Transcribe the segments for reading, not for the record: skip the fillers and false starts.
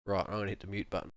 Right, I'm gonna hit the mute button.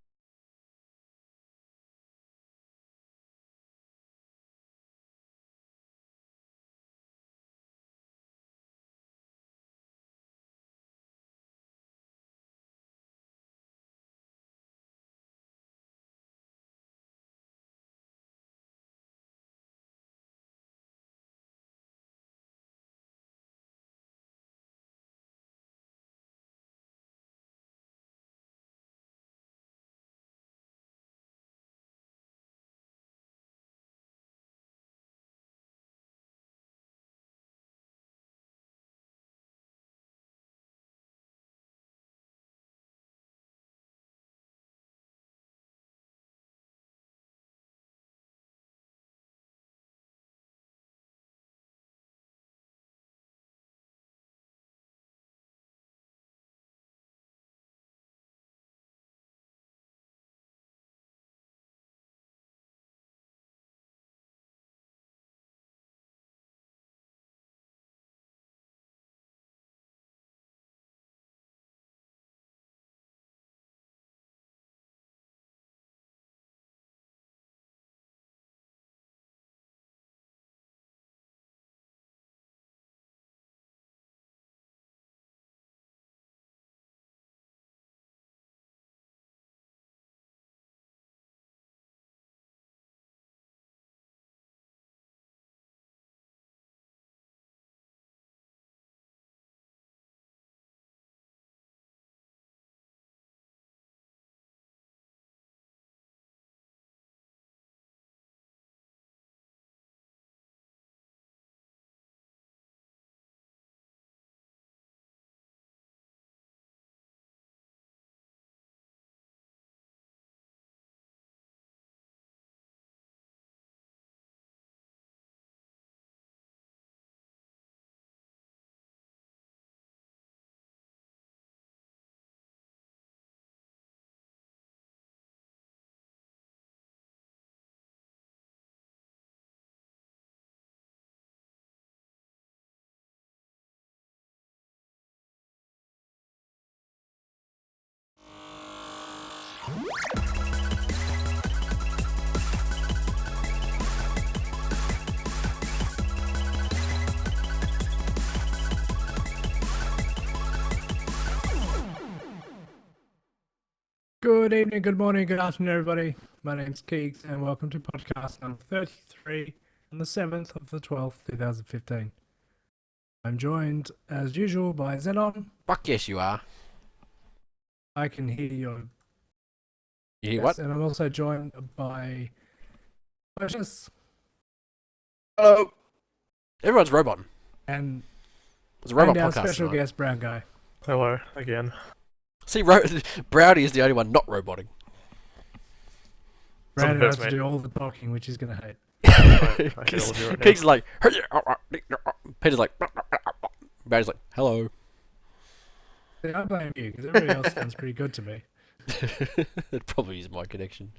Good evening, good morning, good afternoon, everybody. My name's Keegz, and welcome to podcast number 33 on the 7th of the 12th, 2015. I'm joined, as usual, by Xenon. Fuck yes, you are. I can hear your... You hear Yes, what? and I'm also joined by... Precious Hello. Everyone's roboting. and, It's a robot and our podcast special tonight. guest, Brown Guy. Hello again. See, Browdy is the only one not roboting. Brandon Sometimes, has to mate. do all the talking, which he's going to hate. I hate all of you right now. Keeg's like, Peter's like, Browdy's like, hello. See, I blame you, because everybody else sounds pretty good to me. It probably is my connection.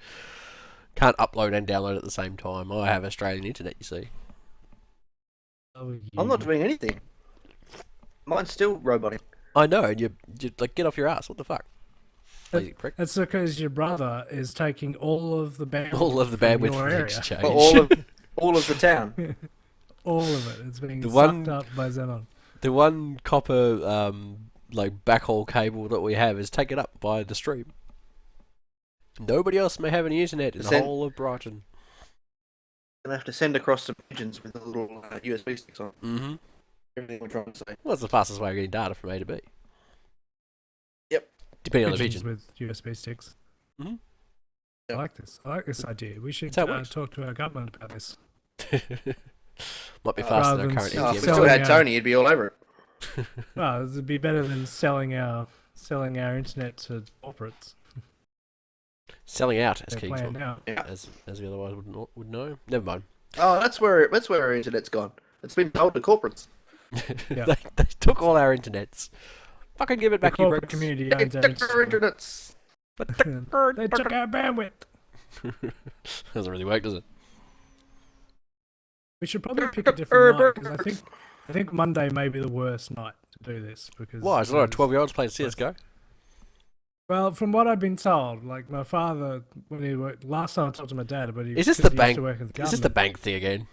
Can't upload and download at the same time. I have Australian internet, you see. Oh, I'm not you. doing anything. Mine's still roboting. I know, and you like, get off your ass. What the fuck? Lazy prick. That's because your brother is taking all of the bandwidth All of the from bandwidth your from area. exchange. For all of the town. All of it. It's being The sucked one- up by Xenon. The one copper like backhaul cable that we have is taken up by the stream. Nobody else may have any internet in the Send- whole of Brighton. Gonna have to send across some pigeons with the little USB sticks on. Mm-hmm. Everything we're trying to say. Well, that's the fastest way of getting data from A to B. Yep. Depending on the Pigeons pigeon. with USB sticks. Mhm. I like this. I like this idea. We should That's how it works. talk to our government about this. Might be Oh, faster rather than our than current Oh, if we ATM. still Selling had out. Tony, he'd be all over it. Well, this would be better than selling our internet to corporates. Selling out, as They're Keegz playing would, now. Yeah. as we otherwise would know. Never mind. Oh, that's where our internet's gone. It's been sold to corporates. Yeah. they took all our internets. Fucking give it The back, you corporate bricks. community They owns our took our internet. internets. They took our bandwidth. Doesn't really work, does it? We should probably pick a different night because I think Monday may be the worst night to do this because Why? Is a lot of 12-year-olds playing CS:GO? Well, from what I've been told, like my father, when he worked last time I talked to my dad, but he Is this 'cause the he bank? used to work at the Is this the government. bank thing again?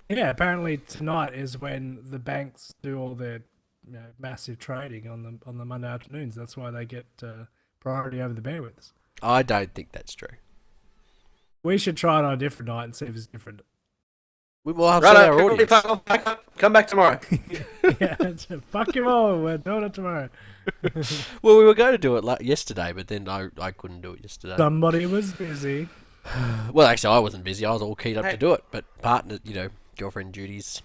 Yeah, apparently tonight is when the banks do all their massive trading on the Monday afternoons. That's why they get priority over the bandwidths. I don't think that's true. We should try it on a different night and see if it's different. We will have Right, our everybody audience. back up. Come back tomorrow. Yeah, fuck you all. We're doing it tomorrow. Well, we were going to do it yesterday, but then I couldn't do it yesterday. Somebody was busy. Well, actually, I wasn't busy. I was all keyed up Hey. to do it, but partner, girlfriend duties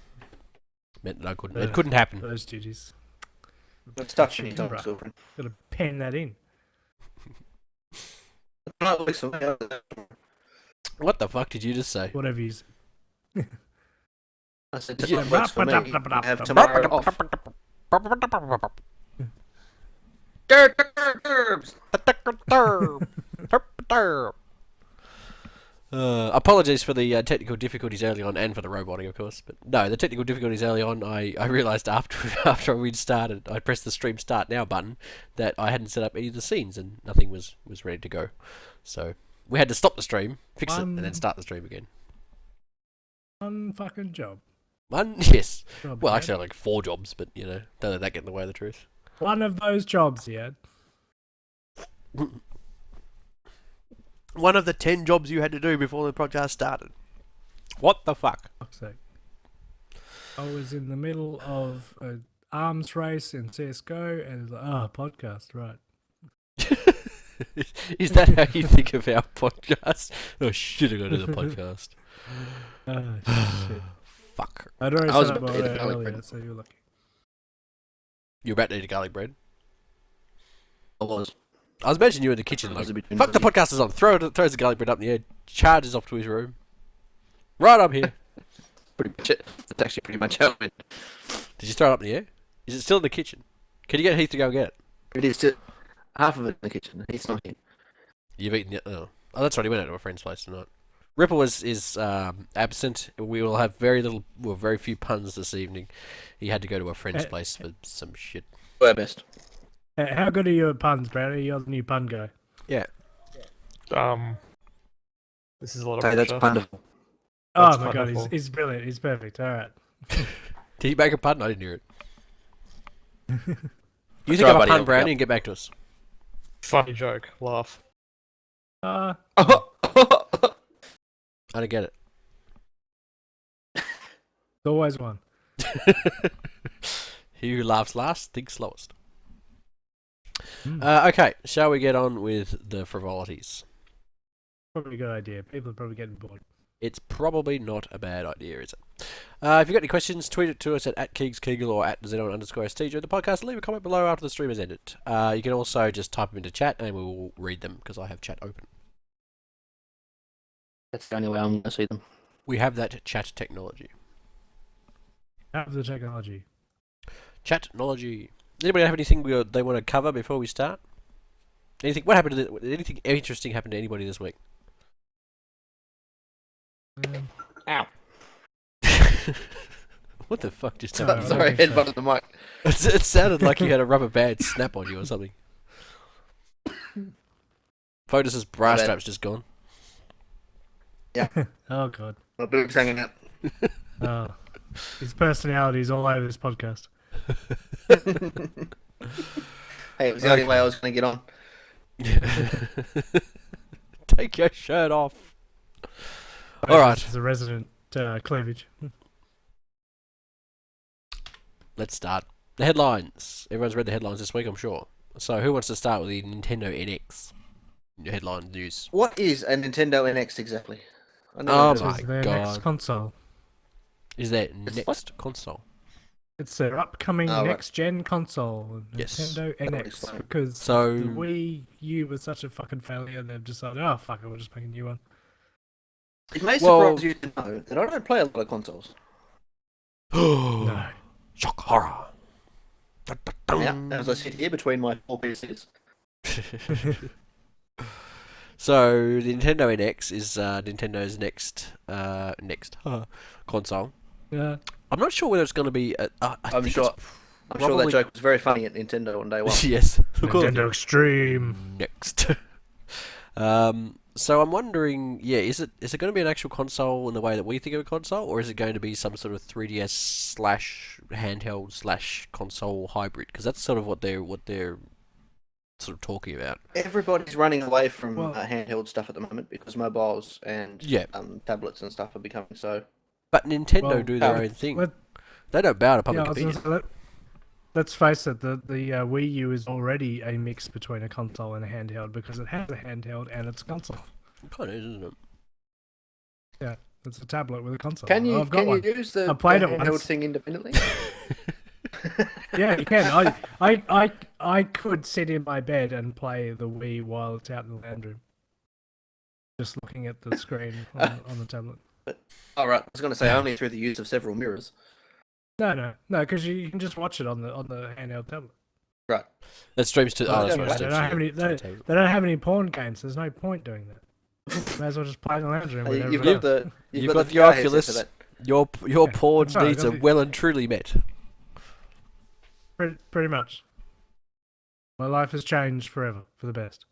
meant that I couldn't. It Ugh. couldn't happen. Those duties. Let's touch any Right. time, girlfriend. Gotta pen that in. What the fuck did you just say? Whatever you say. I said, Did you- tonight works for me. I have tomorrow off. Apologies for the technical difficulties early on, and for the roboting, of course. But no, the technical difficulties early on, I realised after we'd started, I pressed the stream start now button, that I hadn't set up any of the scenes, and nothing was ready to go. So we had to stop the stream, fix it, and then start the stream again. One fucking job. One, yes. Job Well, he actually, had. like 4 jobs, but don't let that get in the way of the truth. One of those jobs he had. One of the 10 jobs you had to do before the podcast started. What the fuck? Fuck's sake. I was in the middle of an arms race in CSGO and it was like, podcast, right. Is that how you think of our podcast? Oh shit, I gotta do the podcast. Oh, shit. Fuck. I'd already I was set up about to eat audio a garlic earlier, bread. so you're lucky. You're about to eat a garlic bread? I was. I was imagining you in the kitchen I like, was a bit fuck the busy. podcast is on. Throws the garlic bread up in the air, charges off to his room. Right up here. Pretty much it. That's actually pretty much how it went. Did you throw it up in the air? Is it still in the kitchen? Can you get Heath to go and get it? It is still half of it in the kitchen. He's not here. You've eaten it. Oh, that's right. He went out to a friend's place tonight. Ripple is absent. We will have very few puns this evening. He had to go to a friend's place for some shit. Do our best. How good are you at puns, Brownie? You're the new pun guy. Yeah. This is a lot of Hey, that's pressure. wonderful. That's Oh my god, wonderful. he's brilliant. He's perfect. All right. Did he make a pun? I didn't hear it. You That's think right, of a buddy, pun, I'll- Brownie, yeah. and get back to us. Funny joke. Laugh. I don't get it. There's always one. He who laughs last thinks slowest. Hmm. Okay, shall we get on with the frivolities? Probably a good idea. People are probably getting bored. It's probably not a bad idea, is it? If you've got any questions, tweet it to us at Keegz or at Xenon_ST during the podcast. Leave a comment below after the stream has ended. You can also just type them into chat and we will read them because I have chat open. That's the only way I'm going to see them. We have that chat technology. Have the technology. Chatnology. Does anybody have anything they want to cover before we start? Anything? What happened? Anything interesting happened to anybody this week? Ow. What the fuck just No, happened? I Sorry, don't think so. headbutted the mic. It sounded like you had a rubber band snap on you or something. Fotus's bra My bad. strap's just gone. Oh god. My boob's hanging out. Oh. His personality is all over this podcast. Hey, it was the only way I was going to get on. Take your shirt off. All right. This is a resident cleavage. Let's start. The headlines. Everyone's read the headlines this week, I'm sure. So who wants to start with the Nintendo NX? Headline news. What is a Nintendo NX exactly? I never Oh heard of my This is their God. next console. Is that It's next console? It's their upcoming Oh, right. next-gen console, Yes. Nintendo That'll NX, explain. because So- the Wii U was such a fucking failure, they've decided, oh fuck it, we'll just make a new one. It may Well- surprise you to know that I don't play a lot of consoles. No. Shock horror. Yeah, as I sit here between my 4 PCs. So the Nintendo NX is Nintendo's next console. Yeah. I'm not sure whether it's going to be. I I'm think sure. I'm sure that Probably- joke was very funny at Nintendo on day one. Yes. Of course. Nintendo Extreme. Next. So I'm wondering, is it going to be an actual console in the way that we think of a console, or is it going to be some sort of 3DS slash handheld slash console hybrid? Because that's sort of what they're sort of talking about. Everybody's running away from Well- handheld stuff at the moment because mobiles and Yeah. tablets and stuff are becoming so. But Nintendo Well, do their own thing. Let- They don't bow to public Yeah, I was opinion. gonna say, let's face it, the Wii U is already a mix between a console and a handheld because it has a handheld and it's a console. It kind of is, isn't it? Yeah, it's a tablet with a console. Can you I've got one. use the, I played the it handheld once. thing independently? Yeah, you can. I could sit in my bed and play the Wii while it's out in the lounge room, just looking at the screen on the tablet. Oh right, I was going to say only through the use of several mirrors. No, because you can just watch it on the handheld tablet. Right. That streams to. Well, Oh, that's yeah, right. but They it don't, streams have to any, your they, table. they don't have any porn games. There's no point doing that. May as well just play in the lounge room. with You've everybody got the You've got got the the VR headset Oculus. for that. Your Yeah, porn that's right, I needs got are the- well and truly met. else. Pretty much. My life has changed forever for the best.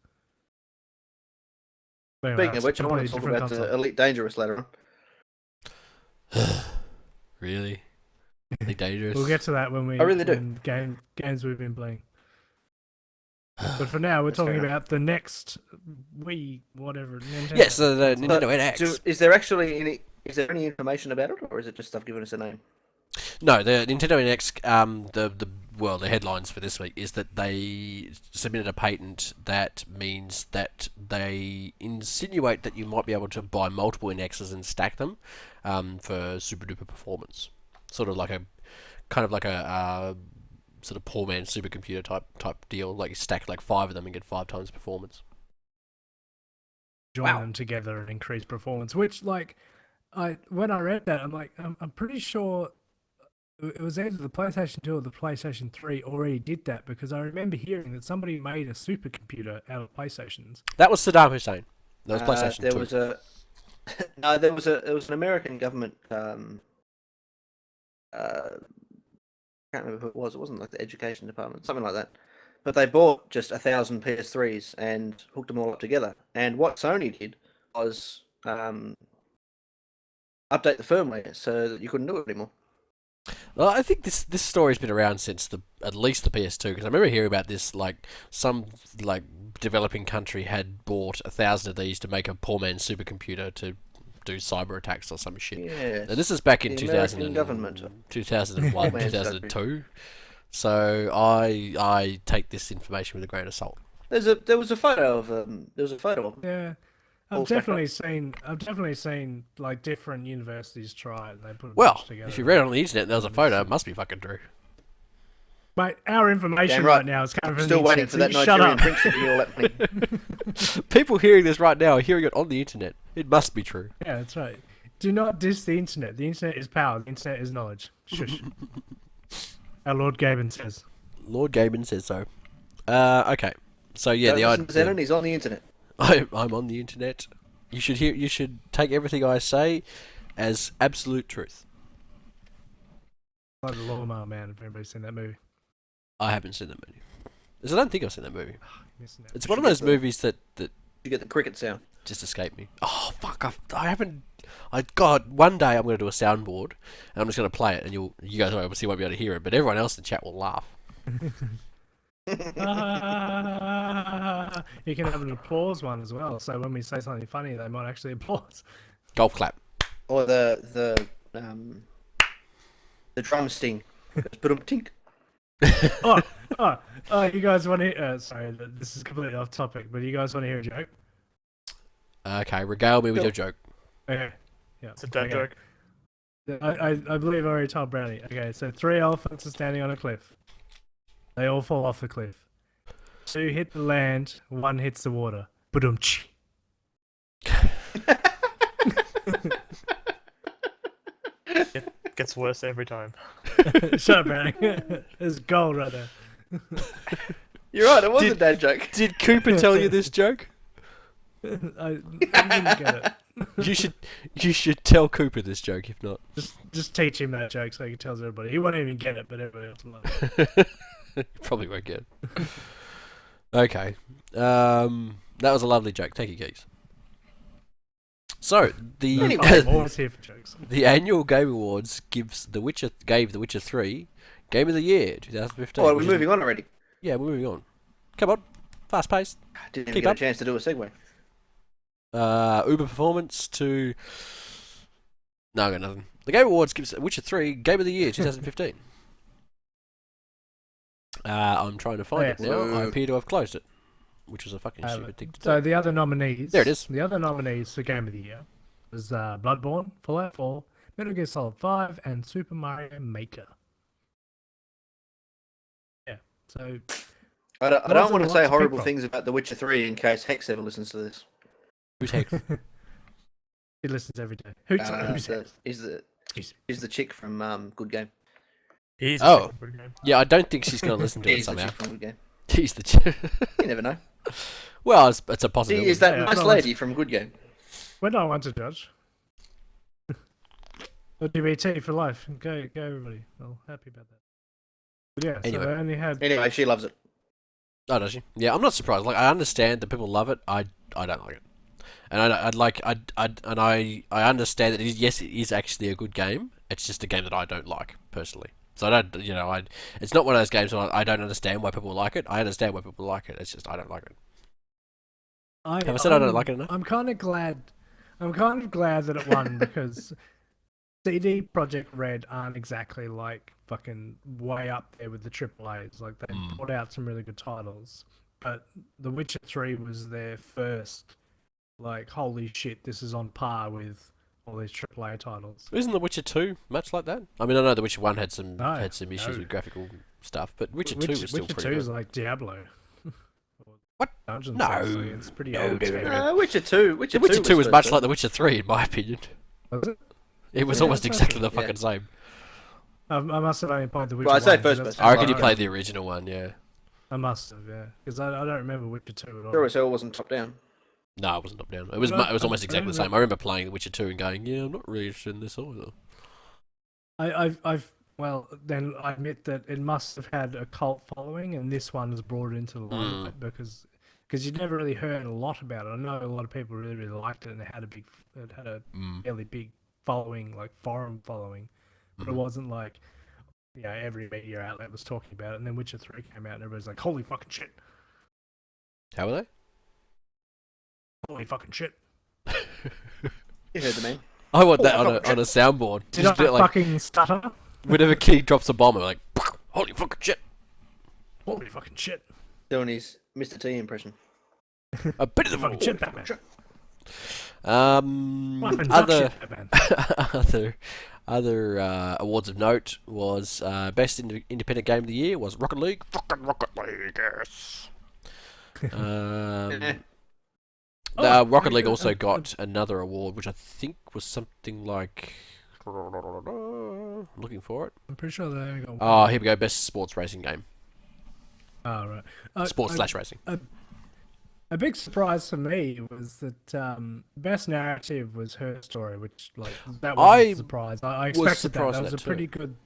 But anyway, Speaking of that's which, I want to completely talk different about the console. Elite Dangerous later on. Really? Really dangerous. We'll get to that when we. I really do. when games we've been playing. But for now, we're That's fair talking enough. about the next Wii, whatever. Nintendo. Yes, the Nintendo But NX. Is there actually any? Is there any information about it, or is it just stuff giving us a name? No, the Nintendo NX. The headlines for this week is that they submitted a patent that means that they insinuate that you might be able to buy multiple NXs and stack them for super duper performance. Sort of like a sort of poor man's supercomputer type deal. Like you stack like 5 of them and get 5 times performance. Join Wow. them together and increase performance. Which, like, when I read that, I'm like, I'm pretty sure it was either the PlayStation 2 or the PlayStation 3 already did that because I remember hearing that somebody made a supercomputer out of PlayStations. That was Saddam Hussein. That was PlayStation There 2. was a no. There was an American government. I can't remember who it was. It wasn't like the education department, something like that. But they bought just 1,000 PS3s and hooked them all up together. And what Sony did was update the firmware so that you couldn't do it anymore. Well, I think this story's been around since at least the PS2 because I remember hearing about this. Like some developing country had bought 1,000 of these to make a poor man's supercomputer to do cyber attacks or some shit. Yeah. And this is back in The 2000 American government. 2001, Poor man's 2002. So I take this information with a grain of salt. There was a photo of them. Yeah, All I've stacked definitely seen like different universities try it and they put a Well, bunch together. if you read it on the internet and there was a photo, it must be fucking true. Mate, our information Damn right. right now is coming from Still the waiting internet, for that so you Nigerian shut up. prince to give you all that money. People hearing this right now are hearing it on the internet. It must be true. Yeah, that's right. Do not diss the internet. The internet is power. The internet is knowledge. Shush. Our Lord Gaben says. Lord Gaben says so. Okay. So yeah, Don't the listen to idea. Xenon, he's on the internet. I'm on the internet. You should take everything I say as absolute truth. Like the Lawnmower Man, if anybody's seen that movie. I haven't seen that movie. I don't think I've seen that movie. Missing out. It's You one of should those get the- movies that You get the cricket sound. just escaped me. Oh fuck! I haven't. God, one day I'm going to do a soundboard and I'm just going to play it, and you guys obviously won't be able to hear it, but everyone else in the chat will laugh. You can have an applause one as well. So when we say something funny, they might actually applaud. Golf clap. Or the drum sting. Just put 'em tink. Oh, you guys want to? Sorry, this is completely off topic, but you guys want to hear a joke? Okay, regale me with Go. your joke. Okay. Yeah. It's a dad okay. joke. I believe I already told Brownie. Okay, so 3 elephants are standing on a cliff. They all fall off the cliff. 2 hit the land, 1 hits the water. Ba-dum-tsh. Gets worse every time. Shut up, Brownie. There's gold right there. You're right, it was a dad joke. Did Cooper tell you this joke? I didn't get it. You should tell Cooper this joke if not. Just teach him that joke so he tells everybody. He won't even get it, but everybody else will love it. Probably won't get it. Okay. That was a lovely joke. Thank you, Keegz. So I'm always here for jokes. the annual Game Awards gave The Witcher 3 Game of the Year 2015. Oh, we're moving on already. Yeah, we're moving on. Come on, fast paced. Didn't even Keep get up. a chance to do a segue. Uber performance to. No, I got nothing. The Game Awards gives Witcher 3 Game of the Year 2015. I'm trying to find it now. I appear to have closed it, which was a fucking stupid thing to do. So the other nominees. There it is. The other nominees for Game of the Year was Bloodborne, Fallout 4, Metal Gear Solid 5, and Super Mario Maker. Yeah. So. I don't wasn't want to a lot say to horrible pick from. things about The Witcher 3 in case Hex ever listens to this. Who's Hex? He listens every day. Who's He's the chick from Good Game. He's Oh. a pretty game. Yeah, I don't think she's going to listen to it He's the somehow. chick from Good Game. He's the. You never know. Well, it's a She possibility. is that Yeah, nice no, lady from Good Game. When do I want to judge? LGBT for life. Go, everybody. Well, happy about that. But yeah, Anyway. so I only had. Anyway, she loves it. Oh, does she? Yeah, I'm not surprised. Like, I understand that people love it. I don't like it, and I understand that it is actually a good game. It's just a game that I don't like personally. So I don't, it's not one of those games where I don't understand why people like it. I understand why people like it. It's just I don't like it. Have I said I don't like it enough? I'm kind of glad that it won because CD Projekt Red aren't exactly like fucking way up there with the AAAs. Like they put out some really good titles, but The Witcher 3 was their first. Like holy shit, this is on par with all these AAA titles. Isn't The Witcher 2 much like that? I mean, I know The Witcher 1 had some No, issues no. with graphical stuff, but Witcher 2 was still Witcher pretty 2 good. is like Diablo. What? Dungeon No. Souls, like, it's pretty No, old. no, too. no. Witcher 2. Witcher The Witcher 2 was first much person. like The Witcher 3, in my opinion. Was it? It was Yeah, almost that's exactly the right. fucking same. I must have only played the Witcher Well, I'd say 1, first 'cause that's person. I how reckon you I played the original one, yeah. I must have, yeah, because I don't remember Witcher 2 at all. Sure as hell wasn't top down. No, it wasn't top down. It was No, it was almost I exactly the don't same. I remember playing The Witcher 2 and going, yeah, I'm not really interested in this either. Well, then I admit that it must have had a cult following, and this one has brought it into the limelight because you never really heard a lot about it. I know a lot of people really, really liked it, and it had a fairly big following, like forum following, but it wasn't like every media outlet was talking about it. And then Witcher 3 came out, and everybody's like, "Holy fucking shit! How were they? Holy fucking shit!" You heard the man. I want that Holy on a soundboard. Did Just I do it like fucking stutter? whenever King drops a bomb, I'm like, holy fucking shit! Holy fucking shit! Doing his Mr. T impression. A bit of the Fucking shit, Batman. Fucking duck Other shit, Batman. other awards of note was best independent game of the year was Rocket League. Fucking Rocket League, yes. Rocket League also got another award, which I think was something like. I'm looking for it. I'm pretty sure they only got one. Oh, here we go. Best sports racing game. Oh, right. Sports slash racing. A big surprise for me was that best narrative was Her Story, which that was I a surprise. I expected surprised that. at That was a that pretty too. good.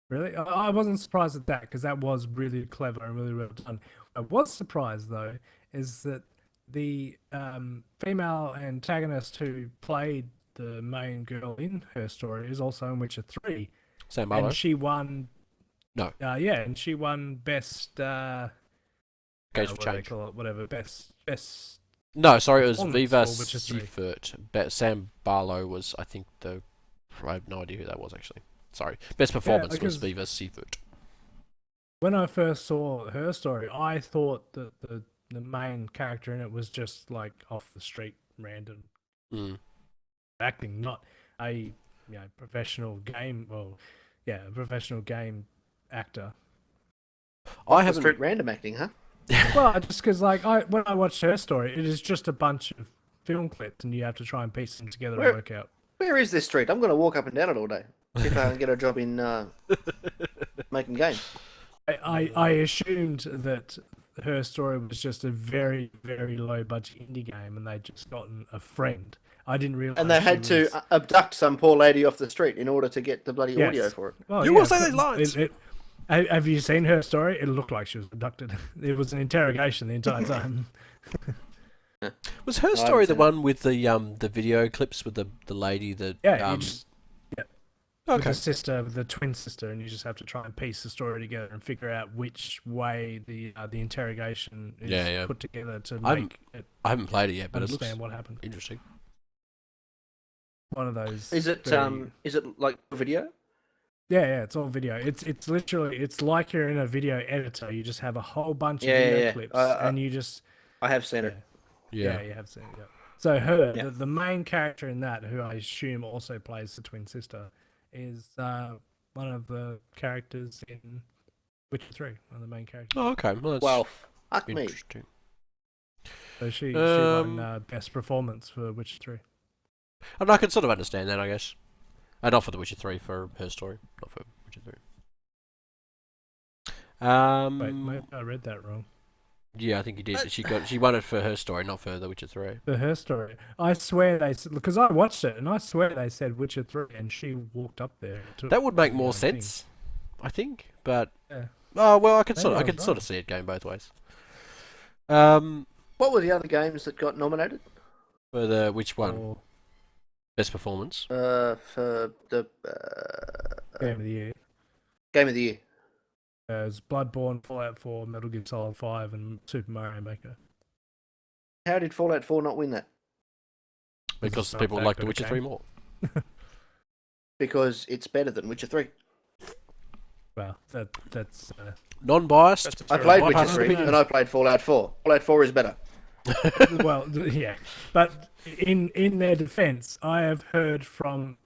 Really, I wasn't surprised at that because that was really clever and really well done. I was surprised though is that the female antagonist who played the main girl in Her Story is also in Witcher 3, Sam Barlow. and she won. No. And she won best. Games for what do they Change. call it? Whatever. Best. No, sorry, it was Performance Viva for Witcher 3. Seifert. Sam Barlow was, I think, I have no idea who that was actually. Sorry. Best performance was because- Viva Seifert. When I first saw Her Story, I thought that the main character in it was just like off the street, random acting, not a professional game. Well, yeah, a professional game actor. I Street haven't. random acting, huh? Well, just because when I watched Her Story, it is just a bunch of film clips, and you have to try and piece them together Where- and work out. Where is this street? I'm going to walk up and down it all day. See if I can get a job in making games. I assumed that Her Story was just a very, very low budget indie game, and they'd just gotten a friend, I didn't realize. And they had to abduct some poor lady off the street in order to get the bloody audio for it. Well, You will say these lines. Have you seen her story? It looked like she was abducted. It was an interrogation the entire time. Was her story the one with the video clips with the lady that? Yeah, with Okay. the sister, the twin sister, and you just have to try and piece the story together and figure out which way the interrogation is put together to make it. I haven't played it yet, but it looks understand what happened. interesting. One of those. Is it like video? Yeah, it's all video. It's literally like you're in a video editor. You just have a whole bunch of video clips, and you just. I have seen it. Yeah, you have seen it. Yeah. So her, the main character in that, who I assume also plays the twin sister, is one of the characters in Witcher 3. One of the main characters. Oh, okay. Well, fuck me. interesting. So she won best performance for Witcher 3. And I can sort of understand that, I guess. Not for The Witcher 3, for her story, not for Witcher 3. Wait, maybe I read that wrong. Yeah, I think you did. She won it for her story, not for The Witcher 3. For her story, I swear because I watched it and I swear they said Witcher 3, and she walked up there. That would make more sense, I think. But oh well, I could sort of see it going both ways. What were the other games that got nominated? For which one? Best performance. For the Game of the Year. Game of the Year. As Bloodborne, Fallout 4, Metal Gear Solid 5, and Super Mario Maker. How did Fallout 4 not win that? Because people like The Witcher 3 more. Because it's better than Witcher 3. Well, that's non-biased. I played Witcher 3 and I played Fallout 4. Fallout 4 is better. well, yeah. But in their defense, I have heard from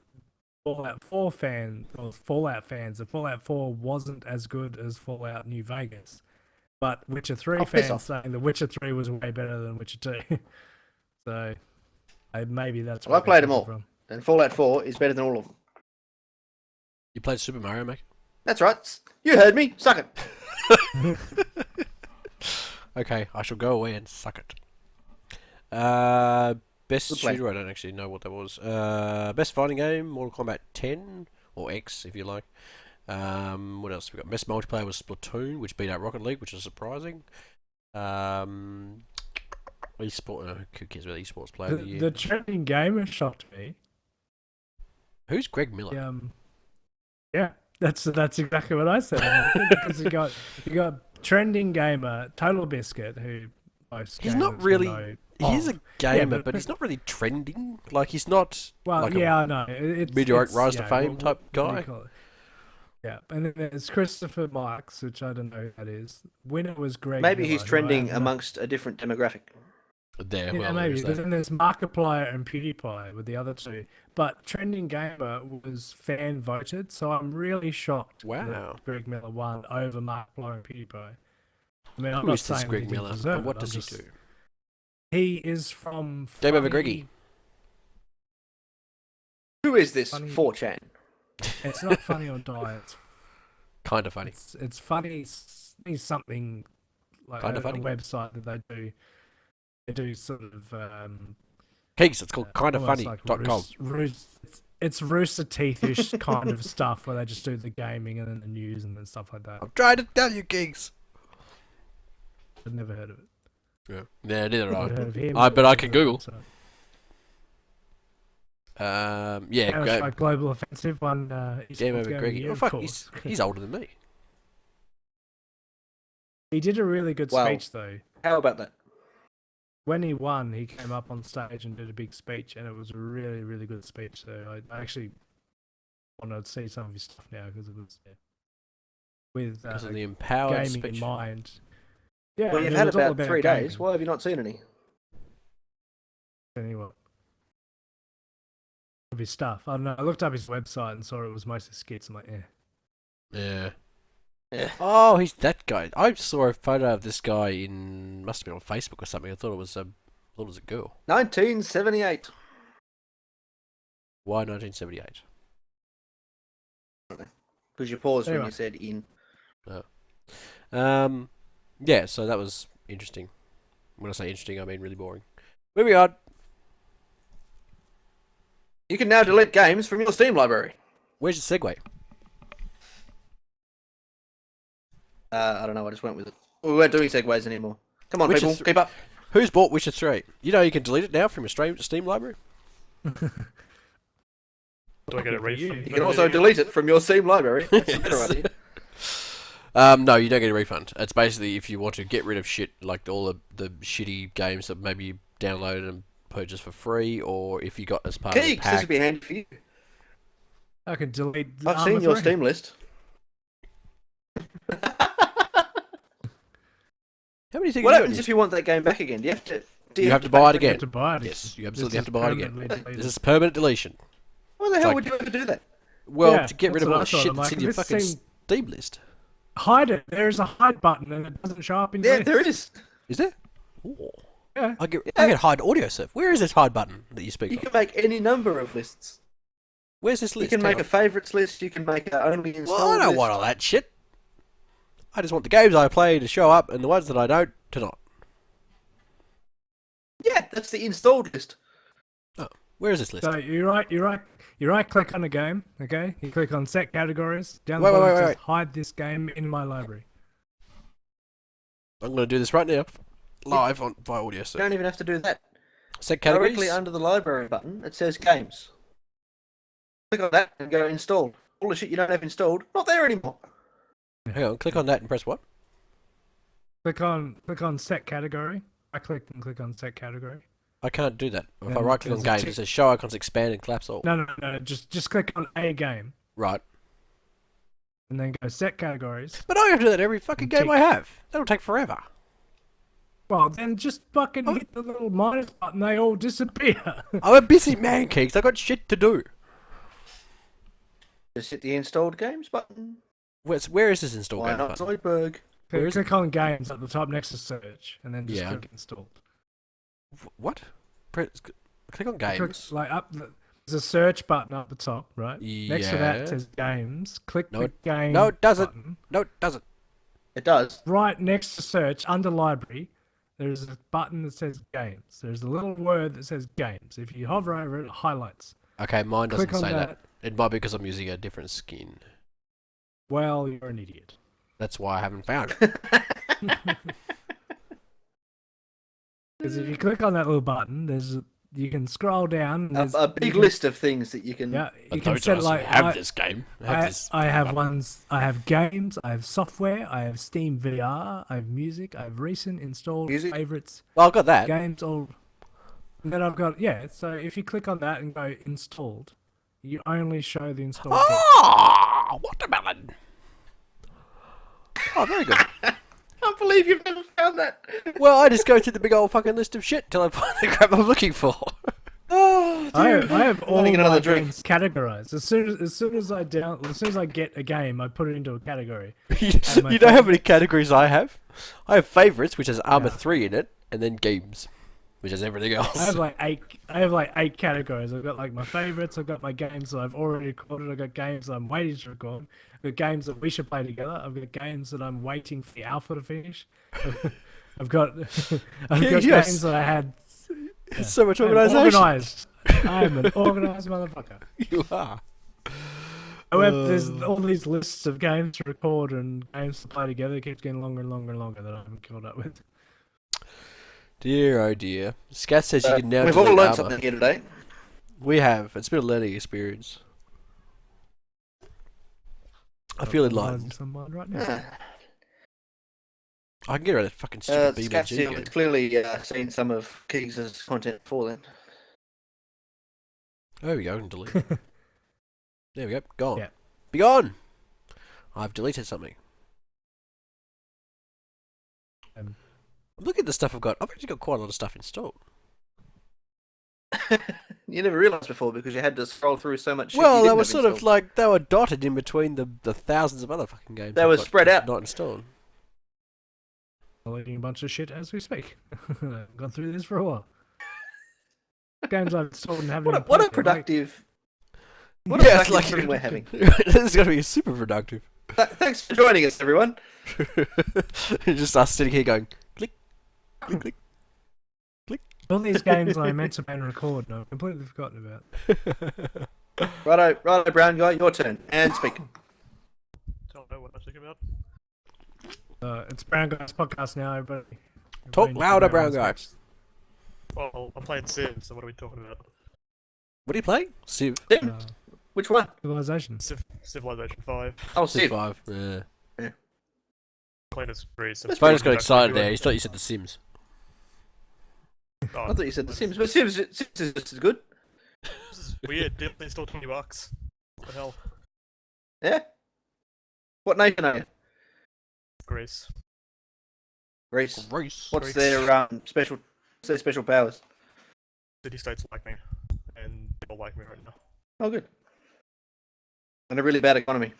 Fallout 4 fans or Fallout fans that Fallout 4 wasn't as good as Fallout New Vegas. But Witcher 3 fans saying that Witcher 3 was way better than Witcher 2. So maybe that's I played them all. And Fallout 4 is better than all of them. You played Super Mario Maker? That's right. You heard me. Suck it. Okay, I shall go away and suck it. Best shooter, I don't actually know what that was. Best fighting game, Mortal Kombat 10, or X if you like. What else we got? Best multiplayer was Splatoon, which beat out Rocket League, which is surprising. Esport, who cares about esports player of the year? The trending gamer shocked me. Who's Greg Miller? Yeah, that's exactly what I said. Because you got trending gamer Total Biscuit, who most he's not really. He's a gamer, but he's not really trending. Like he's not. Well, like I know. It's meteoric rise to fame type guy. Yeah, and then there's Christopher Marks, which I don't know who that is. Winner was Greg. Maybe Miller, he's trending amongst a different demographic. There, yeah, maybe. But then there's Markiplier and PewDiePie with the other two. But trending gamer was fan voted, so I'm really shocked. Wow. That Greg Miller won over Markiplier and PewDiePie. I mean, I'm Who not is this saying Greg Miller? And what does he do? He is from. Game over Greggy. Who is this 4chan? It's not Funny or Die. It's kind of funny. It's funny. It's something like kind of a funny website that they do. They do sort of. Keegz, it's called kindafunny.com. It's Rooster Teeth-ish kind of stuff where they just do the gaming and then the news and then stuff like that. I'm trying to tell you, Keegz. I've never heard of it. Yeah, neither have I. I. But I can Google. Global Offensive one. Game over Greggy. Oh fuck, he's older than me. He did a really good speech though. How about that? When he won, he came up on stage and did a big speech, and it was a really, really good speech. So I actually want to see some of his stuff now because it was with because of the empowered gaming speech in mind. Yeah, well, you've had about 3 days. Why have you not seen any? Anyway, of his stuff. I don't know. I looked up his website and saw it was mostly skits. I'm like, yeah. Oh, he's that guy. I saw a photo of this guy must have been on Facebook or something. I thought it was a girl. 1978. Why 1978? Because you paused when you said in. Oh. Yeah, so that was interesting. When I say interesting, I mean really boring. Moving on. You can now delete games from your Steam library. Where's your segue? I don't know. I just went with it. We weren't doing segues anymore. Come on, Witcher people, th- keep up. Who's bought Witcher 3? You know you can delete it now from your Steam library? Do I get a refund? You can also delete it from your Steam library. That's a better Yes. idea. No, you don't get a refund. It's basically if you want to get rid of shit, like all the shitty games that maybe you downloaded and purchased for free, or if you got as part of the Keegz, this pack. would be handy for you. I can delete. I've Armour seen your 3. Steam list. How many things What you got happens in if you want that game back again? Do you have to? You have to buy it You have again. to buy it. Yes, you absolutely This have to buy it again. permanently deleted. This is permanent deletion. Why the It's hell like- would you ever do that? Well, Yeah, to get rid that's of what all I the thought. shit I'm that's like, in your this fucking seems- Steam list. Hide it. There is a hide button and it doesn't show up in your Yeah, list. there is. Is there? Ooh. Yeah. I get hide audio surf. Where is this hide button that you speak You of? can make any number of lists. Where's this You list? can Hang make on. a favourites list. You can make a only installed Well, I don't list. want all that shit. I just want the games I play to show up and the ones that I don't to not. Yeah, that's the installed list. Oh, where is this list? So you right click on a game, okay? You click on set categories. Down the Wait, bottom wait, it wait. says hide this game in my library. I'm going to do this right now. Live on via audio You surf. don't even have to do that. Set categories. Directly under the library button, it says games. Click on that and go installed. All the shit you don't have installed, not there anymore. Hang on, click on that and press what? Click on set category. I clicked and click on set category. I can't do that. If I Then right click on there's a games, tick. it says show icons expand and collapse all. No. Just click on a game Right. and then go set categories. But I have to do that every fucking game Tick. I have. That'll take forever. Well, then just fucking Oh. hit the little minus button. They all disappear. I'm a busy man, Keegz. I got shit to do. Just hit the installed games button. Where is this install Why game not button? Zoidberg? Where is click on games at the top next to search, and then just Yeah, click installed. What? Click on games. Click, like there's a search button up the top, right? Next to that Yeah. it says games. Click No, the game. no, it doesn't. button. No, it doesn't. It does. Right next to search, under library, there's a button that says games. There's a little word that says games. If you hover over it, it highlights. Okay, mine doesn't Click on say that. that. It might be because I'm using a different skin. Well, you're an idiot. That's why I haven't found it. Because if you click on that little button, you can scroll down. and there's- A big you can- list of things that you can. Yeah, I you can don't set honestly like have this game. I have ones. I have games. I have software. I have Steam VR. I have music. I have recent installed Music? favorites. Well, I've got that. Games all. And then I've got So if you click on that and go installed, you only show the installed. games. Oh, watermelon. Oh, very good. I can't believe you've never found that. Well, I just go through the big old fucking list of shit till I find the crap I'm looking for. Oh, I dear. have all Getting my another drink. games categorized. As soon as I get a game, I put it into a category. you my you know how favourite- many categories I have? I have favourites, which has Armour Yeah. 3 in it, and then games, which has everything else. I have like eight categories. I've got like my favorites. I've got my games that I've already recorded. I've got games that I'm waiting to record. I've got games that we should play together. I've got games that I'm waiting for the alpha to finish. I've got Yes. games that I had. It's so much I'm organisation. organised. I'm an organised motherfucker. You are. However, there's all these lists of games to record and games to play together. It keeps getting longer and longer and longer that I'm caught up with. Dear, oh dear. Scat says you can now We've all delete learned Armour. something here today. We have. It's been a learning experience. I feel enlightened. Someone right now. I can get rid of that fucking stupid Scats BBG here game. has clearly seen some of Keegz' content before then. There we go, and delete. There we go, gone. Yeah. Be gone! I've deleted something. Look at the stuff I've got. I've actually got quite a lot of stuff installed. You never realised before because you had to scroll through so much shit. Well, you they didn't were have sort of installed. like, they were dotted in between the thousands of other fucking games. They I've were got spread out. Not installed. Deleting a bunch of shit as we speak. I've gone through this for a while. Games I've installed and haven't even What a played yet, productive. What a Yeah, it's productive like stream we're having. this is going to be super productive. Thanks for joining us, everyone. Just us sitting here going, click, click, click, click, All these games I meant to play and record, and I've completely forgotten about. Righto, brown guy, your turn. And speak. Don't know what I'm thinking about. It's Brown Guy's podcast now, everybody. Talk Everybody louder, know brown what's guy. next. Well, I'm playing Sims, so what are we talking about? What do you play? Civ. Sim, Uh, which one? Civilization. Civilization 5. Oh, Civ Civ. 5. Yeah. Playing as Greece. Spider's got excited there. He thought you said The Sims. I thought you said The Sims, but Sims is just as good. This is weird. Didn't they still $20? What the hell? Yeah. What nation are you? Greece. Greece. Greece. What's Greece. their special powers? City states like me, and they all like me right now. Oh, good. And a really bad economy.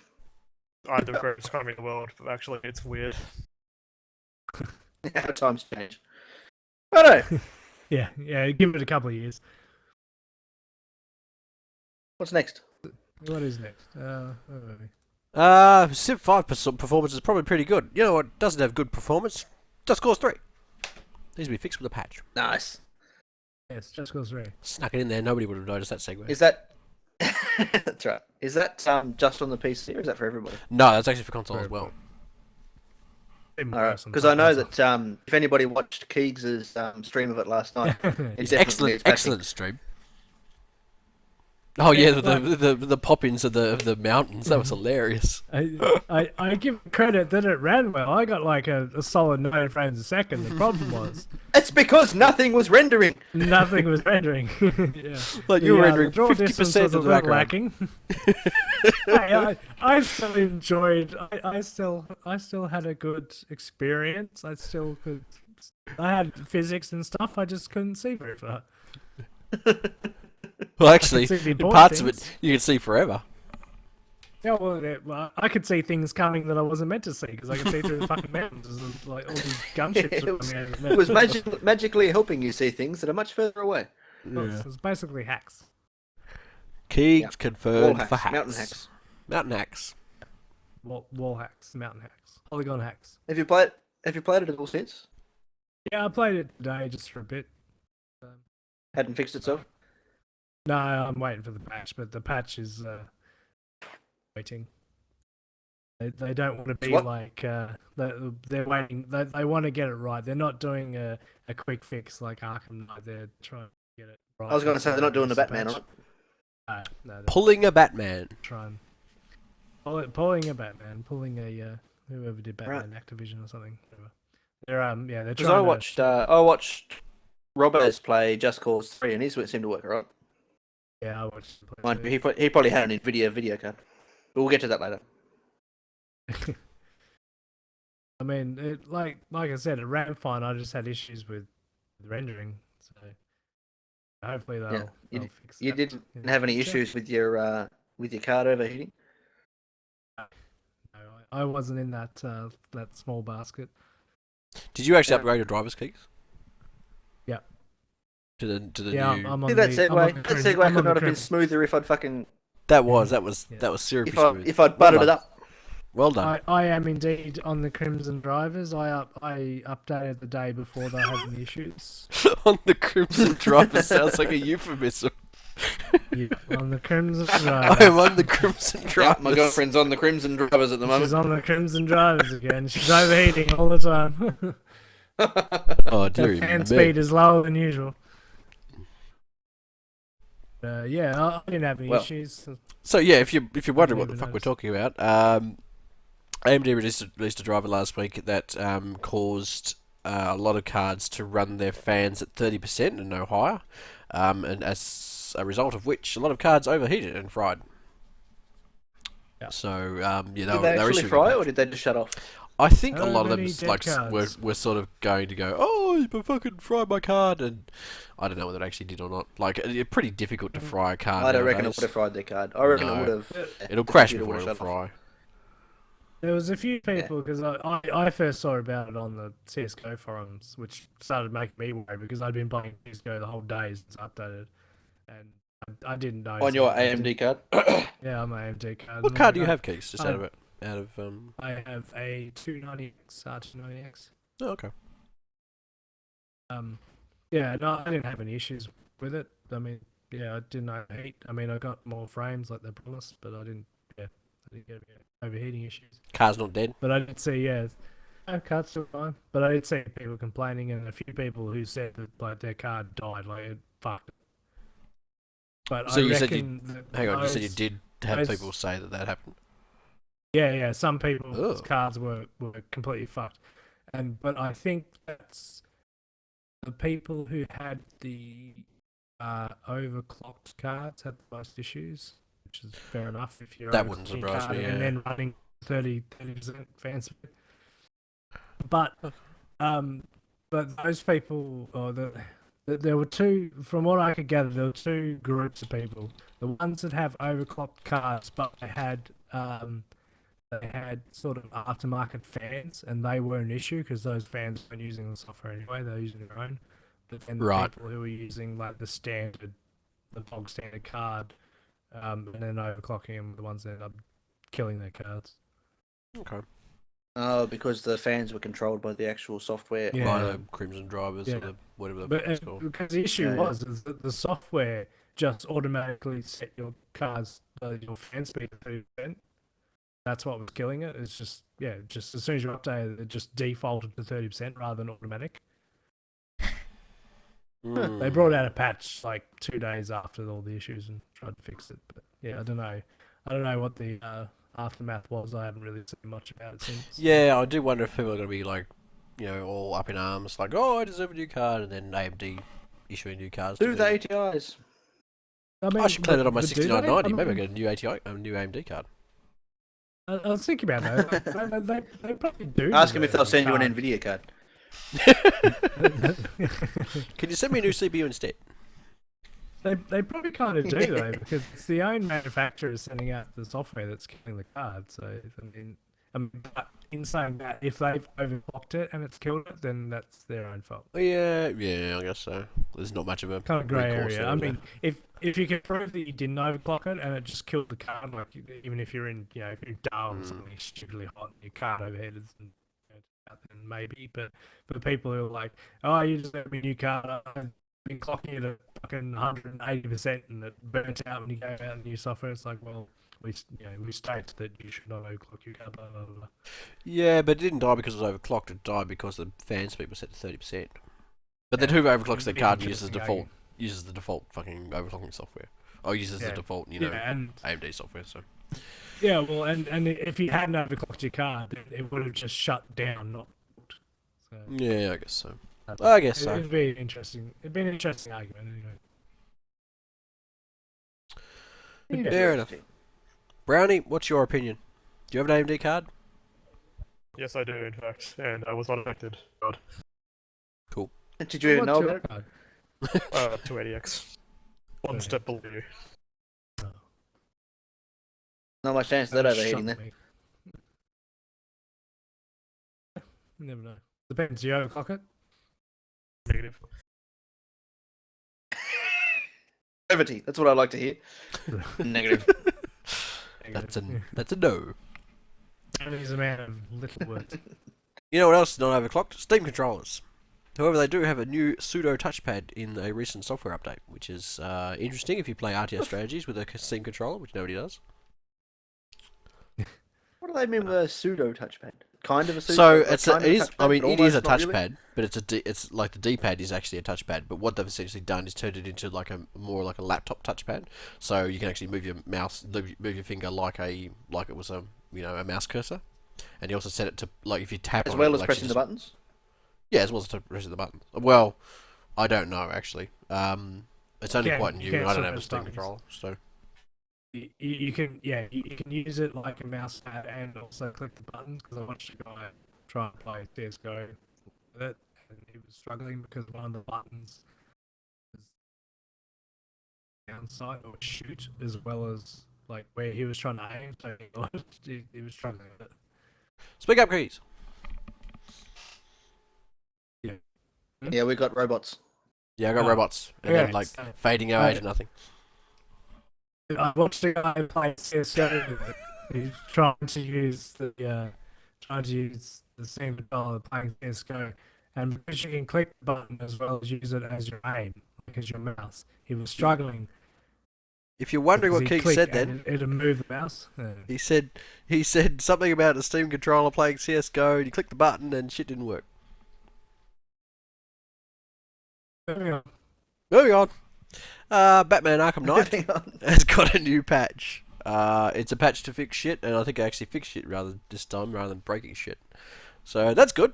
I have the greatest economy in the world, but actually, it's weird. How times change. Righto. Yeah, give it a couple of years. What's next? What is next? Where were we? Civ 5 performance is probably pretty good. You know what doesn't have good performance? Just Cause 3. Needs to be fixed with a patch. Nice. Yes, Just Cause 3. Snuck it in there, nobody would have noticed that segue. Is that... That's right. Is that just on the PC, or is that for everybody? No, that's actually for console as well. Alright, because I know that if anybody watched Keegz's stream of it last night, it's definitely Excellent stream. Oh yeah, the pop-ins of the mountains, that was hilarious. I give credit that it ran well. I got like a solid 9 frames a second. The problem was It's because nothing was rendering. nothing was rendering. Yeah. Like you were rendering the draw distance 50% was a of the little background. lacking. I still enjoyed. I still had a good experience. I still could. I had physics and stuff. I just couldn't see very far. Well, actually, see the in important parts of things. it, you can see forever. Yeah, well, I could see things coming that I wasn't meant to see because I could see through the fucking mountains. There's, like all these gunships were coming out of the It was mountains. magically helping you see things that are much further away. It was basically hacks. Keegz Wall confirmed hacks, for hacks. mountain hacks. Mountain hacks. Wall hacks, mountain hacks, polygon hacks. Have you played it at all since? Yeah, I played it today just for a bit. Hadn't fixed itself? No, I'm waiting for the patch, but the patch is waiting. They don't want to be What? like they're waiting. They want to get it right. They're not doing a quick fix like Arkham Knight. They're trying to get it right. I was going to say they're not doing the That's Batman, patch. right? No, they're Pulling a Batman. trying. Pulling a Batman, pulling a whoever did Batman, Activision or something. Whatever. They're Because trying. I watched Roberts play Just Cause 3, and his seemed to work alright. Yeah, I watched. him play Mind too. you, he probably had an Nvidia video card. But we'll get to that later. I mean, like I said, it ran fine. I just had issues with the rendering, so hopefully they'll You fix You that. didn't Yeah. have any Sure. issues with your card overheating? No, I wasn't in that small basket. Did you actually Yeah. upgrade your driver's keys? Yeah. To the Yeah, new. I'm on See, that the, I'm on segue. the That crimson- segue I'm could on the not have been crimson. smoother if I'd fucking that Yeah. was Yeah. syrupy if smooth. I'd buttered it up. Well done. I am indeed on the Crimson Drivers. I updated the day before they had any issues. On the Crimson Driver sounds like a euphemism. Yeah, on the Crimson I Drivers. am on the Crimson Yeah, Driver. my girlfriend's on the Crimson Drivers at the She's moment. on the Crimson Drivers again. She's overheating all the time. Oh Her dear fan me. speed is lower than usual. Yeah, I didn't have any Well, issues. So yeah, if you're wondering what didn't the fuck even we're talking about, AMD released a driver last week that caused a lot of cards to run their fans at 30% and no higher, and as a result of which, a lot of cards overheated and fried. Yeah. So Did they they were actually issuing fry, a or patch. did they just shut off? I think a Oh, lot of them many dead were cards. sort of going to go, oh, you fucking fried my card, and I don't know whether it actually did or not. Like, it's pretty difficult to fry a card. I don't reckon it nowadays. would have fried their card. I reckon No. it would have. It'll crash before it'll shut off. fry. There was a few people because I first saw about it on the CS:GO forums, which started making me worry because I'd been playing CS:GO the whole day since I updated, and I didn't know. On your AMD card. Yeah, on my AMD card. What card do you have, Keegz? Just I- out of I have a 290X, R290X. Oh, okay. Yeah, no, I didn't have any issues with it. I mean, yeah, I didn't overheat. I mean, I got more frames like they promised, but I didn't. Yeah, I didn't get overheating issues. Car's not dead. But I did see, yeah, cards still fine. But I did see people complaining, and a few people who said that like their card died, like it fucked. But So I you said reckon you that hang on. You said you those- did have those- people say that happened. Yeah, some people's Oh. cards were completely fucked, but I think that's the people who had the overclocked cards had the most issues, which is fair enough if you're That wouldn't overclocking your surprise card me, and yeah. then running 30% fan speed. But those people, there were two, from what I could gather, there were two groups of people. The ones that have overclocked cards, but they had sort of aftermarket fans, and they were an issue because those fans weren't using the software anyway; they were using their own. But then the Right. people who were using like the bog standard card, and then overclocking them, were the ones that ended up killing their cards. Okay. Oh, because the fans were controlled by the actual software. Yeah. By the Crimson drivers Yeah. or the whatever the But fuck it's called. because the issue Yeah. was is that the software just automatically set your cards your fan speed to 30%. That's what was killing it. It's just just as soon as you updated, it just defaulted to 30% rather than automatic. They brought out a patch like 2 days after all the issues and tried to fix it. But yeah, I don't know what the aftermath was. I haven't really seen much about it since. Yeah, I do wonder if people are going to be like, all up in arms, like, oh, I deserve a new card, and then AMD issuing new cards. Do to the them. ATIs. I mean, I should claim that on my but do they? 6990. I Maybe I mean, get a new ATI, a new AMD card. I was thinking about that. They probably do. Ask them if deserve they'll a send you an card. Nvidia card. Can you send me a new CPU instead? They probably kind of do though, because it's the own manufacturer sending out the software that's killing the card. So but in saying that, if they've overclocked it and it's killed it, then that's their own fault. Yeah, I guess so. There's not much of a Kind of grey recourse area. there, I is there? mean, if you can prove that you didn't overclock it and it just killed the card, like even if you're in, if you're down something stupidly hot and your card overheated, and then maybe. But people who are like, oh, you just have a new card. I've been clocking it at fucking 180% and it burnt out when you go out and new software. It's like, well, we state that you should not overclock your card. Blah, blah, blah. Yeah, but it didn't die because it was overclocked. It died because the fan speed was set to 30%. But then who overclocks their It'd be card uses interesting the default fucking overclocking software, or uses the Yeah. default and AMD software. So yeah, well, and if you hadn't overclocked your card, then it would have just shut down, not. So, yeah, I guess so. I guess so. It'd be interesting. It'd be an interesting argument anyway. Fair enough. Brownie, what's your opinion? Do you have an AMD card? Yes, I do, in fact, and I was not affected. God. Did you even know What's about your it? card? 280X. One step below you. Not much chance of that overheating then. Shocked me. You never know. Depends. Do you overclock it? Negative. Brevity. That's what I like to hear. Negative. That's a no. He's a man of little words. You know what else is not overclocked? Steam controllers. However, they do have a new pseudo touchpad in a recent software update, which is interesting if you play RTS strategies with a Steam controller, which nobody does. What do they mean with a pseudo touchpad? Kind of a pseudo. So like kind of it is. touchpad, I mean, but it is a almost not touchpad, really? but it's like the D-pad is actually a touchpad. But what they've essentially done is turned it into like a more like a laptop touchpad. So you can actually move your mouse, move your finger like it was a a mouse cursor, and you also set it to like if you tap As on well it, as it'll pressing actually the buttons. Yeah, as well as pressing the buttons. Well, I don't know actually. It's only Yeah, quite you new. can I don't still have a press Steam buttons. controller, so You can use it like a mouse pad and also click the buttons, because I watched a guy try and play CS:GO with it, and he was struggling because one of the buttons was downside or shoot, as well as like where he was trying to aim, so he was struggling with it. speak up, Keegz. Yeah, we got robots. Yeah, I got Oh, robots, and yeah, then like so- fading away to Right. nothing. I watched a guy play CS:GO with it. He's trying to use the same controller playing CS:GO, and because you can click the button as well as use it as your aim, like as your mouse, he was struggling. If you're wondering what because he'd Keegz said click then, and it'd move the mouse. Yeah. he said something about a Steam controller playing CS:GO, and you click the button and shit didn't work. Moving on. Moving on. Batman Arkham Knight Moving on. has got a new patch. It's a patch to fix shit, and I think it actually fixed shit this time rather than breaking shit. So that's good.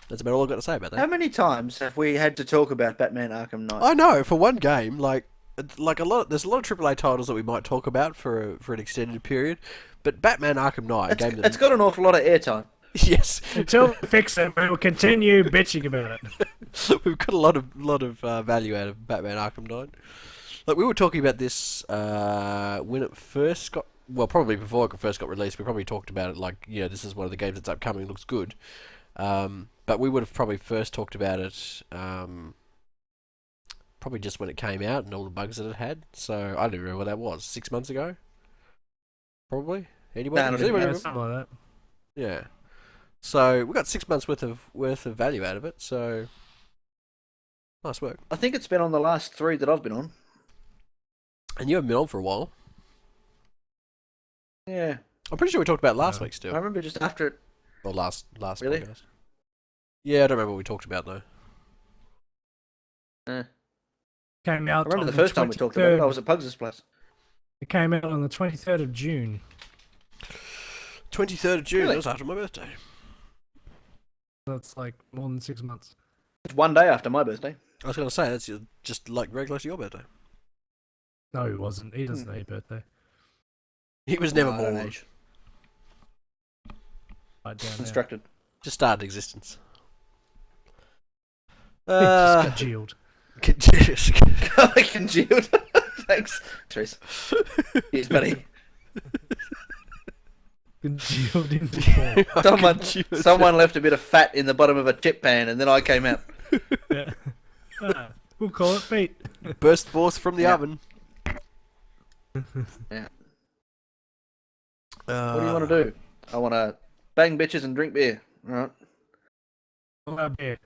That's about all I've got to say about How that. many times have we had to talk about Batman Arkham Knight? I know, for one game, there's a lot of AAA titles that we might talk about for an extended period, but Batman Arkham Knight, a game that It's got an awful lot of airtime. yes, Until we fix it, we will continue bitching about it. we've got a lot of value out of Batman Arkham Knight. Like we were talking about this when it first got, well, probably before it first got released. We probably talked about it like, this is one of the games that's upcoming, looks good. But we would have probably first talked about it probably just when it came out and all the bugs that it had. So I don't even remember what that was. 6 months ago, probably. Anybody? No, Does not anyone even. remember? Something like that. Yeah. So we got 6 months worth of value out of it. So nice work. I think it's been on the last 3 that I've been on. And you haven't been on for a while. Yeah. I'm pretty sure we talked about it last No. week I still. remember just after it. Or last Really? podcast. Yeah, I don't remember what we talked about though. Came I out remember on the first time we talked about it. I 23rd. was at Pugs' place. It came out on the 23rd of June. 23rd of June. Really? That was after my birthday. That's like more than 6 months. It's one day after my birthday. I was going to say that's just like very close to your birthday. No, he wasn't. He doesn't have a birthday. He was never No, I don't born. age. Right down there. Constructed. Just started existence. He just got jailed. Congealed. Thanks, Therese. Cheers, buddy. Congealed into form. Someone left a bit of fat in the bottom of a chip pan, and then I came out. Yeah. We'll call it Pete. Burst forth from the Yeah. oven. Yeah. What do you want to do? I want to bang bitches and drink beer. All right. All our beer.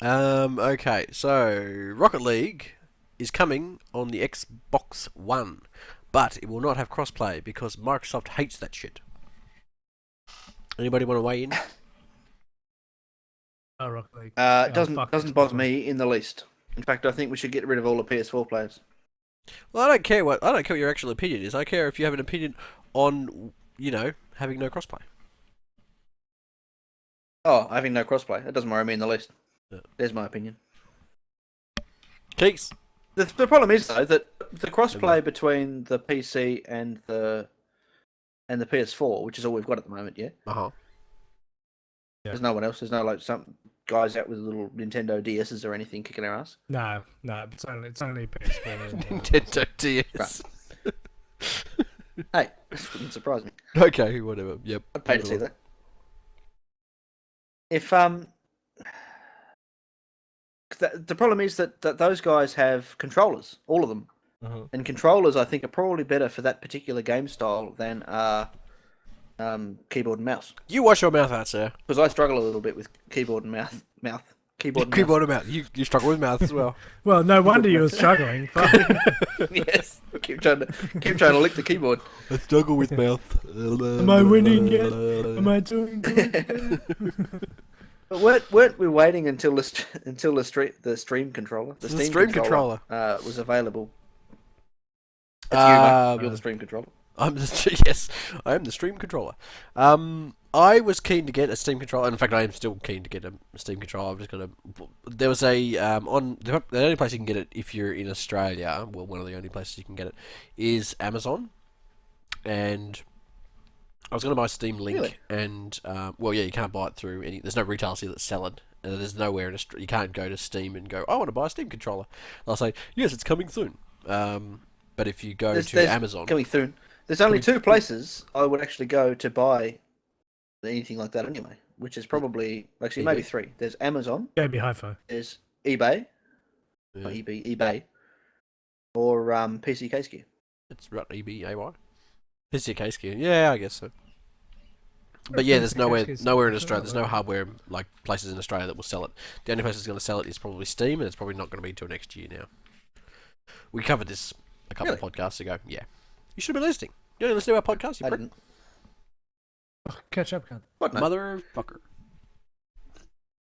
Okay, so Rocket League is coming on the Xbox One, but it will not have crossplay because Microsoft hates that shit. Anybody want to weigh in? Oh, Rocket League. It doesn't fuck doesn't it. bother me in the least. In fact, I think we should get rid of all the PS4 players. Well, I don't care what your actual opinion is. I care if you have an opinion on having no crossplay. Oh, having no crossplay. That doesn't worry me in the least. Yeah. There's my opinion. Keeks. The problem is though that the crossplay between the PC and the PS4, which is all we've got at the moment, yeah. Uh-huh. Yeah. There's no one else. There's no like some guys out with little Nintendo DSs or anything kicking our ass. No, it's only PS4. Nintendo DS. Hey, this wouldn't surprise me. Okay, whatever. Yep. I'd pay to see that. If the problem is that those guys have controllers, all of them, Uh-huh. and controllers I think are probably better for that particular game style than keyboard and mouse. You wash your mouth out, sir. Because I struggle a little bit with keyboard and keyboard and Keyboard and mouth. You struggle with mouth as well. Well, no wonder you were struggling. Fuck. mouse. Yes, keep trying to lick the keyboard. I struggle with mouth. Am I winning yet? Am I doing good? But weren't we waiting until the stream controller, the Steam stream controller, was available? That's you, mate. You're the stream controller. Yes, I am the Stream controller. I was keen to get a Steam controller. In fact, I am still keen to get a Steam controller. I've just got to. There was a the only place you can get it if you're in Australia. Well, one of the only places you can get it is Amazon, and I was going to buy Steam Link, Really? and you can't buy it through any. There's no retailers here that sell it. And there's nowhere you can't go to Steam and go, I want to buy a Steam controller. And I'll say, yes, it's coming soon. But if you go to Amazon, coming soon. There's only 2 places I would actually go to buy anything like that anyway, which is probably actually maybe 3. There's Amazon, JB Hi-Fi. there's eBay, Yeah. not eBay, or PC Case Gear. It's right, EBAY. This is your case gear. Yeah, I guess so. But yeah, there's nowhere Cascade nowhere in is Australia. not There's no like- hardware like places in Australia that will sell it. The only place that's going to sell it is probably Steam, and it's probably not going to be until next year now. We covered this a couple of podcasts ago. Yeah, you should be listening. You don't listen to our podcast, you I prick? didn't. Oh, catch up, cunt. What? No. Motherfucker.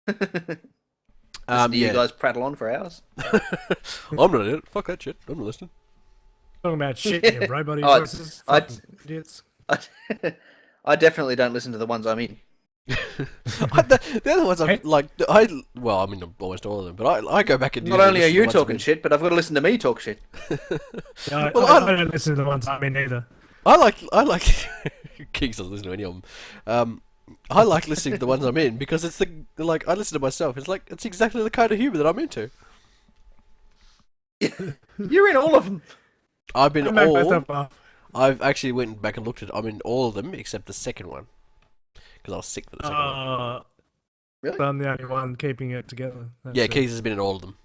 Listen to yeah. you guys prattle on for hours. I'm not in it. Fuck that shit. I'm not listening. Talking about shit in your robot I- voices. I- Fucking idiots. I definitely don't listen to the ones I'm in. The other ones, Hey. well, I mean, almost all of them, but I go back and Not usually only are listen to you ones talking I've shit, but I've got to listen to me talk shit. Yeah, Well, I don't listen to the ones I'm in either. been- I like Keegz doesn't listen to any of them. I like listening to the ones I'm in because it's like I listen to myself. It's like it's exactly the kind of humor that I'm into. You're in all of them. I've been I make all. myself laugh. I've actually went back and looked at. I'm in all of them except the second one because I was sick for the second one. Really? I'm the only one keeping it together. That's Yeah, it. Keegz has been in all of them.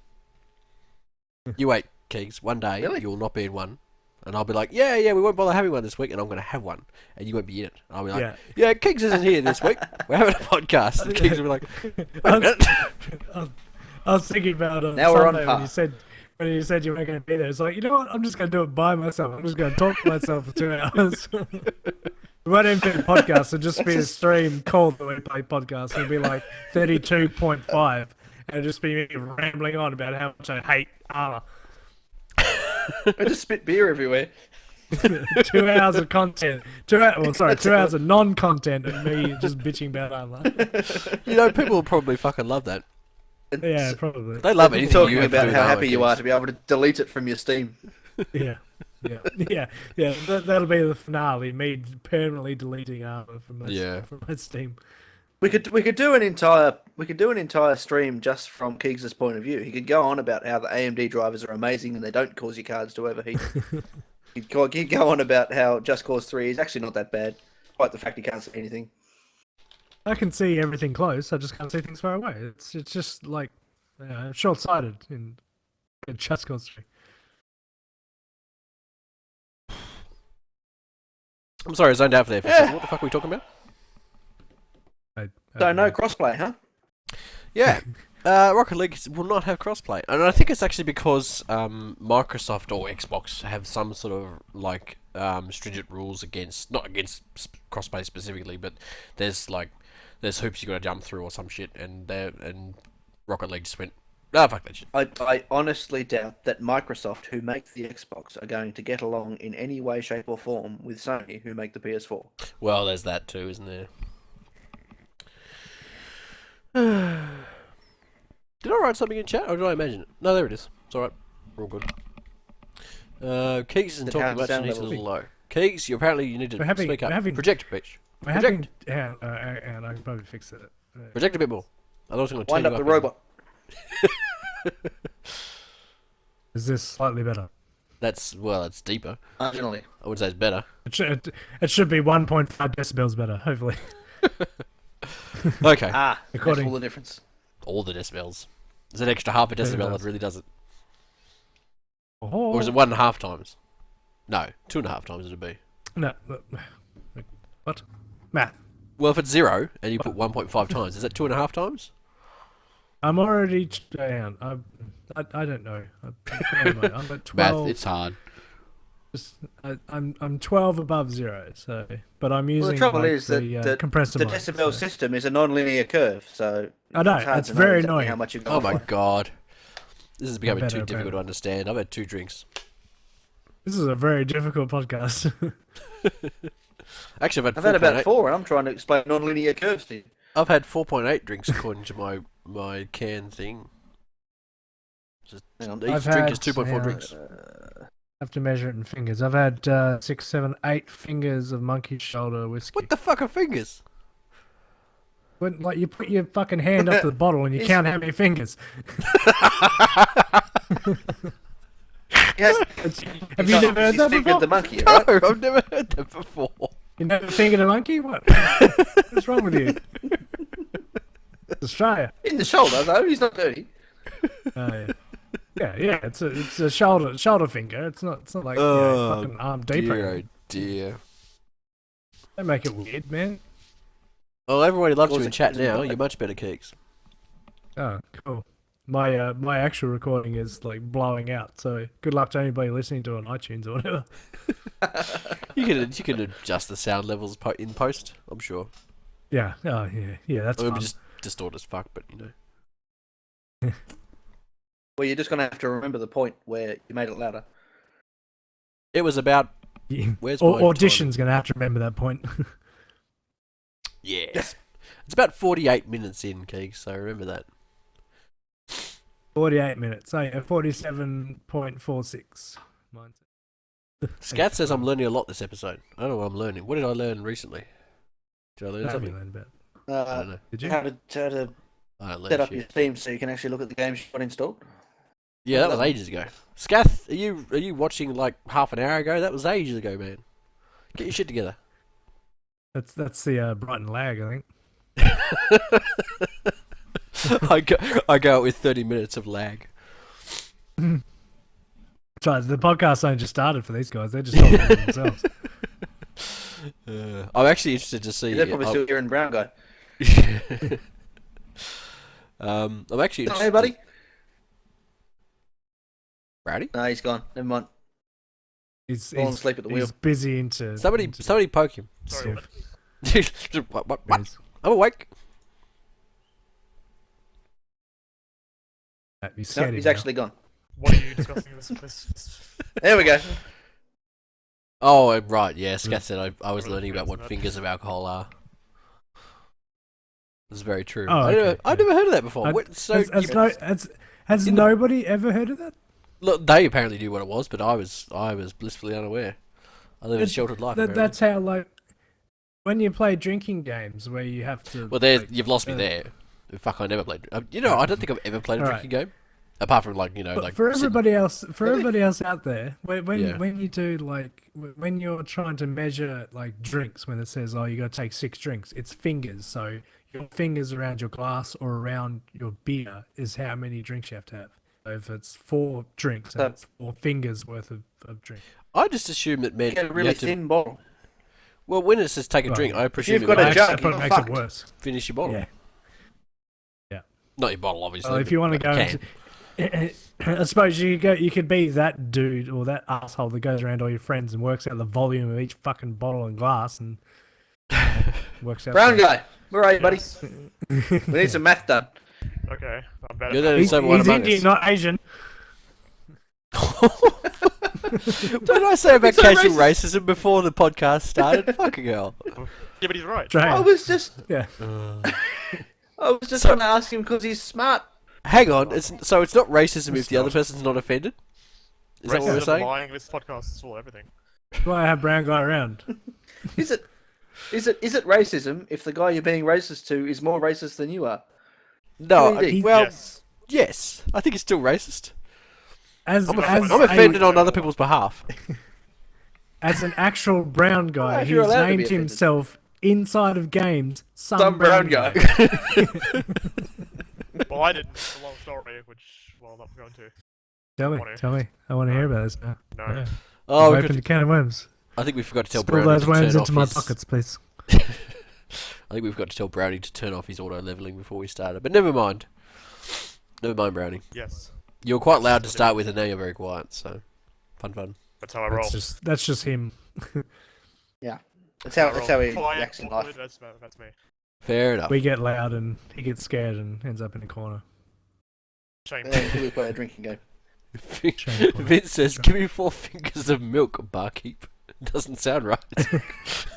You wait, Keegz. One day Really? you will not be in one, and I'll be like, yeah, we won't bother having one this week, and I'm going to have one, and you won't be in it. And I'll be like, yeah, Keegz isn't here this week. We're having a podcast. And Keegz will be like, wait a minute. I was thinking about it Now we're on Sunday par. when you said you weren't going to be there. It's like, you know what? I'm just going to do it by myself. I'm just going to talk to myself for 2 hours. It won't even be a podcast. It'll just be a stream called the WePlay Podcast. It'll be like 32.5. And it'll just be me rambling on about how much I hate Armour. I just spit beer everywhere. 2 hours of content. 2 hours of non-content of me just bitching about Armour. You know, people will probably fucking love that. Yeah, probably. They love You're anything talking you have to about do how with happy you Keegz. are to be able to delete it from your Steam. Yeah. That'll be the finale. Me permanently deleting Armour from my Steam. We could do an entire stream just from Keegz' point of view. He could go on about how the AMD drivers are amazing and they don't cause your cards to overheat. He'd go on about how Just Cause 3 is actually not that bad, despite the fact he can't see anything. I can see everything close. I just can't see things far away. It's just like short-sighted in Just Cause 3. I'm sorry, I zoned out for there for a second. What the fuck are we talking about? So no crossplay, huh? Yeah. Rocket League will not have crossplay, and I think it's actually because Microsoft or Xbox have some sort of like stringent rules not against crossplay specifically, but there's hoops you got to jump through or some shit, and Rocket League just went, fuck that shit. I honestly doubt that Microsoft, who make the Xbox, are going to get along in any way, shape, or form with Sony, who make the PS4. Well, there's that too, isn't there? Did I write something in chat, or did I imagine it? No, there it is. It's alright. We're all good. Keegz isn't Did talking how the much and sound he's a level little low. Keegz, apparently you need to speak up. Project, bitch. We're having, and I can probably fix it. Project a bit more. Otherwise I'm going to Wind turn up you the robot. Is this slightly better? It's deeper. Marginally. I would say it's better. It should be 1.5 decibels better, hopefully. Okay. That's According- all the difference. All the decibels. Is it an extra half a Really decibel does. that really does it? Oh, Or is it 1.5 times? No, 2.5 times it'd be. No. What? Math. Well, if it's 0 and you put 1.5 times, is that 2.5 times? I'm already down. I don't know. I'm at 12. Math, it's hard. I'm 12 above 0. So, but I'm using Well, the trouble like, is that the compressor the mic, decibel so- system is a non-linear curve, so I know, it's hard it's to know very exactly annoying. how much you're Oh going my for. god. This is becoming Better, too difficult better. to understand. I've had 2 drinks. This is a very difficult podcast. Actually, I've had about 4.8. 4, and I'm trying to explain non-linear curves to you. I've had 4.8 drinks according to my can thing. Hang on. Each I've drink had- is 2.4 hang on. drinks. I have to measure it in fingers. I've had 6, 7, 8 fingers of monkey shoulder whiskey. What the fuck are fingers? When, like you put your fucking hand up to the bottle and you count how many fingers. Yes. Have you never heard that fingered before? the monkey, right? No, I've never heard that before. You never fingered a monkey? What? What's wrong with you? It's Australia. In the shoulder, though. He's not dirty. Oh, yeah. It's a shoulder finger. It's not like Oh, fucking arm deep. or Dear, oh anything. dear. Don't make it weird, man. Well, everybody loves Or you is in it- chat is it now. not? You're much better, Keegz. Oh, cool. My actual recording is like blowing out, so good luck to anybody listening to it on iTunes or whatever. You can adjust the sound levels in post, I'm sure. Yeah, oh yeah, that's I mean, we fun. just distort as fuck, but you know. Well, you're just gonna have to remember the point where you made it louder. It was about Yeah. where's Or, my audition's gonna have to remember that point. yes. It's about 48 minutes in, Keegz, so remember that. 48 minutes. Oh yeah, 47.46. Mine's Scat says I'm learning a lot this episode. I don't know what I'm learning. What did I learn recently? Did I learn What have you something? learned about? I don't know. Did you? How to I don't learn set up shit. your Steam so you can actually look at the games you've got installed. Yeah, that was ages ago. Scath, are you watching like half an hour ago? That was ages ago, man. Get your shit together. That's the Brighton lag, I think. I go out with 30 minutes of lag. Try the podcast only just started for these guys. They're just talking to themselves. I'm actually interested to see. They're probably still hearing Brown Guy. I'm actually interested. Hey, buddy. Rowdy? No, he's gone. Never mind. He's Falling asleep at the wheel. he's busy into Somebody poke him. Sorry, Civ. what? Yes. I'm awake. You No, scared he's him now. actually gone. what are you discussing this? There we go. Oh, right, yeah. Scat said I was What are the learning about fingers what of that? fingers of alcohol are. This is very true. Oh, okay, I've yeah. never heard of that before. I- What, so Has in the- nobody ever heard of that? look, they apparently knew what it was, but I was blissfully unaware. I live a It- sheltered life. apparently. That's how, like, when you play drinking games where you have to. Well, there like, you've lost me there. Fuck, I never played. You know, I don't think I've ever played a Alright. drinking game, apart from like But like for sitting- everybody else, out there, Yeah. when you do like when you're trying to measure like drinks, when it says you got to take 6 drinks, it's fingers. So your fingers around your glass or around your beer is how many drinks you have to have. So if it's 4 drinks, So- it's 4 fingers worth of drink. I just assumed that meant Get a you really had to. thin bottle. Well, when it says take a Well, drink, I if presume you've it got a means jug, That probably you're makes fucked. it worse. finish your bottle. Yeah. Not your bottle, obviously. Well, if but you want to like go a can. into, I suppose you could be that dude or that asshole that goes around all your friends and works out the volume of each fucking bottle and glass and works out. Brown the- Guy, where are you, buddy? Yes. We need some math done. Okay, I'm better. You're the He's, sober one he's among Indian, us. not Asian. Didn't I say about It's so casual racism before the podcast started? Fucking hell. Yeah, but he's right. I Australian. was just So- trying to ask him because he's smart. Hang on, it's not racism if the other person's not offended? Is that what we're Racism, saying? lying, this podcast is full of everything. That's why I have brown guy around. Is it racism if the guy you're being racist to is more racist than you are? No, What do you think? well, Yes. yes. I think it's still racist. As, I'm as, offended a, on other people's behalf. as an actual brown guy, Well, you're he's allowed to be named offended. himself inside of games Some brown guy. Well, I didn't. It's a long story, which, well, I'm not going to. Tell me. I want to hear about this now. No. Yeah. Oh, we Open could- a can of worms. I think we forgot to tell Spill Brownie those to worms turn into off my his... pockets, please. I think we've got to tell Brownie to turn off his auto leveling before we started. But never mind. Never mind, Brownie. Yes. You were quite loud to start with, and now you're very quiet. So, fun. That's how I roll. That's just him. That's how he Quiet, acts in awkward, life. That's me. Fair enough. We get loud and he gets scared and ends up in a corner. Shame. And then we play a drinking game. Shame on Vince says, "Give me 4 fingers of milk, barkeep." Doesn't sound right.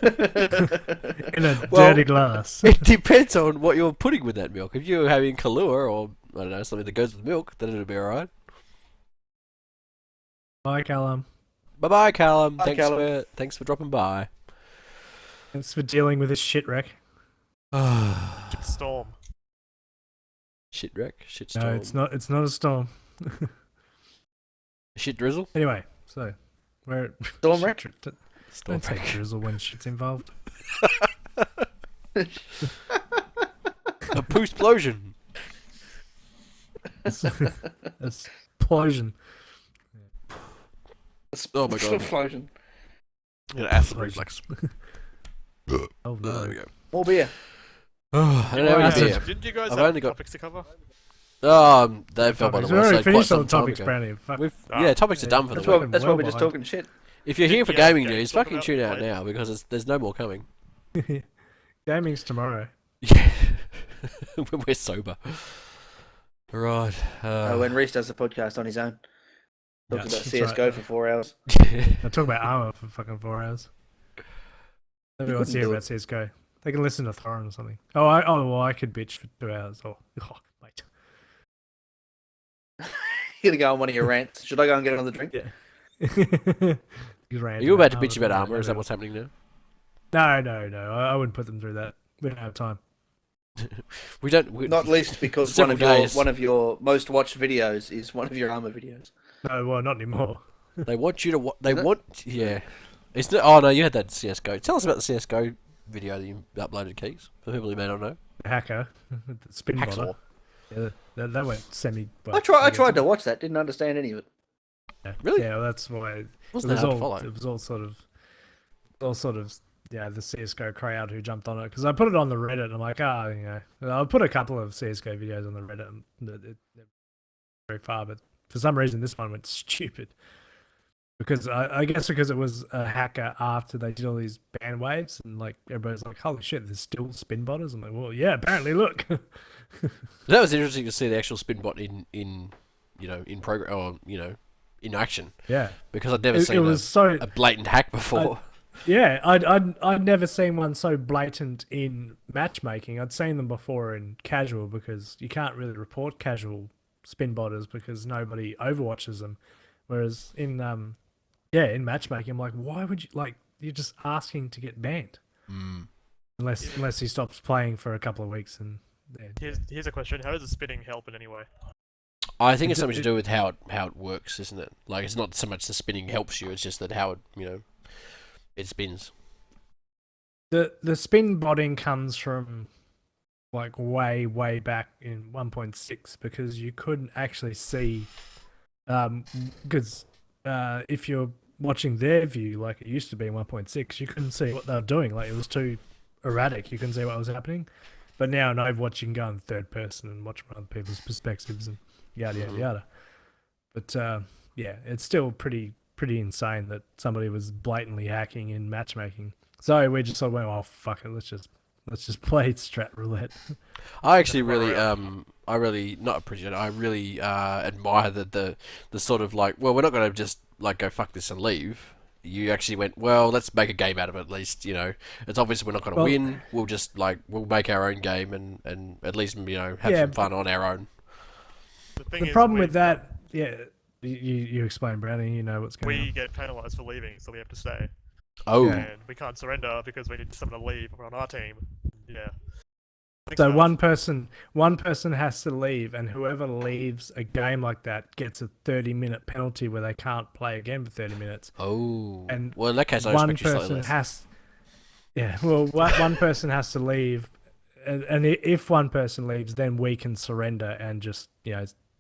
In a Well- dirty glass. It depends on what you're putting with that milk. If you're having Kahlua or I don't know something that goes with milk, then it'll be alright. Bye, Callum. Bye, Callum. Bye, Callum. Thanks for dropping by. Thanks for dealing with this shit wreck. Storm. Shit wreck, shit No, storm, it's not a storm. shit drizzle, Anyway, so we're Storm wreck? storm Don't say wreck. drizzle when shit's involved. A poostplosion. It's explosion. Oh my god. Explosion. An acid reflux. Oh There no. we go. More beer. I don't know Well, any beer. Didn't you guys I've have only got- topics to cover? They fell by the We've already wayside quite finished some on time topics, ago. Brownie. Fuck. Yeah, topics are done for That's the what- week. That's why well we're just behind. talking shit. If you're here for Yeah, gaming okay, news, talk fucking about tune out WePlay. now because there's no more coming. Gaming's tomorrow. Yeah, when we're sober. Right. When Reese does the podcast on his own, talks about that's CS:GO right. for 4 hours. I talk about armor for fucking 4 hours. Nobody wants to hear couldn't do about CS:GO. They can listen to Thorin or something. Well, I could bitch for 2 hours. Mate. You're gonna go on one of your rants. Should I go and get another drink? Yeah. Are you about to bitch about armor? Is that what's happening now? No. I wouldn't put them through that. We don't have time. We don't. Not least because Several days. one of your most watched videos is one of your armor videos. No, well, not anymore. They want you to. They Is it? want. Yeah. It's not. Oh no, you had that CS:GO. Tell us about the CS:GO video that you uploaded, Keegz, for people who may not know. The hacker, the spin Hacksaw. botter. Yeah, that went semi. I tried to watch that. Didn't understand any of it. Yeah. Really? Yeah, well, that's why it Wasn't was that hard all. to follow? It was all sort of. Yeah, the CS:GO crowd who jumped on it because I put it on the Reddit. And I'm like, I put a couple of CS:GO videos on the Reddit. And they're very far, but for some reason this one went stupid. Because I guess because it was a hacker after they did all these ban waves and like everybody's like, holy shit, there's still spin botters. I'm like, well, yeah, apparently, look. That was interesting to see the actual spin bot in progress or in action Yeah, because I'd never it seen was so. a blatant hack before. Yeah, I'd never seen one so blatant in matchmaking. I'd seen them before in casual because you can't really report casual spin botters because nobody overwatches them. Whereas in matchmaking, I'm like, why would you you're just asking to get banned unless he stops playing for a couple of weeks and. Here's a question: how does the spinning help in any way? I think it's something to do with how it works, isn't it? Like it's not so much the spinning helps you; it's just that how it spins. The spin botting comes from like way back in 1.6 because you couldn't actually see because if you're watching their view like it used to be in 1.6 you couldn't see what they were doing, like it was too erratic, you couldn't see what was happening. But now in Overwatch you can go in third person and watch from other people's perspectives and yada. But yeah, it's still pretty insane that somebody was blatantly hacking in matchmaking. So we just sort of went, oh fuck it, let's just play strat roulette. I actually really I really not appreciate it. I really admire the sort of like, well, we're not going to just like go fuck this and leave. You actually went, well, let's make a game out of it at least. It's obvious we're not going to win. We'll just we'll make our own game and at least have some fun on our own. The problem with that, yeah, you explain, Brownie. You know what's going on. we get penalised for leaving, so we have to stay, Oh, and we can't surrender because we need someone to leave. We're on our team. Yeah. So one person has to leave, and whoever leaves a game like that gets a 30-minute penalty where they can't play again for 30 minutes. oh. And well, in that case, I one expect you slightly person less. has, yeah. Well, one person has to leave, and if one person leaves, then we can surrender and just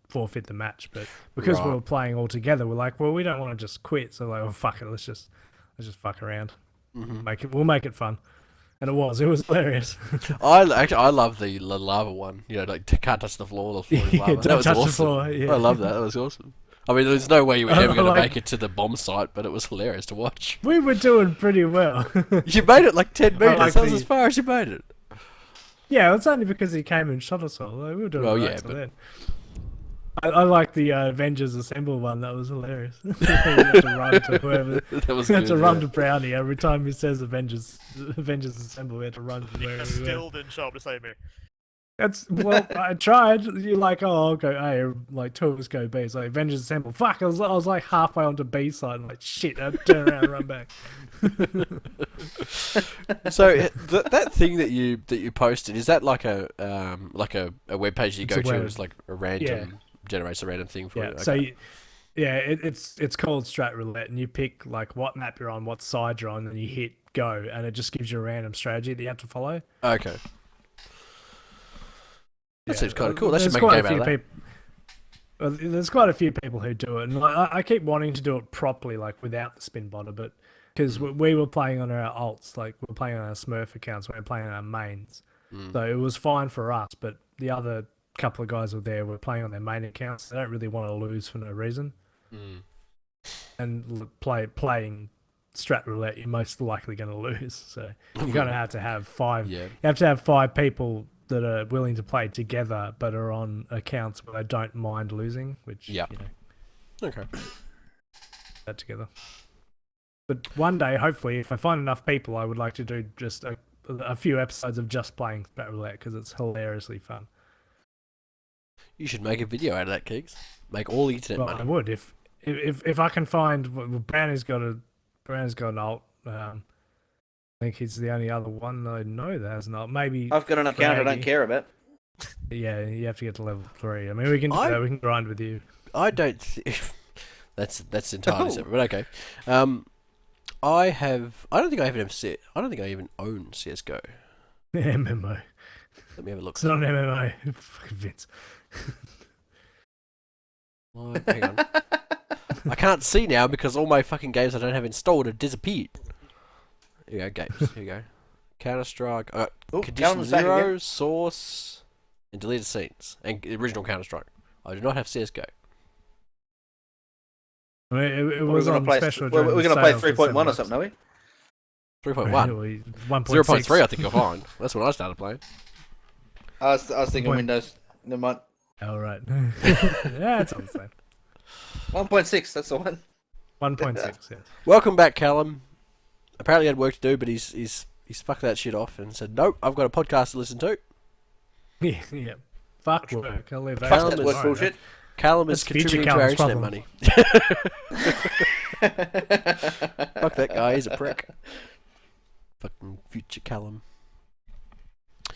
forfeit the match. But because we Right. were playing all together, we're like, well, we don't want to just quit. So like, oh fuck it, let's just fuck around, we'll make it fun. And it was hilarious. I love the lava one. Like can't touch the floor. The floor is lava. Don't That was touch the awesome. floor, yeah. I love that. That was awesome. I mean, there's no way you were ever going to Like- make it to the bomb site, but it was hilarious to watch. We were doing pretty well. You made it like 10 meters. like That was the- as far as you made it. Yeah, it's only because he came and shot us all. Like, we were doing Well, alright yeah, till but- then. I like the Avengers Assemble one. That was hilarious. You have to run to whoever. That was We had good. to run yeah. to Brownie every time he says Avengers Assemble. We had to run to You wherever we were. still didn't show up to save me. I tried. You're like, oh, I'll go A. Like two of us go B. It's like Avengers Assemble. Fuck! I was like halfway onto B side. And like shit. I turn around and run back. So that thing that you posted, is that like a web page you It's go a to? web. It's like a random generates a random thing for Yeah. you. So Okay. it's called Strat Roulette, and you pick like what map you're on, what side you're on, and you hit go, and it just gives you a random strategy that you have to follow. Okay. That Yeah, seems kind of cool. They should there's make a quite game out of that. Well, there's quite a few people who do it, and I keep wanting to do it properly, like without the spin botter, but because we were playing on our alts, like we're playing on our Smurf accounts, we were playing on our mains, So it was fine for us, but the other couple of guys were there were playing on their main accounts. They don't really want to lose for no reason. And playing strat roulette, you're most likely going to lose. So you're going to have 5. Yeah. You have to have 5 people that are willing to play together, but are on accounts where they don't mind losing. Which Okay. that together. But one day, hopefully, if I find enough people, I would like to do just a few episodes of just playing strat roulette because it's hilariously fun. You should make a video out of that, Keegz. Make all the internet money. I would if I can find. Brownie's got an alt. I think he's the only other one I know that has an alt. Maybe I've got an account I don't care about. Yeah, you have to get to level 3. I mean, we can do that. We can grind with you. I don't. That's entirely separate. But okay. I don't think I even own CS:GO. MMO. Let me have a look. It's not an MMO. Fucking Vince. Hang on. I can't see now because all my fucking games I don't have installed have disappeared. Here you go, games. Here you go. Counter-Strike. Condition Callum's back 0, again. Source, and deleted scenes. And the original Counter-Strike. I do not have CS:GO. I mean, it was on special. We're going to play 3.1 or something, are we? 3.1. 1.6. 0.3 I think you'll find. That's when I started playing. I was thinking Windows. Never mind. Oh, right. Yeah, it's all the same. 1.6, that's the one. 1.6, yes. Welcome back, Callum. Apparently he had work to do, but he's fucked that shit off and said, nope, I've got a podcast to listen to. Yeah. Fuck work. I'll leave that. Callum That work bullshit. Callum is That's future contributing to our internet Callum's money. Fuck that guy, he's a prick. Fucking future Callum.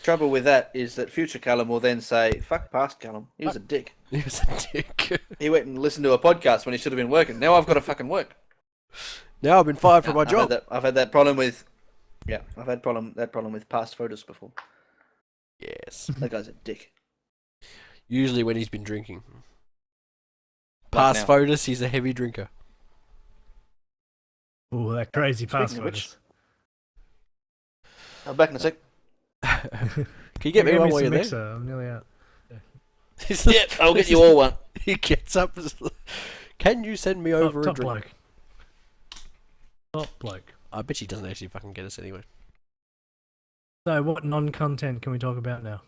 Trouble with that is that future Callum will then say, fuck past Callum. He was a dick. He was a dick. He went and listened to a podcast when he should have been working. Now I've got to fucking work. Now I've been fired from my job. I've had that problem with... Yeah, I've had that problem with past photos before. Yes. That guy's a dick. Usually when he's been drinking. Like Past now. photos, he's a heavy drinker. Oh, that crazy pass Speaking of which- photos. I'm back in a sec. Can you get me one while you're there? mixer. I'm nearly out. Yeah, I'll get you all one. He gets up. Can you send me over a Top drink? bloke. Top bloke. I bet he doesn't actually fucking get us anyway. So, what non-content can we talk about now?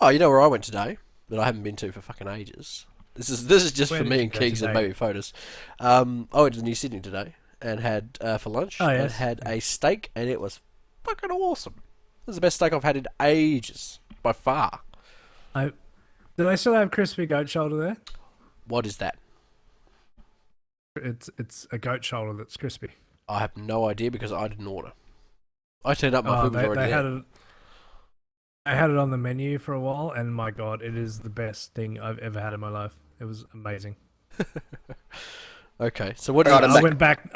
Oh, you know where I went today that I haven't been to for fucking ages. This is just Where for did me you and go Keegz and today? maybe photos. I went to New Sydney today and had for lunch. Oh, and yes. had a steak and it was fucking awesome. This is the best steak I've had in ages by far. Do they still have crispy goat shoulder there? What is that? It's a goat shoulder that's crispy. I have no idea because I didn't order. I turned up, my food was already they there. had it. I had it on the menu for a while, and my god, it is the best thing I've ever had in my life. It was amazing. Okay, so what? Right, I'm I back. went back.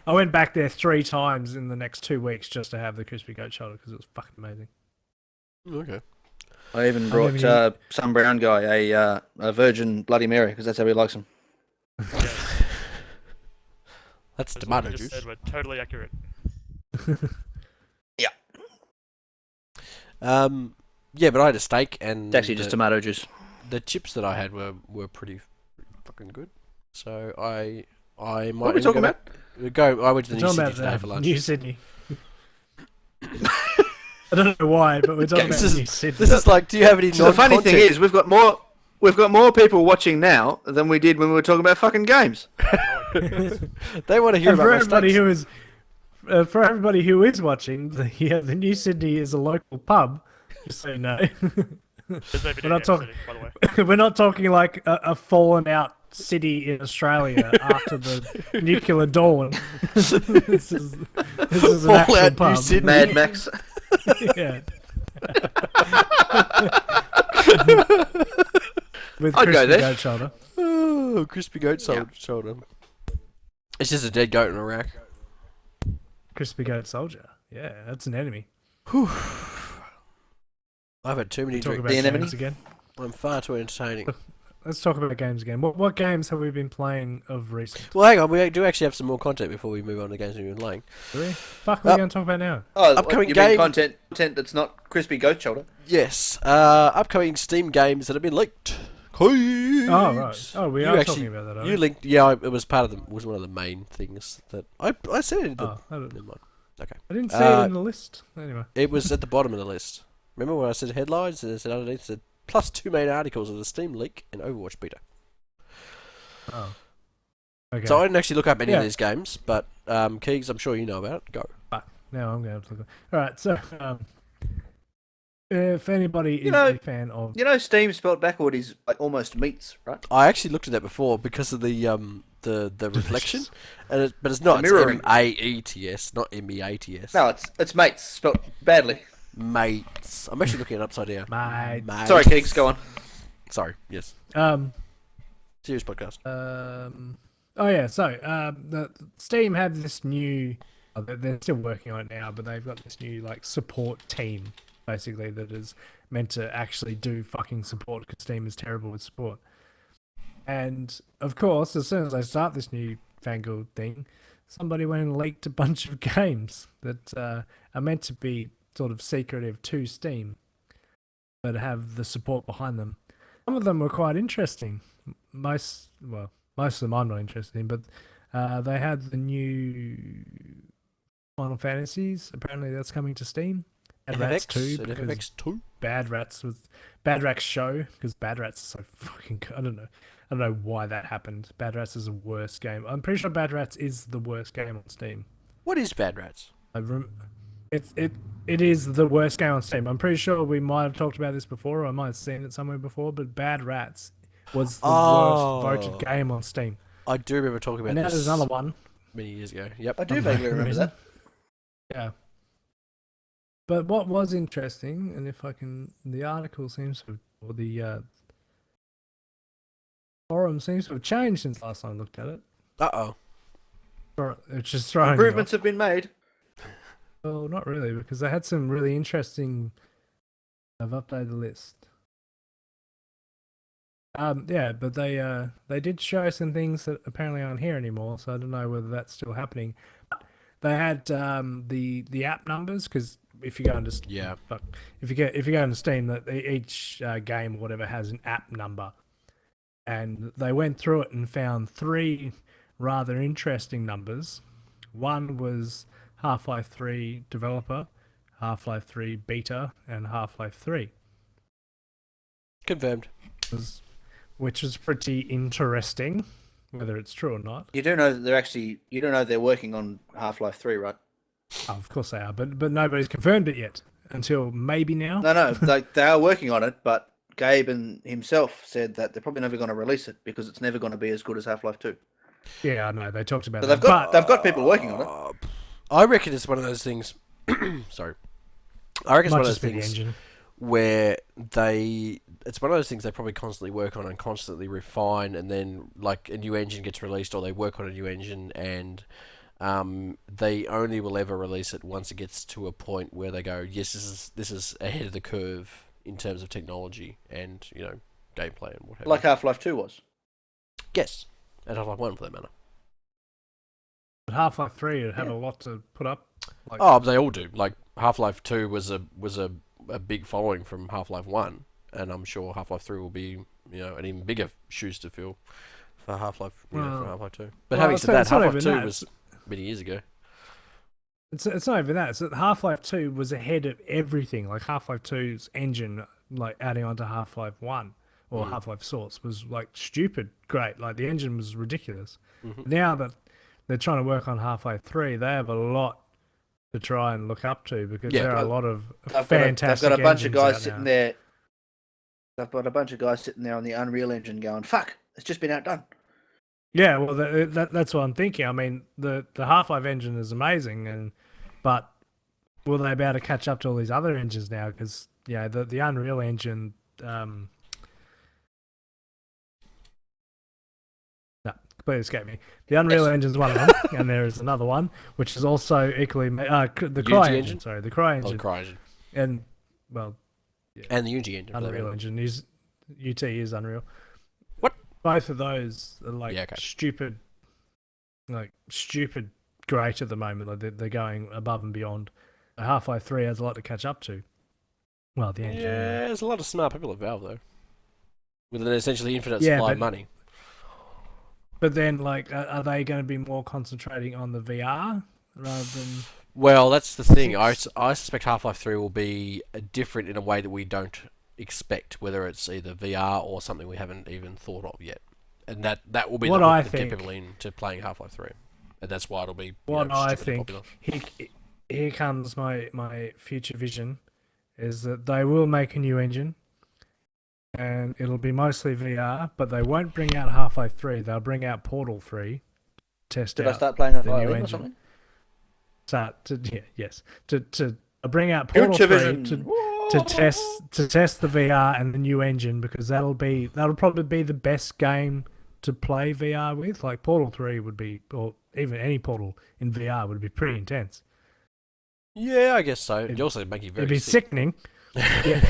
I went back there 3 times in the next 2 weeks just to have the crispy goat shoulder because it was fucking amazing. Okay. I even brought never some brown guy a virgin Bloody Mary because that's how he likes them. That's Those tomato what you just juice. said were totally accurate. Yeah, but I had a steak and It's actually just tomato juice. the chips that I had were pretty fucking good. So I might. What are we even talking go about? back- I went to the We're New talking Sydney about today for lunch. New Sydney. I don't know why, but we're talking This about is- New Sydney. This is like, do you have any So the funny non-content? thing is, we've got more people watching now than we did when we were talking about fucking games. They want to hear And about for my everybody steaks. who is, for everybody who is watching, the New Sydney is a local pub. Just so you know, There's no video We're not game talking- city, by the way. we're not talking like a fallen out city in Australia after the nuclear dawn. this is an actual Fallout New pub. Sydney. Mad Max. Yeah. With I'd go crispy there. goat shoulder. Oh, crispy goat shoulder. It's just a dead goat in a rack. Crispy goat soldier. Yeah, that's an enemy. I've had too many Talk drinks. about The anemone? games again. I'm far too entertaining. let's talk about games again. What games have we been playing of recent? Well, hang on. We do actually have some more content before we move on to the games we've been playing. Do we? Fuck, what are we going to talk about now? Oh, Upcoming you mean game- content that's not crispy goat shoulder. Yes. Upcoming Steam games that have been leaked. Keegz. Oh, right. Oh, we You are actually- talking about that, are You we? linked. Yeah, it was part of the. Was one of the main things that I said it in the. Oh, I Never mind. Okay. didn't see it in the list. Anyway. It was at the bottom of the list. Remember when I said headlines and it said underneath it said plus 2 main articles of the Steam leak and Overwatch Beta. Oh. Okay. So I didn't actually look up any Yeah. of these games, but Keegz, I'm sure you know about it. Go. Now I'm going to look. All right. So, if anybody is know- a fan of, You know, Steam spelled backward is like almost meats, right? I actually looked at that before because of the reflection, and but it's not. The It's mirroring. MAETS, not MEATS. No, it's mates spelled badly. Mates. I'm actually looking it upside down. Mate. Mates. Sorry, Keegz, go on. Sorry. Yes. Serious podcast. Oh yeah. So, the Steam have this new. Oh, they're still working on it now, but they've got this new like support team, basically, that is meant to actually do fucking support because Steam is terrible with support. And of course, as soon as I start this new fangled thing, somebody went and leaked a bunch of games that are meant to be sort of secretive to Steam, but have the support behind them. Some of them were quite interesting. Most of them I'm not interested in, but they had the new Final Fantasies. Apparently, that's coming to Steam. Bad Rats 2, because FX 2. Bad Rats show, because Bad Rats is so fucking good. I don't know why that happened. Bad Rats is the worst game. I'm pretty sure Bad Rats is the worst game on Steam. What is Bad Rats? It is the worst game on Steam. I'm pretty sure we might have talked about this before, or I might have seen it somewhere before, but Bad Rats was the worst voted game on Steam. I do remember talking about And now this there's another one. many years ago. Yep. I do vaguely remember that. Yeah. But what was interesting, and if I can, the article seems to, or the forum seems to have changed since last time I looked at it. Uh-oh. It's just throwing me off. Improvements have been made. Well, not really, because they had some really interesting. I've updated the list. Yeah, but they did show some things that apparently aren't here anymore, so I don't know whether that's still happening. They had the app numbers, because if you go into if you go into Steam, that each game or whatever has an app number, and they went through it and found 3 rather interesting numbers. One was Half-Life 3 developer, Half-Life 3 beta, and Half-Life 3. Confirmed. Which is pretty interesting, whether it's true or not. You do know that they're working on Half-Life 3, right? Oh, of course they are, but nobody's confirmed it yet until maybe now. No, they are working on it, but Gabe and himself said that they're probably never going to release it because it's never going to be as good as Half-Life 2. Yeah, I know they talked about But that. they've got people working on it. I reckon it's one of those things. Sorry. I reckon it's Might one of those just be the things engine. where it's one of those things they probably constantly work on and constantly refine, and then like a new engine gets released, or they work on a new engine, and they only will ever release it once it gets to a point where they go, yes, this is ahead of the curve in terms of technology and gameplay and what have you. Like Half-Life 2 was. Yes, and Half-Life 1 for that matter. But Half-Life 3 would have a lot to put up. Like, Oh, they all do. Like Half-Life 2 was a big following from Half-Life 1, and I'm sure Half-Life 3 will be an even bigger shoes to fill for Half-Life for Half-Life 2. But having said that, it's not Half-Life even 2 that. was many years ago. It's not even that. It's that Half-Life 2 was ahead of everything. Like Half-Life 2's engine, like adding onto Half-Life 1 or Half-Life Source was like stupid great. Like the engine was ridiculous. Mm-hmm. Now that they're trying to work on Half-Life 3, they have a lot to try and look up to because there are a lot of fantastic They've got a bunch of engines guys out sitting now. there. They've got a bunch of guys sitting there on the Unreal Engine going, "Fuck, it's just been outdone." Yeah, well, that's what I'm thinking. I mean, the Half-Life engine is amazing, but will they be able to catch up to all these other engines now? Because the Unreal Engine, no, completely escaped me. The Unreal Engine's one of them, and there is another one which is also equally the Cry Unity engine. Sorry, the Cry Oh, the engine, Cry engine. and well, And the Unity engine. Unreal Engine is UT is Unreal. both of those are like Yeah, okay. stupid great at the moment. Like they're going above and beyond. Half-Life 3 has a lot to catch up to. Well, the engine. Yeah, there's a lot of smart people at Valve though, with an essentially infinite Yeah, supply but- of money. But then, like, are they going to be more concentrating on the VR rather than? Well, that's the thing. Six. I suspect Half-Life 3 will be different in a way that we don't expect, whether it's either VR or something we haven't even thought of yet. And that will be What the I hook that get think- people into playing Half-Life 3. And that's why it'll be What I stupidly think popular. here comes my future vision, is that they will make a new engine, and it'll be mostly VR, but they won't bring out Half-Life 3. They'll bring out Portal 3. Test Did out I start playing a the new violin or engine. something? To bring out Portal Future 3 vision. to test the VR and the new engine, because that'll probably be the best game to play VR with. Like Portal 3 would be, or even any Portal in VR would be pretty intense. Yeah, I guess so. It'd also make you very It'd be sick. sickening. Yeah.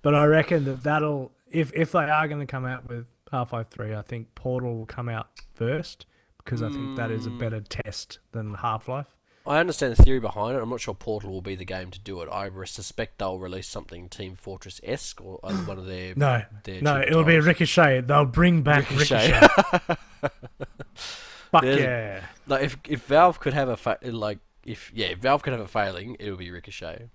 But I reckon that'll if they are going to come out with Half-Life 3, I think Portal will come out first, because I think that is a better test than Half-Life. I understand the theory behind it. I'm not sure Portal will be the game to do it. I suspect they'll release something Team Fortress-esque or either one of their... No, their no, cheaper it'll be titles. Ricochet. They'll bring back Ricochet. Fuck There's- yeah. Like if Valve could have a if Valve could have a failing, it would be Ricochet.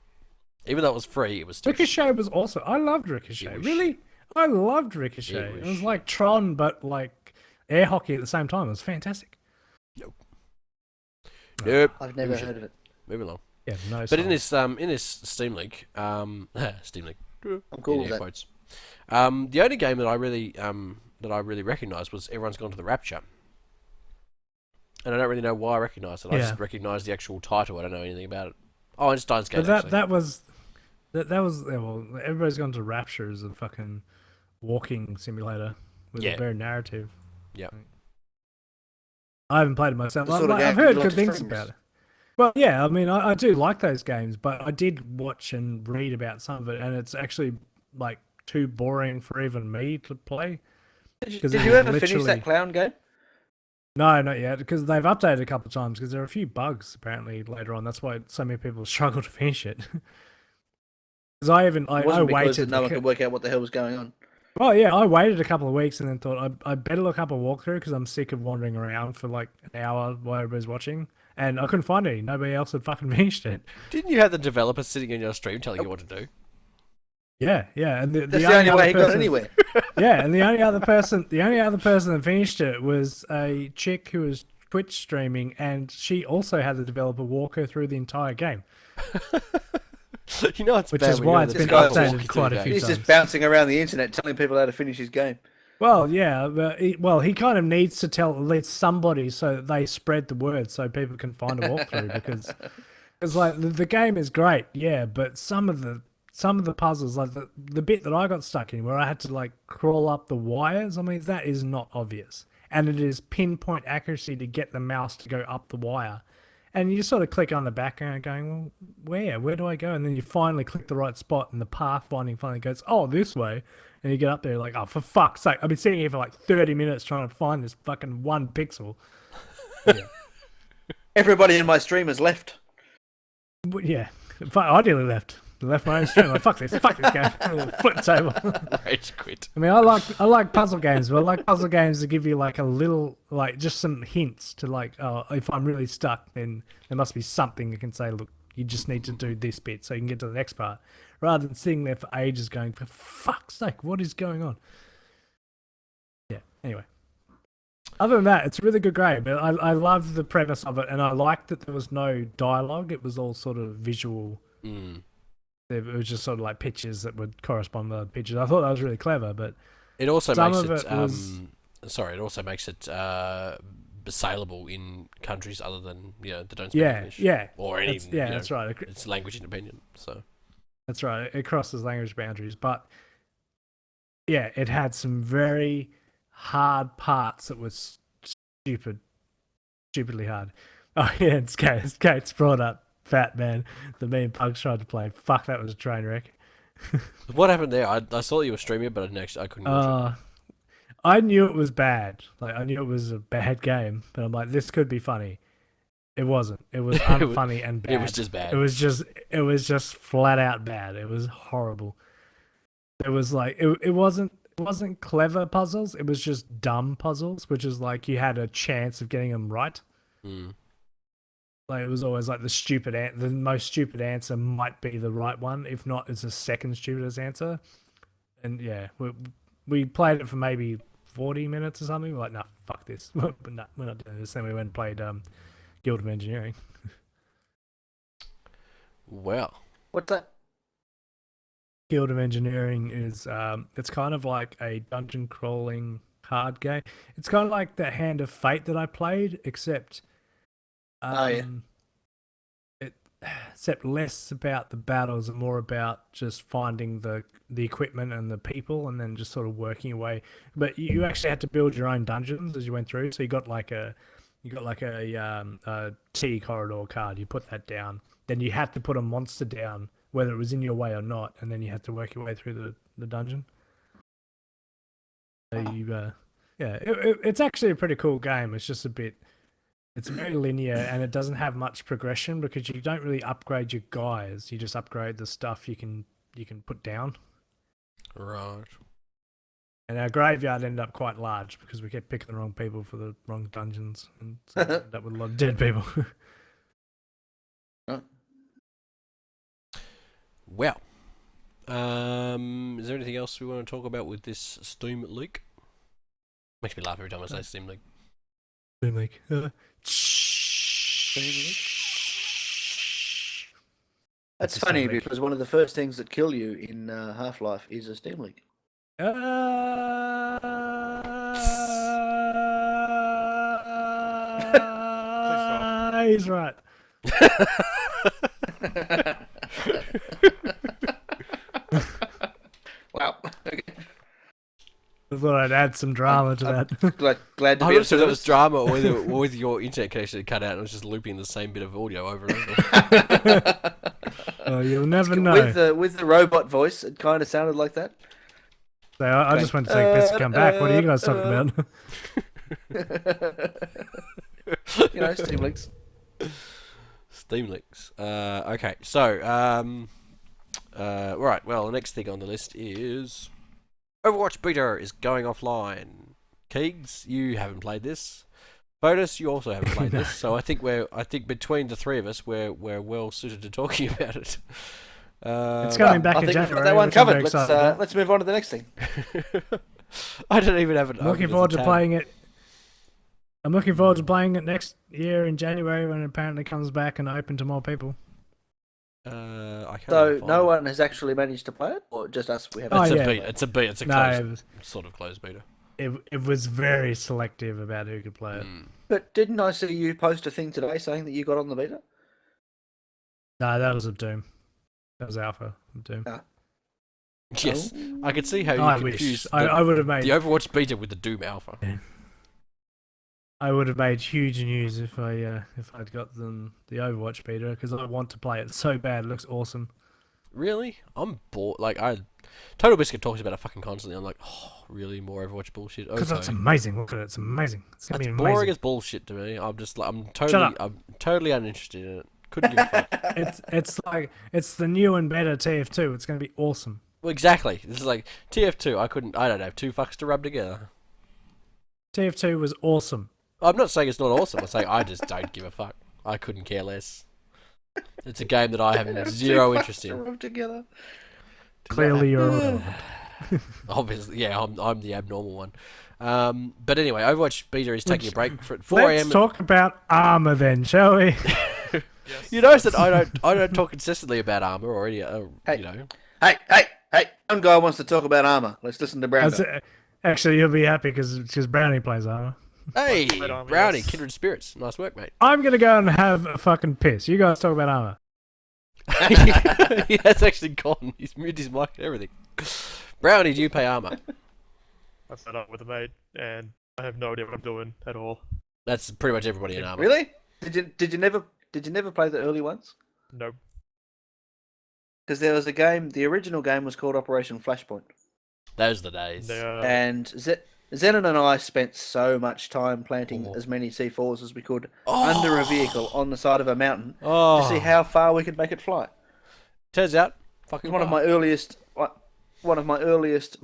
Even though it was free, it was still Ricochet was also... I loved Ricochet. was- Really? I loved Ricochet. It It was- was like Tron, but like air hockey at the same time. It was fantastic. Nope. I've never Ricochet. heard of it. Move along. Yeah, no But in song. this Steam Link, Steam Link, I'm cool in with air that. quotes. The only game that I really recognised was Everyone's Gone to the Rapture. And I don't really know why I recognised it. I Yeah. just recognised the actual title. I don't know anything about it. Oh, it's Steins Gate. But that was well, everybody's gone to Rapture as a fucking walking simulator with Yeah. a better narrative. Yeah. I haven't played it myself. The sort of I've game heard you like good to things stream. about it. Well, yeah, I mean, I do like those games, but I did watch and read about some of it, and it's actually like too boring for even me to play. Did 'Cause you it's ever finish literally- that clown game? No, not yet, because they've updated a couple of times, because there are a few bugs apparently later on. That's why so many people struggle to finish it. Because I It wasn't because waited. no one could work out what the hell was going on. Well, yeah, I waited a couple of weeks and then thought I better look up a walkthrough, because I'm sick of wandering around for like an hour while everybody's watching, and I couldn't find any. Nobody else had fucking finished it. Didn't you have the developer sitting in your stream telling you what to do? Yeah, and That's the only way he got anywhere. Yeah, and the only other person that finished it was a chick who was Twitch streaming, and she also had the developer walk her through the entire game. You know it's Which bad is when why you're it's the been developer updated walking through quite the a few game. He's times. just bouncing around the internet telling people how to finish his game. Well, yeah, but he kind of needs to tell at least somebody so that they spread the word so people can find a walkthrough, because like the game is great, yeah, but some of the puzzles, like the bit that I got stuck in where I had to like crawl up the wires, I mean, that is not obvious, and it is pinpoint accuracy to get the mouse to go up the wire. And you just sort of click on the background going, well, where do I go? And then you finally click the right spot, and the pathfinding finally goes, oh, this way. And you get up there like, oh, for fuck's sake. I've been sitting here for like 30 minutes trying to find this fucking one pixel. Everybody in my stream has left. But yeah, ideally left. Left my own stream. Like, fuck this game. Flip table. Rage quit. I mean, I like puzzle games, but I like puzzle games that give you like a little, like just some hints to like, oh, if I'm really stuck, then there must be something you can say, look, you just need to do this bit so you can get to the next part, rather than sitting there for ages going, for fuck's sake, what is going on? Yeah, anyway. Other than that, it's a really good game. I love the premise of it, and I liked that there was no dialogue. It was all sort of visual. Mm. It was just sort of like pictures that would correspond with the pictures. I thought that was really clever, but It also Some makes of it. it was- It also makes it saleable in countries other than that don't speak yeah, English. yeah, Or any. that's right. It's language independent. So That's right. It crosses language boundaries, but yeah, it had some very hard parts that was stupidly hard. Oh yeah, it's Kate's brought up Fat Man that me and Pugs tried to play. Fuck, that was a train wreck. what happened there? I saw that you were streaming, but I couldn't watch I knew it was bad. Like I knew it was a bad game, but I'm like, this could be funny. It wasn't. It was unfunny and bad. It was just bad. It was just flat out bad. It was horrible. It was like it wasn't clever puzzles. It was just dumb puzzles, which is like you had a chance of getting them right. Mm. Like it was always like the most stupid answer might be the right one. If not, it's the second stupidest answer. And yeah, we played it for maybe 40 minutes or something. We're like, nah, fuck this. We're not doing this. Then we went and played Guild of Engineering. Well, What's that? Guild of Engineering is it's kind of like a dungeon crawling card game. It's kind of like the Hand of Fate that I played, except except less about the battles and more about just finding the equipment and the people, and then just sort of working away. But you actually had to build your own dungeons as you went through. So you got like a T corridor card. You put that down. Then you had to put a monster down, whether it was in your way or not, and then you had to work your way through the dungeon. So it's actually a pretty cool game. It's just it's very linear and it doesn't have much progression because you don't really upgrade your guys. You just upgrade the stuff you can put down. right. And our graveyard ended up quite large because we kept picking the wrong people for the wrong dungeons, and so we ended up with a lot of dead people. Well, is there anything else we want to talk about with this Steam leak? Makes me laugh every time I say Steam leak. Steam League. That's It's a funny Steam League. because one of the first things that kill you in Half-Life is a Steam leak. He's right. Wow. Okay. I thought I'd add some drama to that. Glad to I be of was sure that was service. drama, or whether your internet connection had cut out and it was just looping the same bit of audio over and over. Oh, you'll never know. With the robot voice, it kind of sounded like that. So I just went to take piss to come back. What are you guys talking about? You know, Steam leaks. Steam leaks. Okay, so right. Well, the next thing on the list is Overwatch Beta is going offline. Keegz, you haven't played this. Fotis, you also haven't played this. So I think between the three of us, we're well suited to talking about it. It's coming back I in think we've January. got that one which I'm very covered. excited about. Let's move on to the next thing. I don't even have it. Looking forward to playing it. I'm looking forward to playing it next year in January when it apparently comes back and open to more people. I can't So even find no it. one has actually managed to play it, or just us? We have. Oh, It's yeah. a beta. It's a beta. It's a No, closed, sort of closed beta. it was very selective about who could play it. But didn't I see you post a thing today saying that you got on the beta? No, that was of Doom. That was Alpha of Doom. Yes, I could see how you I confused wish. I would have made. the Overwatch beta with the Doom Alpha. I would have made huge news if I'd got the Overwatch beta because I want to play it so bad. It looks awesome. Really? I'm bored. Like Total Biscuit talks about it fucking constantly. I'm like, oh, really? More Overwatch bullshit? Because Okay. it's amazing. Look at it. It's amazing. It's gonna That's be boring amazing. as bullshit to me. I'm just like, I'm up. totally uninterested in it. Couldn't give a fuck. It's the new and better TF2. It's gonna be awesome. Well, exactly. This is like TF2. I don't have two fucks to rub together. TF2 was awesome. I'm not saying it's not awesome. I'm saying I just don't give a fuck. I couldn't care less. It's a game that I have zero interest in. Rub together. Clearly, you're irrelevant. Obviously, yeah, I'm the abnormal one. But anyway, Overwatch Beta is taking a break for 4 Let's a.m. talk about armor then, shall we? You notice that I don't talk consistently about armor or any, Hey. you know. Hey! One guy wants to talk about armor. Let's listen to Brown. Actually, you'll be happy because Brownie plays armor. Hey, Right on, Brownie, yes. kindred spirits. Nice work, mate. I'm gonna go and have a fucking piss. You guys talk about armor. He has actually gone. He's muted his mic and everything. Brownie, do you play armor? I set up with a mate, and I have no idea what I'm doing at all. That's pretty much everybody in armor. Really? Did you never play the early ones? Nope. Because there was a game. The original game was called Operation Flashpoint, Those are the days. They, and Xenon and I spent so much time planting Oh. as many C4s as we could Oh. under a vehicle on the side of a mountain Oh. to see how far we could make it fly. Turns out, It fucking was one of my earliest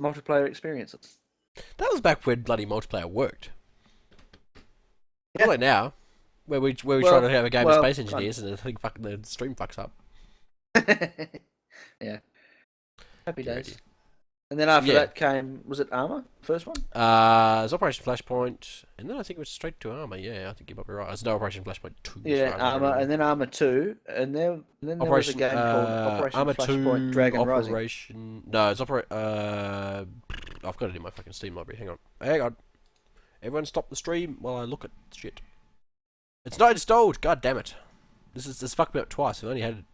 multiplayer experiences. That was back when bloody multiplayer worked. Yeah. Not like now, where we try Well, to have a game well, of space kind of. engineers and the stream fucks up. Yeah. Happy Dear days. dear. And then after Yeah. that came, was it Armour? First one? It was Operation Flashpoint, and then I think it was straight to Armour. Yeah, I think you might be right. It's no Operation Flashpoint 2. as Yeah, far as I Armour, remember. and then Armour 2, and then there was a Operation game called Operation Armour Flashpoint 2, Dragon Rising. Operation... No, it's I've got it in my fucking Steam library. Hang on. Everyone stop the stream while I look at shit. It's not installed. God damn it. This fucked me up twice. I've only had...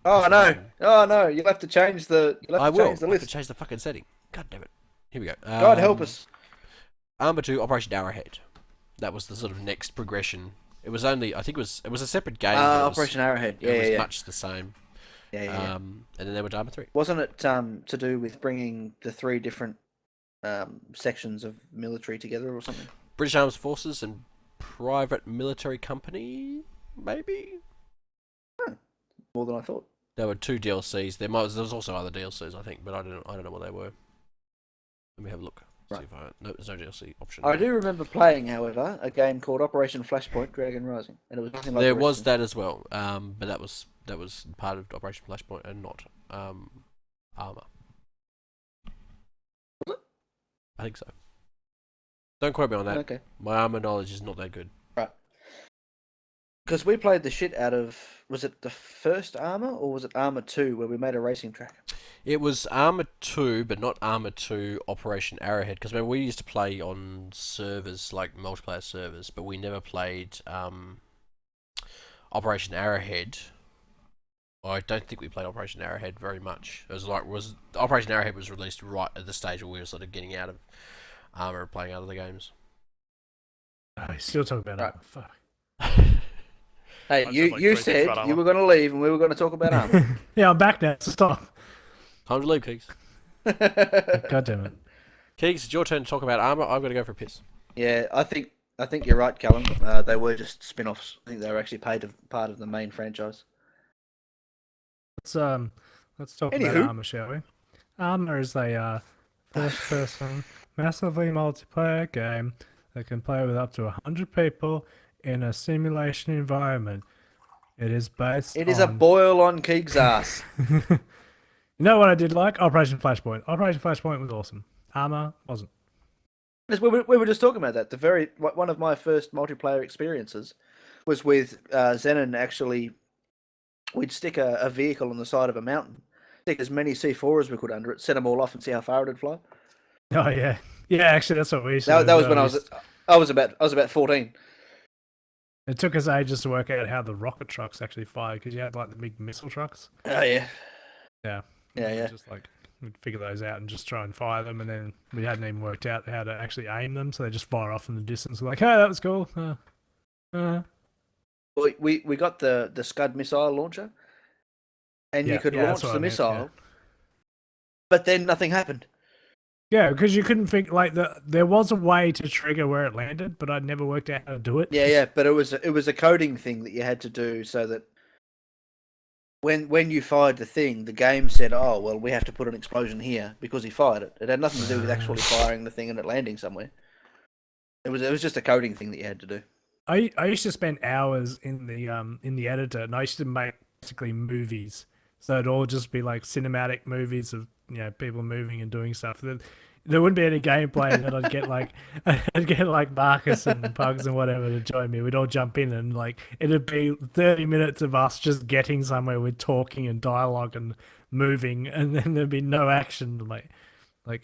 Oh no! Oh no! You'll have to change the. You'll I have to will. change the I have to list. change the fucking setting. God damn it. Here we go. God help us. Armour 2, Operation Arrowhead. That was the sort of next progression. It was only, I think it was a separate game. but it was- Operation Arrowhead. Yeah, it was yeah, much the same. yeah. And then there was Armour 3. Wasn't it to do with bringing the three different sections of military together or something? British Armed Forces and Private Military Company, maybe? More than I thought. There were 2 DLCs. There was also other DLCs, I think, but I don't know what they were. Let me have a look. See Right. if no, there's no DLC option. I do remember playing, however, a game called Operation Flashpoint Dragon Rising, and it was nothing like There the was rest that as well, but that was part of Operation Flashpoint and not Armour. Was it? I think so. Don't quote me on of that. them. Okay. My Armour knowledge is not that good. Because we played the shit out of, was it the first Armour or was it Armour 2 where we made a racing track? It was Armour 2, but not Armour 2 Operation Arrowhead, because we used to play on servers, like multiplayer servers, but we never played Operation Arrowhead. I don't think we played Operation Arrowhead very much. Operation Arrowhead was released right at the stage where we were sort of getting out of Armour and playing other games. Oh, he's still talking about Right. it. Fuck. Hey, I you just like you three things said about you Armour. were going to leave and we were going to talk about Armour. Yeah, I'm back now. Stop. Time to leave, Keegz. God damn it. Keegz, it's your turn to talk about Armour. I've got to go for a piss. Yeah, I think you're right, Callum. They were just spin-offs. I think they were actually part of the main franchise. Let's talk about Anywho. Armour, shall we? Armour is a first-person, massively multiplayer game that can play with up to 100 people in a simulation environment. It is based. It is a boil on Keeg's ass. You know what I did like? Operation Flashpoint. Operation Flashpoint was awesome. Armour wasn't. We were just talking about that. One of my first multiplayer experiences was with Xenon. Actually, we'd stick a vehicle on the side of a mountain, stick as many C4 as we could under it, set them all off, and see how far it'd fly. Oh yeah, yeah. Actually, that's what we used to do. That was as when well. I was about 14. It took us ages to work out how the rocket trucks actually fire because you had like the big missile trucks. Oh yeah. Yeah. Yeah. Just like we'd figure those out and just try and fire them, and then we hadn't even worked out how to actually aim them, so they just fire off in the distance. We're like, hey, that was cool. We got the Scud missile launcher, and you Yeah, could yeah, launch that's what the I meant, missile, yeah. but then nothing happened. Yeah, because you couldn't figure like there was a way to trigger where it landed, but I'd never worked out how to do it. Yeah, but it was a coding thing that you had to do so that when you fired the thing, the game said, "Oh, well, we have to put an explosion here because he fired it." It had nothing to do with actually firing the thing and it landing somewhere. It was just a coding thing that you had to do. I used to spend hours in the editor, and I used to make basically movies. So it'd all just be like cinematic movies of people moving and doing stuff. There wouldn't be any gameplay, and then I'd get like Marcus and Pugs and whatever to join me. We'd all jump in, and like it'd be 30 minutes of us just getting somewhere with talking and dialogue and moving, and then there'd be no action. Like we're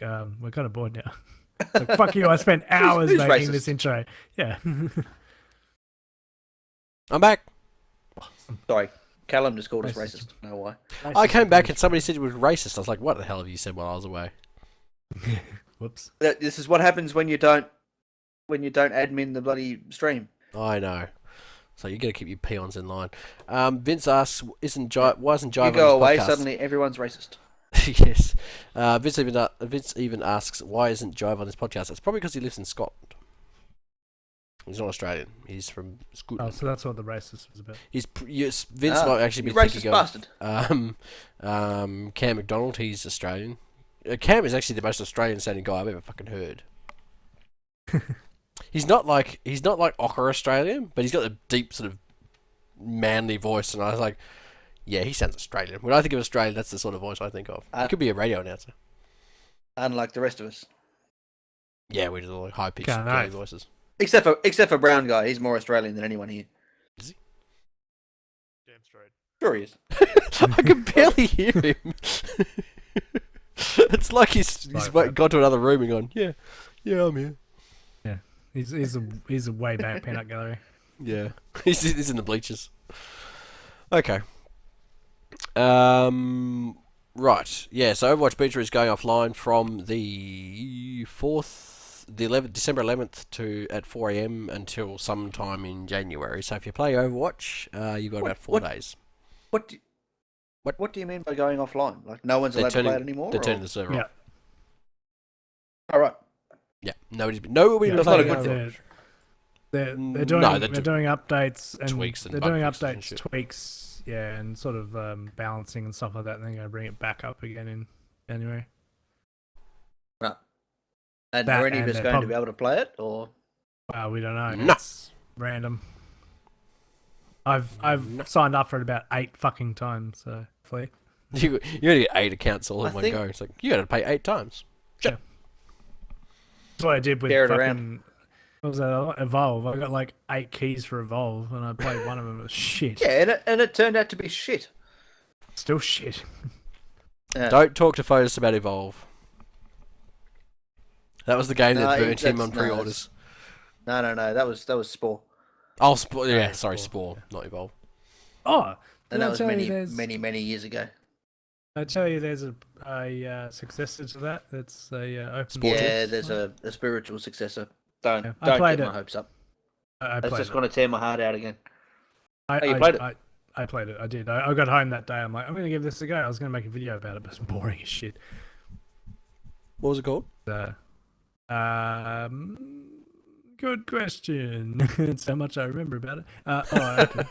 kind of bored now. Like, fuck you! I spent hours who's making racist? this intro. Yeah. I'm back. Sorry, Callum just called us Racist. racist. No why? I came back and somebody said you were racist. I was like, what the hell have you said while I was away? Whoops. This is what happens when you don't admin the bloody stream. I know. So you got to keep your peons in line. Vince asks, why isn't Jive You on go his away, podcast? suddenly everyone's racist. Yes. Vince even asks, why isn't Jive on this podcast? It's probably because he lives in Scotland. He's not Australian. He's from Oh, Scotland. so that's what the racist was about. Yes, Vince might actually be you racist thinking bastard. of Cam McDonald. He's Australian. Cam is actually the most Australian-sounding guy I've ever fucking heard. He's not like Ocker Australian, but he's got a deep sort of manly voice, and I was like, yeah, he sounds Australian. When I think of Australian, that's the sort of voice I think of. He could be a radio announcer. Unlike the rest of us. Yeah, we do like high-pitched Can't girly know. voices. Except for Brown Guy. He's more Australian than anyone here. Damn straight. Sure he is. I can barely hear him. It's like he's gone to another room and gone, yeah, I'm here. He's a way back peanut gallery. Yeah, he's in the bleachers. Okay. Right. Yeah. So Overwatch Beta is going offline from the 11th, December 11th at 4 a.m. until sometime in January. So if you play Overwatch, you've got about 4 days. What do you mean by going offline? Like no one's allowed to play it anymore? They're turning the server off. All right. Yeah. Nobody been That's not a playing good Overwatch. thing. They're No, doing they're doing updates and tweaks and they're bug doing fixes and updates, shit. tweaks, yeah, and sort of balancing and stuff like that. And they're going to bring it back up again in January. Right. And That are any of and us they're going to be able to play it, or? We don't know. No. It's random. I've signed up for it about 8 fucking times. So hopefully. You gotta get 8 accounts all in I one think- go. It's like you gotta pay 8 times. That's what I did with Bear it fucking. around. What was that? Evolve. I got like 8 keys for Evolve, and I played one of them. It was shit. Yeah, and it turned out to be shit. Still shit. Yeah. Don't talk to Fotis about Evolve. That was the game No, that burnt him that's- on no, pre-orders. No. That was Spore, Oh, Spore. Yeah, Yeah, sorry, Spore. Spore, not Evolve. Oh, and did I that was tell you many, there's- many years ago. I tell you, there's a successor to that. That's a open. Sport Yeah, source. there's a spiritual successor. Don't Yeah, I don't played get my it. hopes up. I That's played just it. going to tear my heart out again. I, you played it? I played it. I did. I got home that day. I'm like, I'm going to give this a go. I was going to make a video about it, but it's boring as shit. What was it called? Good question. It's how much I remember about it. Okay.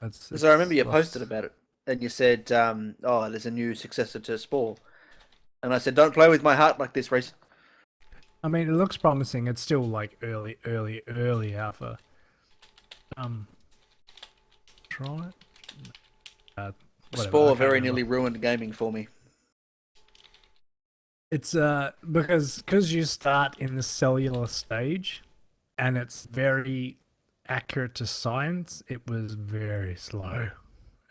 Because I remember you posted about it, and you said, there's a new successor to Spore. And I said, don't play with my heart like this, Reese. I mean, it looks promising. It's still like early alpha. Try it. Whatever, Spore I can't very remember. nearly ruined gaming for me. It's because you start in the cellular stage, and it's very accurate to science. It was very slow,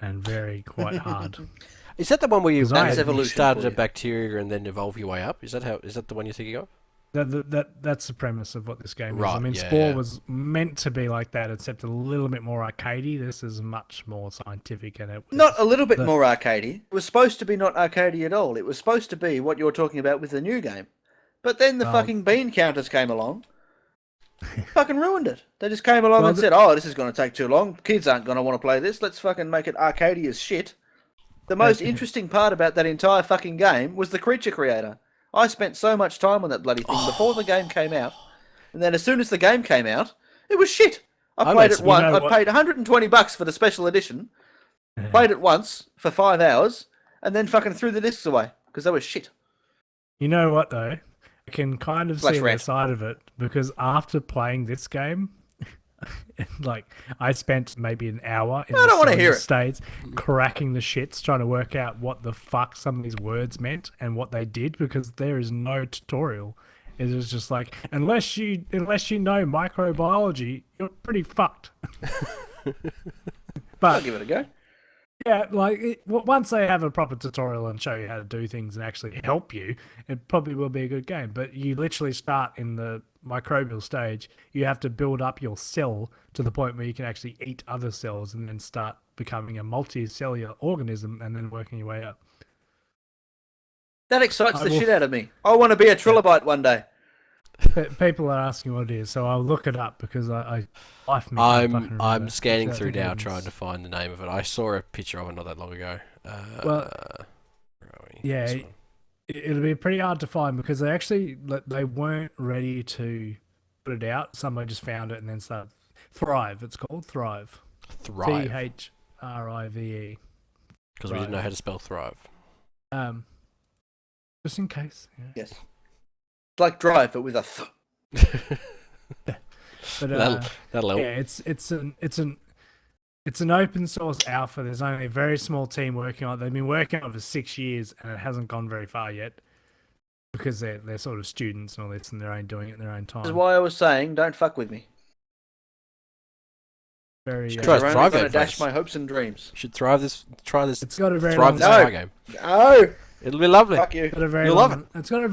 and quite hard. Is that the one where you That's evolution started for a you. bacteria and then evolve your way up? Is that the one you're thinking of? That's the premise of what this game is. I Right, mean, yeah, Spore yeah. was meant to be like that, except a little bit more arcadey. This is much more scientific, and it was Not a little bit the- more arcadey. It was supposed to be not arcadey at all. It was supposed to be what you're talking about with the new game. But then the Oh. fucking bean counters came along. Fucking ruined it. They just came along Well, and said, this is going to take too long. Kids aren't going to want to play this. Let's fucking make it arcadey as shit. The most interesting part about that entire fucking game was the creature creator. I spent so much time on that bloody thing before the game came out. And then as soon as the game came out, it was shit. I I played made it some- once. You know I what? paid $120 for the special edition. Played it once for 5 hours, and then fucking threw the discs away because they were shit. You know what though? I can kind of Flash see the rant. side of it because after playing this game, like I spent maybe an hour in I don't wanna the hear it. States cracking the shits trying to work out what the fuck some of these words meant and what they did because there is no tutorial. It is just like unless you know microbiology, you're pretty fucked. I'll But give it a go. yeah, like once they have a proper tutorial and show you how to do things and actually help you, it probably will be a good game. But you literally start in the microbial stage. You have to build up your cell to the point where you can actually eat other cells and then start becoming a multicellular organism and then working your way up. That excites I the will- shit out of me. I want to be a trilobite one day. People are asking what it is, so I'll look it up because I life me. can't fucking I'm remember. scanning So I through think now it trying was- to find the name of it. I saw a picture of it not that long ago. Well, where are we? yeah, This one. it'll be pretty hard to find because they weren't ready to put it out. Somebody just found it and then started. Thrive, it's called Thrive. Thrive. Thrive. Because we didn't know how to spell thrive. Just in case. Yeah. Yes. It's like Drive, but with a th. But That'll help. yeah, it's an open source alpha. There's only a very small team working on it. They've been working on it for 6 years and it hasn't gone very far yet because they're sort of students and all this and they're doing it in their own time. This is why I was saying, don't fuck with me. Very Try You're only Thrive gonna that dash face. my hopes and dreams. Should try this. It's got a very Thrive long. this No. Thrive game. No, It'll be lovely. fuck you. It's got a very You'll long, love It's got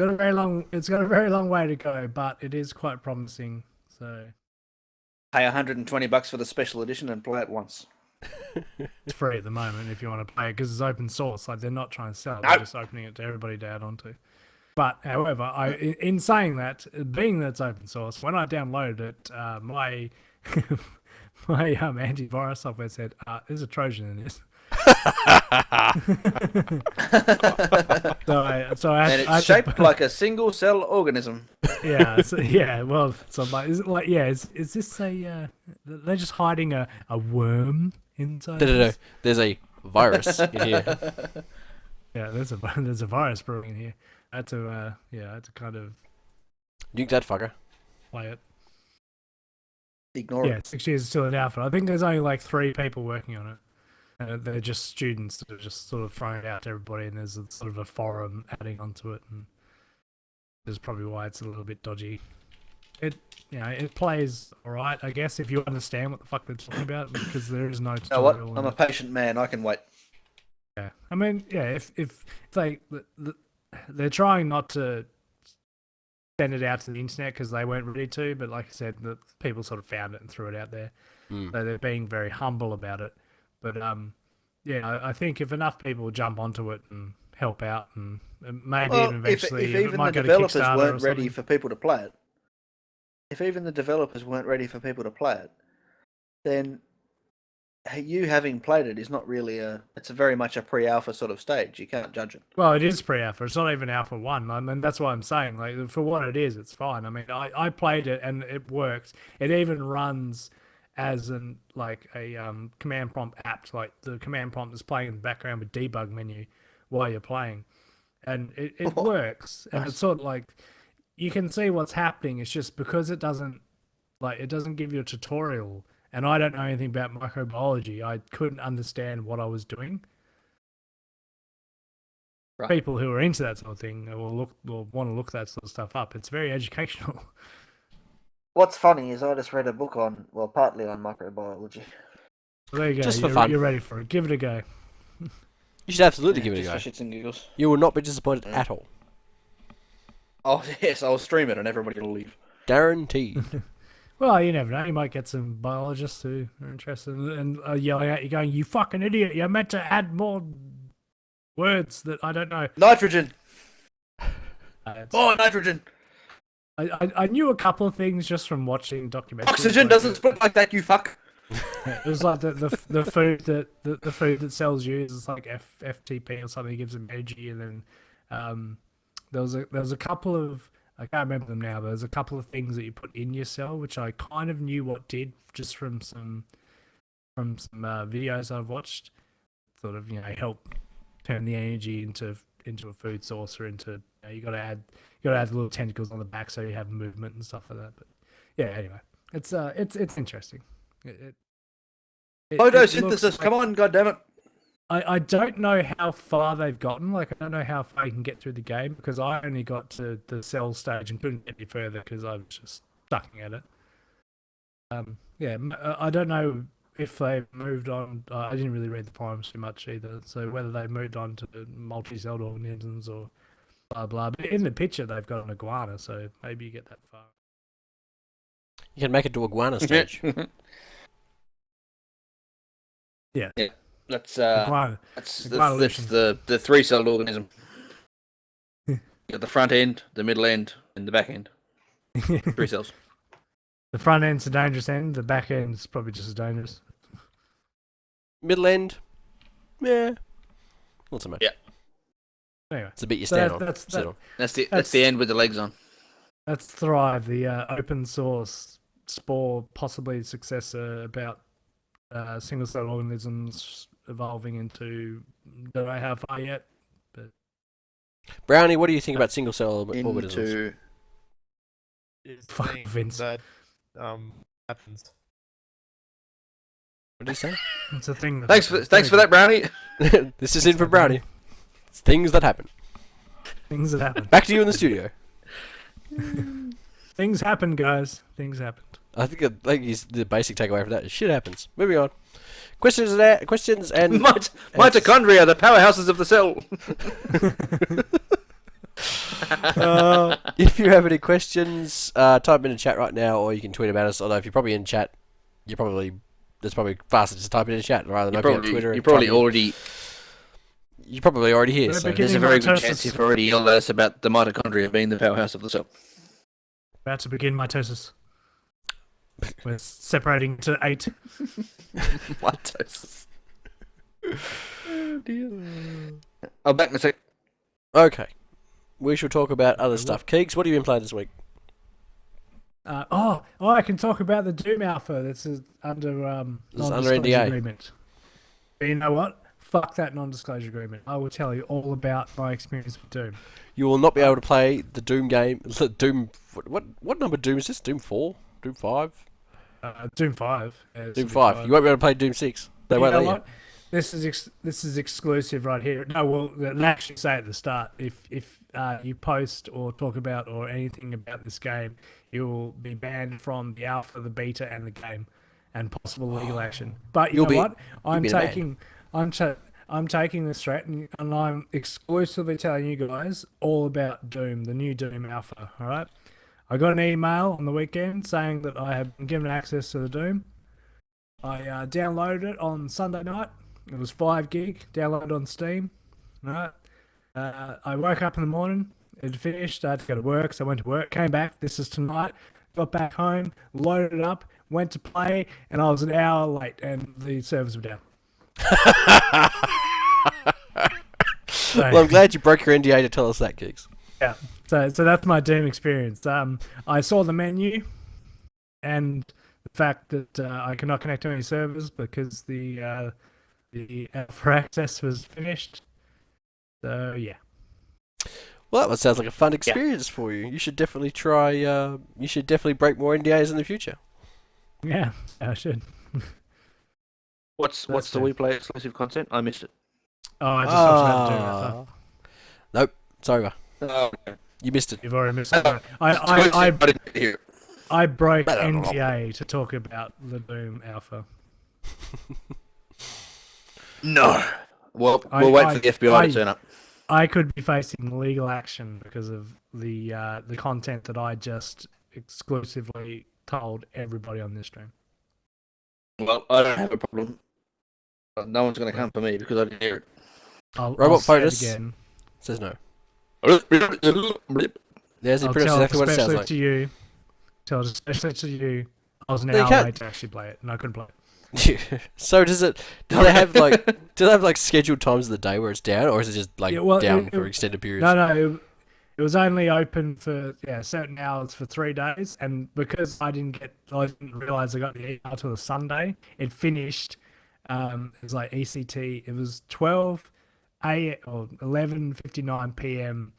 a very long. It's got a very long way to go, but it is quite promising. So Pay $120 for the special edition and play it once. it's free at the moment if you want to play it because it's open source. Like they're not trying to sell it; No. they're just opening it to everybody to add onto. But however, in saying that, being that it's open source, when I downloaded it, my my antivirus software said there's a Trojan in this. So I And I it's shaped like a single cell organism. yeah, yeah. Well, so I'm like, is it like, yeah, is this a? They're just hiding a worm inside. No. this? There's a virus in here. Yeah, there's a virus brewing in here. I had to kind of Nuke that fucker. play it. Ignore Yeah, it. 6 years is still an alpha. I think there's only like 3 people working on it. They're just students that are just sort of throwing it out to everybody, and there's a, sort of a forum adding onto it, and this is probably why it's a little bit dodgy. It plays alright, I guess, if you understand what the fuck they're talking about, because there is no You know what? tutorial. I'm a patient man. I can wait. Yeah, I mean, yeah, if they're trying not to send it out to the internet because they weren't ready to, but like I said, the people sort of found it and threw it out there, Mm. so they're being very humble about it. But yeah, I think if enough people jump onto it and help out, and maybe Well, even eventually, if it even might the go to developers Kickstarter or weren't ready something. for people to play it, if even the developers weren't ready for people to play it, then you having played it is not really it's very much a pre-alpha sort of stage. You can't judge it. Well, it is pre-alpha. It's not even alpha 1. I mean, that's what I'm saying. Like, for what it is, it's fine. I mean, I played it and it works. It even runs as a command prompt app. Like, the command prompt is playing in the background with debug menu while you're playing. And it works. And it's sort of like, you can see what's happening. It's just because it doesn't give you a tutorial. And I don't know anything about microbiology. I couldn't understand what I was doing. Right. People who are into that sort of thing will want to look that sort of stuff up. It's very educational. What's funny is I just read a book partly on microbiology. Well, there you go. Just for you're, fun. You're ready for it. Give it a go. You should absolutely give it a Just go. for shits and giggles. You will not be disappointed at all. Oh yes, I'll stream it and everybody will leave. Guaranteed. Well, you never know. You might get some biologists who are interested and are yelling at you, going, "You fucking idiot! You're meant to add more words that I don't know." Nitrogen. It's- Oh, nitrogen. I knew a couple of things just from watching documentaries. Oxygen like doesn't split like that. You fuck. It was like the food the food that cells use is like FTP or something, gives them energy, and then there was a couple of, I can't remember them now, but there's a couple of things that you put in your cell which I kind of knew what did just from some videos I've watched, sort of help turn the energy into a food source or into you got to add little tentacles on the back so you have movement and stuff like that. But yeah, anyway, it's interesting. It Photosynthesis. looks Come on, goddammit. I don't know how far they've gotten. Like, I don't know how far you can get through the game because I only got to the cell stage and couldn't get any further because I was just sucking at it. Yeah, I don't know if they've moved on. I didn't really read the forums too much either, so whether they've moved on to multi-celled organisms or blah blah. But in the picture, they've got an iguana, so maybe you get that far. You can make it to iguana stage. Yeah. That's Iguana. that's Iguana that's evolution. the 3-celled organism. You got the front end, the middle end, and the back end. 3 cells. The front end's a dangerous end. The back end's probably just as dangerous. Middle end, Yeah. Not so much. Yeah. Anyway, It's a bit you so stand on. that's sit on. That's the end with the legs on. that's Thrive, the open source Spore, possibly successor about single cell organisms evolving into. Don't know how far yet. Brownie, what do you think about single cell organisms? Into Is the Fuck thing Vince. that happens. What did he say? It's a thing. thanks for that, Brownie. This is in for Brownie. It's things that happen. Things that happen. Back to you in the studio. Things happen, guys. Things happened. I think the basic takeaway from that is shit happens. Moving on. Questions and Mitochondria, the powerhouses of the cell. if you have any questions, type them in the chat right now, or you can tweet about us. Although if you're probably in chat, it's probably faster to type it in the chat rather than opening up Twitter. You're probably already here. So. There's a very good chance you've already yelled at us about the mitochondria being the powerhouse of the cell. About to begin mitosis. We're separating to 8. Mitosis. Oh dear. I'll back in a sec. Okay, we shall talk about other stuff. Keegz, what have you been playing this week? I can talk about the Doom Alpha. This is under non-disclosure NDA. agreement. But you know what? Fuck that non-disclosure agreement. I will tell you all about my experience with Doom. You will not be able to play the Doom game. Doom. What number Doom is this? Doom 4? Doom 5? Doom 5. Yeah, Doom 5. You won't be able to play Doom 6. They won't let you. This is exclusive right here. No, well, they actually say at the start, if you post or talk about or anything about this game, you will be banned from the alpha, the beta, and the game, and possible legal action. But you know what? I'm taking this threat, and I'm exclusively telling you guys all about Doom, the new Doom Alpha. All right. I got an email on the weekend saying that I have been given access to the Doom. I downloaded it on Sunday night. It was 5 gig, downloaded on Steam. Right. I woke up in the morning, it had finished, I had to go to work, so I went to work, came back, this is tonight, got back home, loaded it up, went to play, and I was an hour late, and the servers were down. Well, I'm glad you broke your NDA to tell us that, Keegz. Yeah, so that's my Doom experience. I saw the menu, and the fact that I cannot connect to any servers because the alpha access was finished. So yeah. Well, that sounds like a fun experience for you. You should definitely try. You should definitely break more NDAs in the future. Yeah, I should. What's the WePlay exclusive content? I missed it. Oh, I just talked about Doom Alpha. Nope, it's over. Oh, okay. You missed it. You've already missed it. I didn't hear it. I broke NDA to talk about the Doom Alpha. No. Well, we'll wait for the FBI to turn up. I could be facing legal action because of the content that I just exclusively told everybody on this stream. Well, I don't have a problem. But no one's going to come for me because I didn't hear it. Robot say it Photos again. says no. There's pretty much exactly what it sounds like. Especially to you, I was an They hour can't- late to actually play it, and I couldn't play it. So do they have like scheduled times of the day where it's down, or is it just like down for extended periods? No, it was only open for certain hours for 3 days, and because I didn't realize I got the email till the Sunday. It finished. It was like ECT. It was 12 a or 11:59 p.m.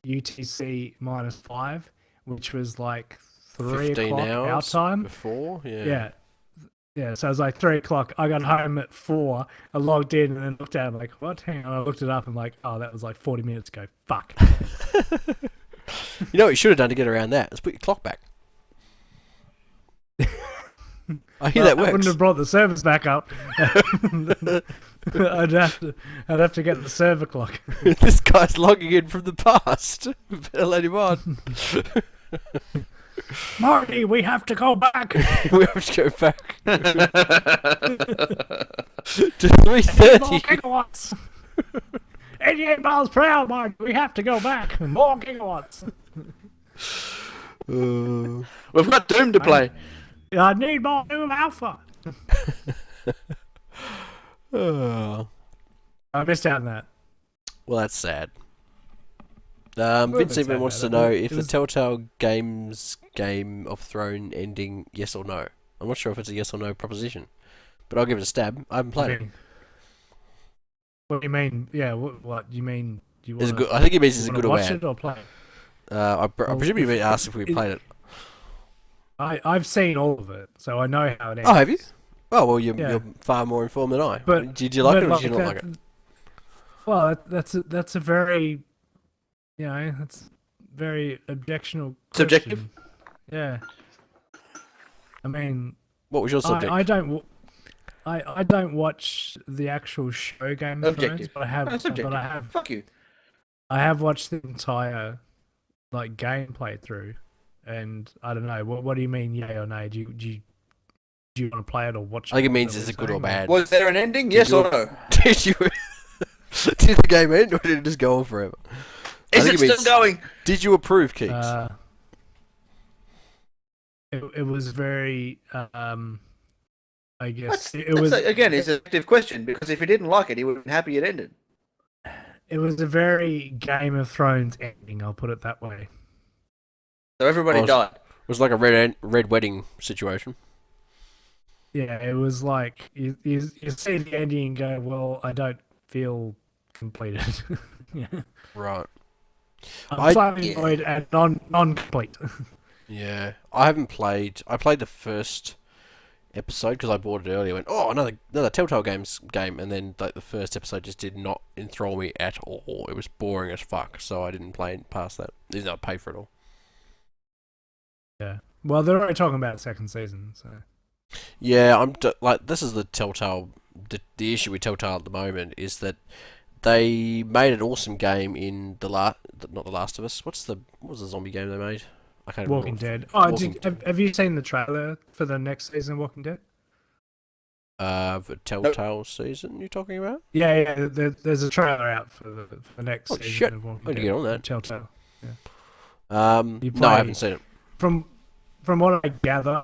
UTC -5, which was like 3 15 o'clock hours our time. before. Yeah, so it was like 3 o'clock. I got home at 4. I logged in and then looked at it like, what? Hang on. I looked it up and like, oh, that was like 40 minutes ago. Fuck. You know what you should have done to get around that? Let's put your clock back. I hear that works. I wouldn't have brought the servers back up. I'd have to get the server clock. This guy's logging in from the past. Better let him on. Marty, we have to go back. We have to go back to 3:30. More 3:30. gigawatts. 88 miles per hour, Marty. We have to go back. More gigawatts. We've got Doom to play. I need more Doom Alpha. I missed out on that. Well, that's sad. Well, Vince that's even sad, wants to man. know It if the was- Telltale Games Game of Thrones ending, yes or no. I'm not sure if it's a yes or no proposition, but I'll give it a stab. I haven't played it. What do you mean? Yeah, what do you mean? Do you Is want it good? I think it means is it good or watch bad. it or play it? I Well, presume you asked if we it- played it. I've seen all of it, so I know how it ends. Oh, have you? Oh, well, you're, Yeah. you're far more informed than I. But did you like but it or did you not like that- it? Well, that's a very, that's very objectionable. Subjective? question. Yeah. I mean, What was your subject? I don't watch the actual show Game of Thrones, Objective. but I have No, subjective. Fuck you. I have watched the entire game playthrough, and I don't know. What do you mean, yay or nay? Do you want to play it or watch it? I think it means Is is that it what good you're or saying? bad? Was there an ending? Yes or no? Did you? Did the game end or did it just go on forever? I Is think it still means, going? Did you approve, Keegz? It was very I guess Again, it's a subjective question because if he didn't like it, he would have been happy it ended. it was a very Game of Thrones ending. I'll put it that way. So everybody Oh, died. It was like a red wedding situation. Yeah, it was like you see the ending and go, well, I don't feel completed. Yeah. Right. I'm slightly annoyed and non-complete. Yeah. I haven't played. I played the first episode because I bought it earlier. Went, oh, another Telltale Games game, and then the first episode just did not enthrall me at all. It was boring as fuck, so I didn't play past that. Even though I paid for it all. Yeah. Well, they're already talking about a second season, so. Yeah, this is the Telltale. The issue with Telltale at the moment is that they made an awesome game in not The Last of Us. What was the zombie game they made? I can't Walking remember. Dead. Oh, Walking have you seen the trailer for the next season of Walking Dead? The Telltale season you're talking about? Yeah. There's a trailer out for the next Oh, season shit. of Walking I need Dead. to get on that. Telltale. You No, I play- haven't seen it. From what I gather,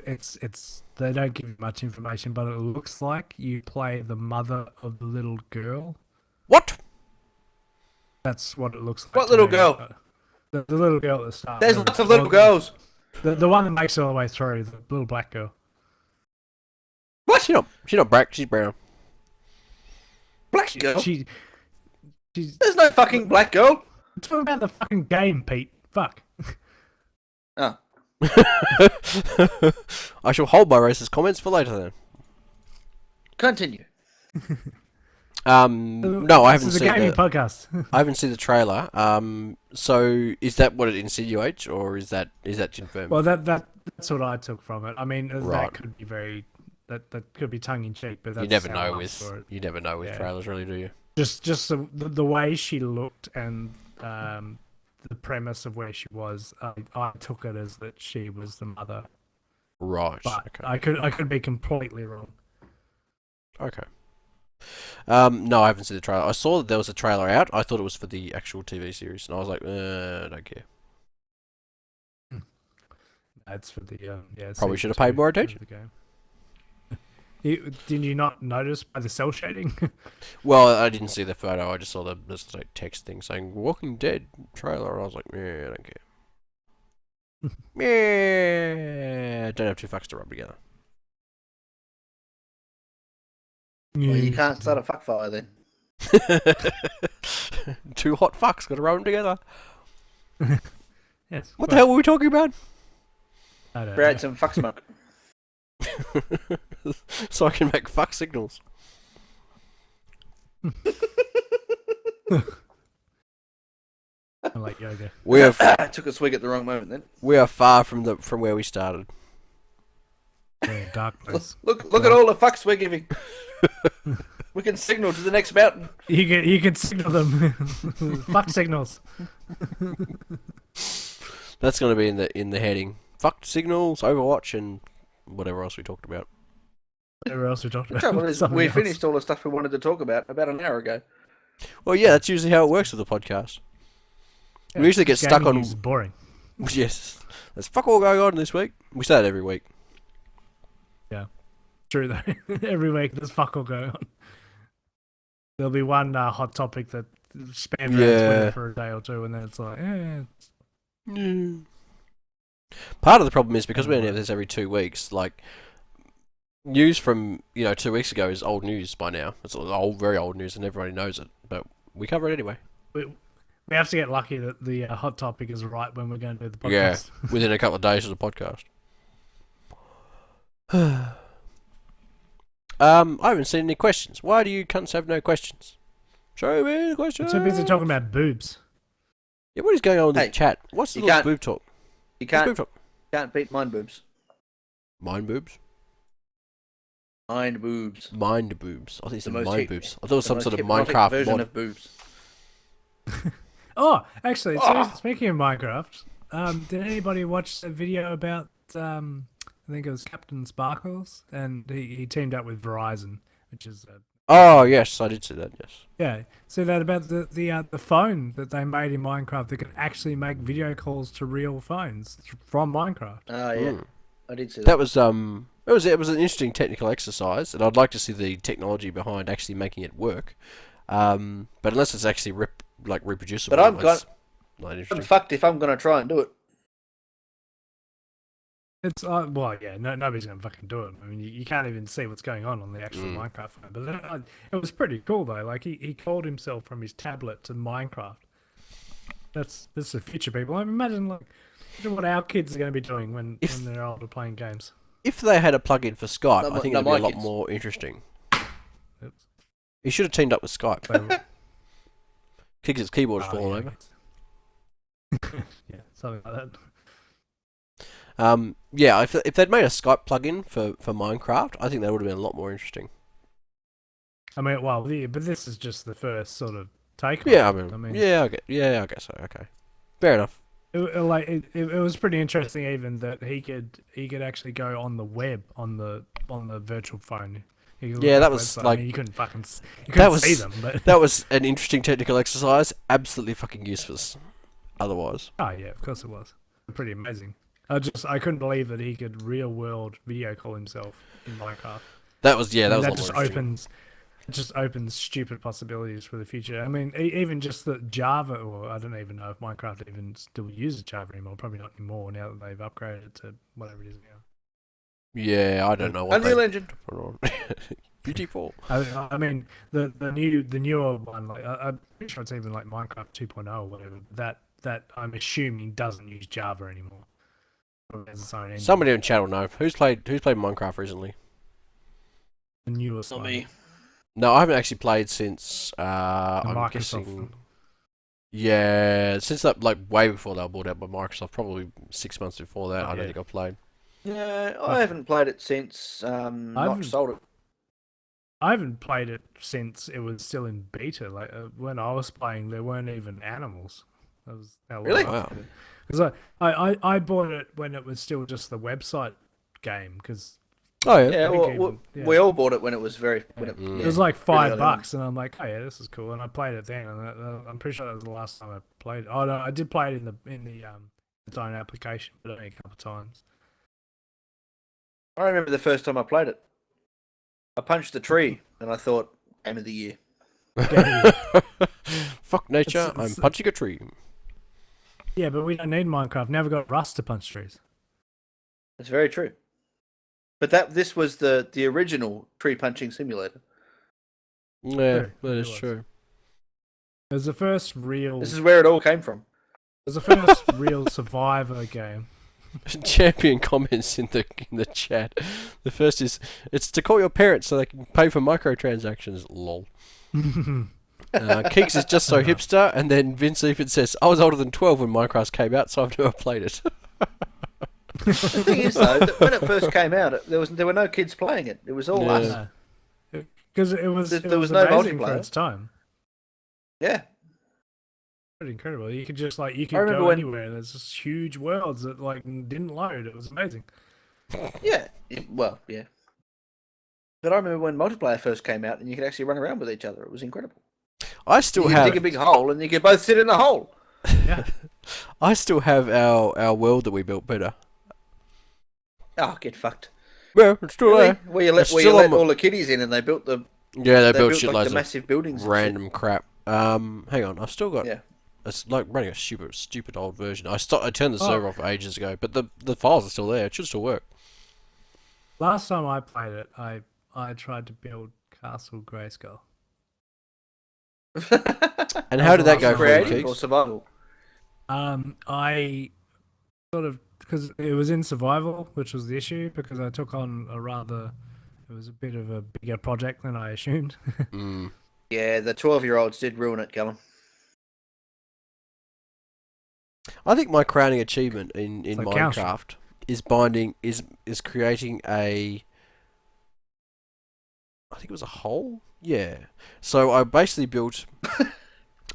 it's they don't give you much information, but it looks like you play the mother of the little girl. What? That's what it looks like. What to little me. girl? The little girl at the start. There's the- lots of little girls. The one that makes it all the way through, the little black girl. What? She's not black. She's brown. Black girl? She's There's no fucking black girl. talking about the fucking game, Pete. Fuck. Oh. I shall hold my racist comments for later then. Continue. No, I haven't This is a seen gaming the. podcast. I haven't seen the trailer. So is that what it insinuates, or is that confirmed? Well, that's what I took from it. I mean, Right. that could be that could be tongue in cheek, but that's you never how know I with saw it. Yeah. trailers, really, do you? Just the way she looked and the premise of where she was, I took it as that she was the mother. Right. But Okay. I could be completely wrong. Okay. No, I haven't seen the trailer. I saw that there was a trailer out. I thought it was for the actual TV series, and I was like, I don't care. That's for the Probably season should have paid 2 more of attention. the game. Did you not notice by the cell shading? Well, I didn't see the photo. I just saw this like text thing saying "Walking Dead" trailer, and I was like, I don't care. Don't have two fucks to rub together. Well, you can't start a fuck fire then. Two hot fucks, gotta rub them together. Yes. What the hell were we talking about? I don't Create know. some fuck smoke. So I can make fuck signals. I like yoga. We are I took a swig at the wrong moment then. far from where we started. Yeah, darkness. Look at all the fucks we're giving. We can signal to the next mountain. You can signal them. Fuck signals. That's going to be in the heading. Fuck signals, Overwatch, and whatever else we talked about. Whatever else we talked The about. trouble is, Something we else. finished all the stuff we wanted to talk about an hour ago. Well, yeah, that's usually how it works with the podcast. Yeah, We usually get stuck gaming on. news is boring. Yes, there's fuck all going on this week. We say that every week. True though. Every week there's fuck all going on. there'll be one hot topic that spams around Twitter for a day or two, and then it's like, Part of the problem is because we only have this every 2 weeks. Like news from 2 weeks ago is old news by now. It's old, very old news, and everybody knows it. But we cover it anyway. We have to get lucky that the hot topic is right when we're going to do the podcast. Yeah, within a couple of days of the podcast. I haven't seen any questions. Why do you cunts have no questions? Show me the questions. I'm too busy talking about boobs. Yeah, what is going on with the chat? What's the little boob talk? You What's boob talk? can't beat mind boobs. Mind boobs? Mind boobs. Mind boobs. I think it's The the most mind hip- boobs. I thought it was some The sort of most hypnotic Minecraft version mod. of boobs. Oh, actually, so speaking of Minecraft, did anybody watch the video about, I think it was Captain Sparkles, and he teamed up with Verizon, which is... Oh, yes, I did see that, yes. Yeah, see that about the phone that they made in Minecraft that can actually make video calls to real phones from Minecraft. Oh, yeah. I did see that. That was, it was an interesting technical exercise, and I'd like to see the technology behind actually making it work. But unless it's actually reproducible, But not I'm interesting. fucked if I'm going to try and do it. It's well, yeah, nobody's gonna fucking do it. I mean, you can't even see what's going on the actual Minecraft phone. But it was pretty cool though. Like he called himself from his tablet to Minecraft. That's the future, people. I mean, imagine what our kids are going to be doing when they're older playing games. If they had a plug-in for Skype, I think no, it'd be a my lot kids. more interesting. Oops. He should have teamed up with Skype. Keegz' keyboard's Oh, fallen over. Yeah, something like that. Yeah, if they'd made a Skype plugin for Minecraft, I think that would have been a lot more interesting. I mean, well, yeah, but this is just the first sort of take. Yeah, on I it. mean, I guess so. Okay, fair enough. It was pretty interesting, even that he could actually go on the web on the virtual phone. Yeah, that was website. like I mean, you couldn't see them, but that was an interesting technical exercise. Absolutely fucking useless. Otherwise, oh yeah, of course it was pretty amazing. I couldn't believe that he could real world video call himself in Minecraft. that was a lot that more just interesting. opens stupid possibilities for the future. I mean, even just that Java, or I don't even know if Minecraft even still uses Java anymore. Probably not anymore now that they've upgraded it to whatever it is now. Yeah, I don't know what Unreal they Engine. put on. Beautiful. I mean, the newer one, like I'm pretty sure it's even like Minecraft 2.0 or whatever. That I'm assuming doesn't use Java anymore. It has its own engine. Somebody in chat will know. Who's played Minecraft recently? The newest Not one. me. No, I haven't actually played since I'm Microsoft. guessing. Yeah, since that way before they were bought out by Microsoft, probably 6 months before that. I don't think I played. Yeah, I haven't played it since Notch sold it. I haven't played it since it was still in beta. Like when I was playing, there weren't even animals. That was how long Really? I Wow. played it. Because I bought it when it was still just the website game. Because Oh yeah. Yeah, think well, even- we all bought it when it was very. When it, Mm. it was like really early $5, and I'm like, oh yeah, this is cool. And I played it then, and I'm pretty sure that was the last time I played it. Oh no, I did play it in the its own application, but only a couple of times. I remember the first time I played it. I punched the tree, and I thought, game of the year. Fuck nature, It's- I'm punching a tree. Yeah, but we don't need Minecraft. Now we've got Rust to punch trees. That's very true. But this was the original tree punching simulator. Yeah, True, that it is was. true. It was the first real. This is where it all came from. It was the first real Survivor game. Champion comments in the chat. The first is, it's to call your parents so they can pay for microtransactions. Lol. Keegz is just so hipster, and then Vince even says, I was older than 12 when Minecraft came out, so I've never played it. The thing is, though, that when it first came out, there were no kids playing it. It was all Yeah. us. Because it was There was no amazing for multiplayer. its time. Yeah. Pretty incredible. You could just you I could remember go when- anywhere. And there's just huge worlds that didn't load. It was amazing. Yeah. Well, yeah. But I remember when multiplayer first came out, and you could actually run around with each other. It was incredible. I still You could have dig a big hole, and you could both sit in the hole. Yeah. I still have our world that we built better. Oh, get fucked. Well, it's still Really? there. Where you let It's still on my- all the kiddies in, and they built the Yeah, they They built built like shitloads the of massive buildings. random crap. Hang on, I've still got. Yeah. It's like running a stupid old version. I turned the Oh. server off ages ago, but the files are still there. It should still work. Last time I played it, I tried to build Castle Grayskull. And how did that go for you, Creative or Keegz? survival? I sort of, because it was in survival, which was the issue, because I took on it was a bit of a bigger project than I assumed. Mm. Yeah, the 12-year-olds did ruin it, Callum. I think my crowning achievement in So Minecraft is creating a. I think it was a hole. Yeah. So I basically built.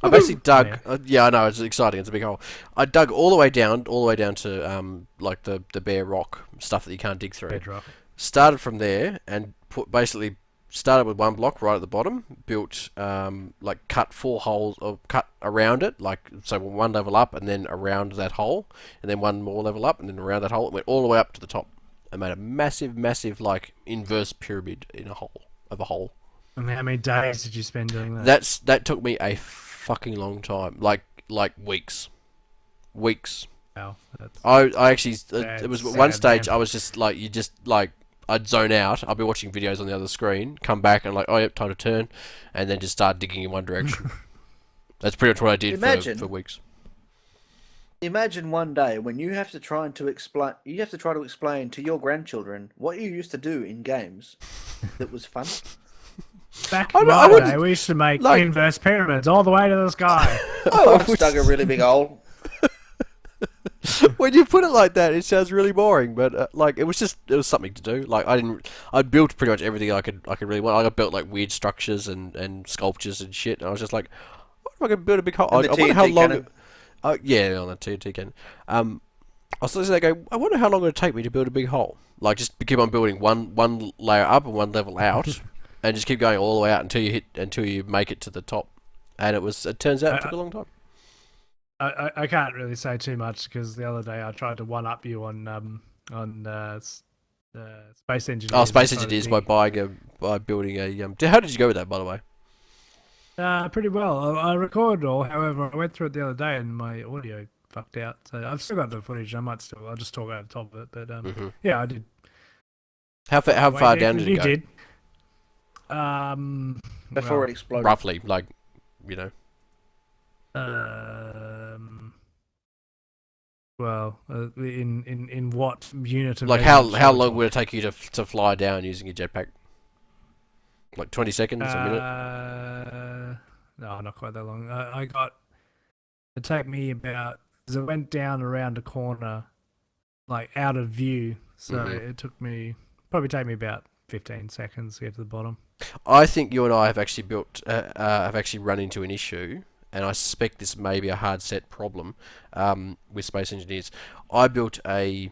I basically dug. Yeah, I know it's exciting. It's a big hole. I dug all the way down to like the bare rock stuff that you can't dig through. Bedrock. Started from there and basically started with one block right at the bottom. Built like cut 4 holes or cut around it, like so one level up and then around that hole, and then one more level up and then around that hole. It went all the way up to the top and made a massive like inverse pyramid in a hole. And how many days did you spend doing that? That took me a fucking long time, like weeks. Wow, that's I actually Sad, it was sad one stage man. I was just like I'd zone out. I'd be watching videos on the other screen, come back and like, oh yep, time to turn, and then just start digging in one direction. That's pretty much what I did Imagine. for weeks. Imagine one day when you have to try to explain to your grandchildren what you used to do in games that was fun. back I in don't- I my wouldn't- day. We used to make like- inverse pyramids all the way to the sky. I once dug a really big hole. When you put it like that, it sounds really boring, but like it was something to do. Like I built pretty much everything I could really want. I built like weird structures and sculptures and shit. And I was just like, what if I could build a big hole? And I the wonder how TNT long. cannon. Yeah, on the TNT cannon. I was listening to that go, I wonder how long it would take me to build a big hole. Like just keep on building one layer up and one level out, and just keep going all the way out until you make it to the top. And it turns out it took a long time. I can't really say too much because the other day I tried to one up you on Space Engineers. Oh, Space I tried to Engineers dig- by building a How did you go with that, by the way? Pretty well. I recorded all. However, I went through it the other day and my audio fucked out. So I've still got the footage. I'll just talk over the top of it. But yeah, I did. How far Wait, down did it you go? did. Before well, it exploded. Roughly, like, you know. In what unit of Like measurement how shall we long talk? would it take you to fly down using your jetpack? Like 20 seconds, a minute? No, not quite that long. It took me about, because it went down around a corner, like out of view. So Mhm. it probably take me about 15 seconds to get to the bottom. I think you and I have actually have actually run into an issue, and I suspect this may be a hard set problem with Space Engineers. I built if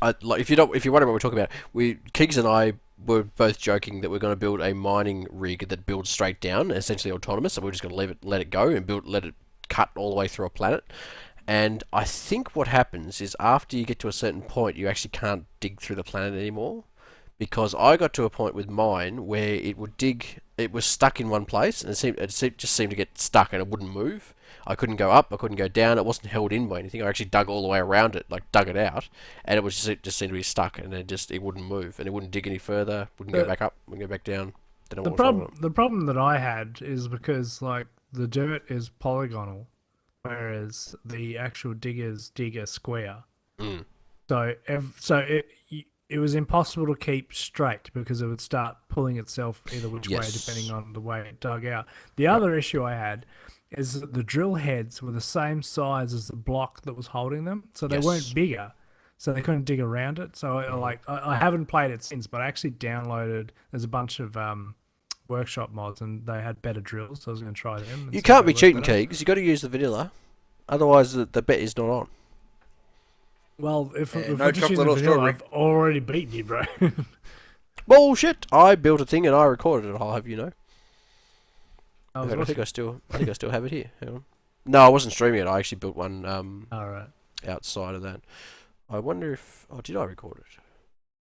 you're wondering what we're talking about, Keegz and I were both joking that we're going to build a mining rig that builds straight down, essentially autonomous, and we're just going to let it go and let it cut all the way through a planet. And I think what happens is after you get to a certain point, you actually can't dig through the planet anymore. Because I got to a point with mine where it was stuck in one place, and it just seemed to get stuck and it wouldn't move. I couldn't go up, I couldn't go down, it wasn't held in by anything. I actually dug all the way around it, like dug it out, and it just seemed to be stuck, and it wouldn't move, and it wouldn't dig any further, wouldn't go back up, wouldn't go back down. Don't know what was wrong with it. The problem that I had is because like the dirt is polygonal, whereas the actual diggers dig a square. Mm. It was impossible to keep straight because it would start pulling itself either which way Yes. depending on the way it dug out. The other issue I had is that the drill heads were the same size as the block that was holding them, so they Yes. weren't bigger, so they couldn't dig around it. So I haven't played it since, but I actually downloaded. There's a bunch of workshop mods and they had better drills, so I was going to try them. and You see can't if be they cheating, work better. Keegz. You got to use the vanilla, otherwise the bet is not on. Well, if Yeah, we're no just using chocolate or vanilla, strawberry. I've already beaten you, bro. Bullshit! I built a thing and I recorded it. I'll have you know. I was I think watching- I still have it here. Hang on. No, I wasn't streaming it. I actually built one All right. outside of that. I wonder if did I record it?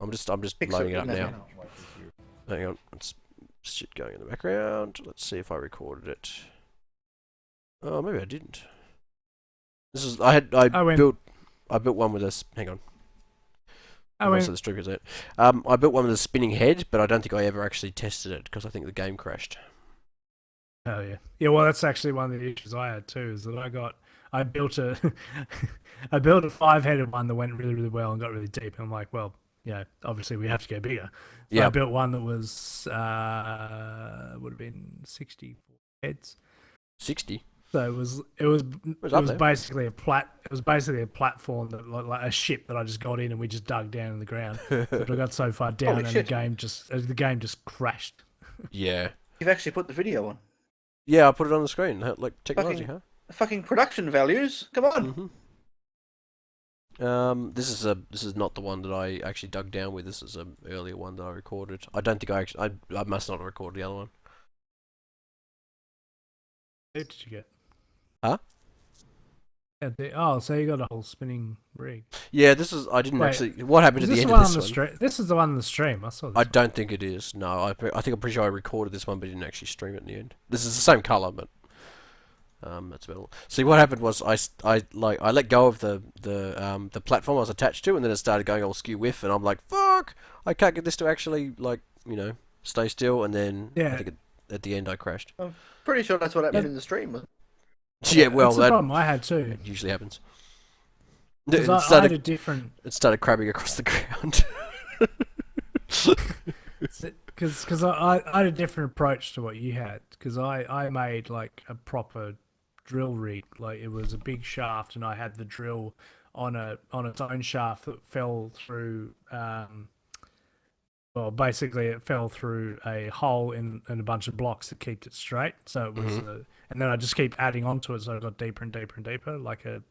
I'm just Pixel, loading it up isn't it? now. Hang on, it's shit going in the background. Let's see if I recorded it. Oh, maybe I didn't. This is I built one with a hang on. Most of the stream is it. I built one with a spinning head, but I don't think I ever actually tested it because I think the game crashed. Oh yeah, yeah. Well, that's actually one of the issues I had too. Is that I built a 5-headed one that went really, really well and got really deep. And I'm like, well, obviously we have to go bigger. So I built one that was would have been 64 heads. 60. So it was basically a platform that like a ship that I just got in and we just dug down in the ground. But I got so far down and the game just crashed. Yeah. You've actually put the video on. Yeah, I put it on the screen. Like technology, Fucking production values. Come on. Mm-hmm. This is not the one that I actually dug down with. This is an earlier one that I recorded. I don't think I must not have recorded the other one. What did you get? Huh? So you got a whole spinning rig. Yeah, this is. I didn't actually. What happened at the end of this one? This is the one on the stream. I saw this. I don't think it is. No, I think I'm pretty sure I recorded this one, but didn't actually stream it in the end. This is the same color, but that's about all. See, what happened was I let go of the platform I was attached to, and then it started going all skew whiff, and I'm like, fuck! I can't get this to actually stay still, and then I think at the end I crashed. I'm pretty sure that's what happened in the stream. Yeah, well, that's the problem I had too. It usually happens. I had a different. It started crabbing across the ground. Because I had a different approach to what you had. Because I made like a proper drill rig. Like it was a big shaft, and I had the drill on its own shaft that fell through. Well, basically, it fell through a hole in a bunch of blocks that kept it straight. So it was, and then I just keep adding onto it, so it got deeper and deeper and deeper, like an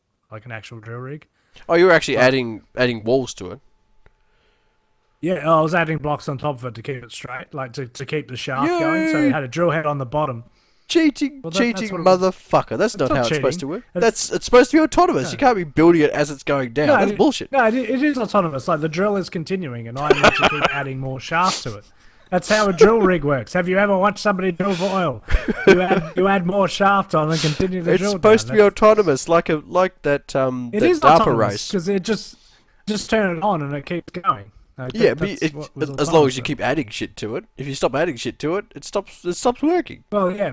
actual drill rig. Oh, you were actually adding walls to it. Yeah, I was adding blocks on top of it to keep it straight, like to keep the shaft going. So you had a drill head on the bottom. Cheating motherfucker. That's not how it's supposed to work. It's supposed to be autonomous. No. You can't be building it as it's going down. That's bullshit. No, it is autonomous. Like the drill is continuing, and I need to keep adding more shaft to it. That's how a drill rig works. Have you ever watched somebody drill for oil? You add more shaft on and continue the drill. It's supposed to be autonomous, like that it is DARPA race. Because it just turn it on and it keeps going. As long as you keep adding shit to it. If you stop adding shit to it, it stops working. Well, yeah,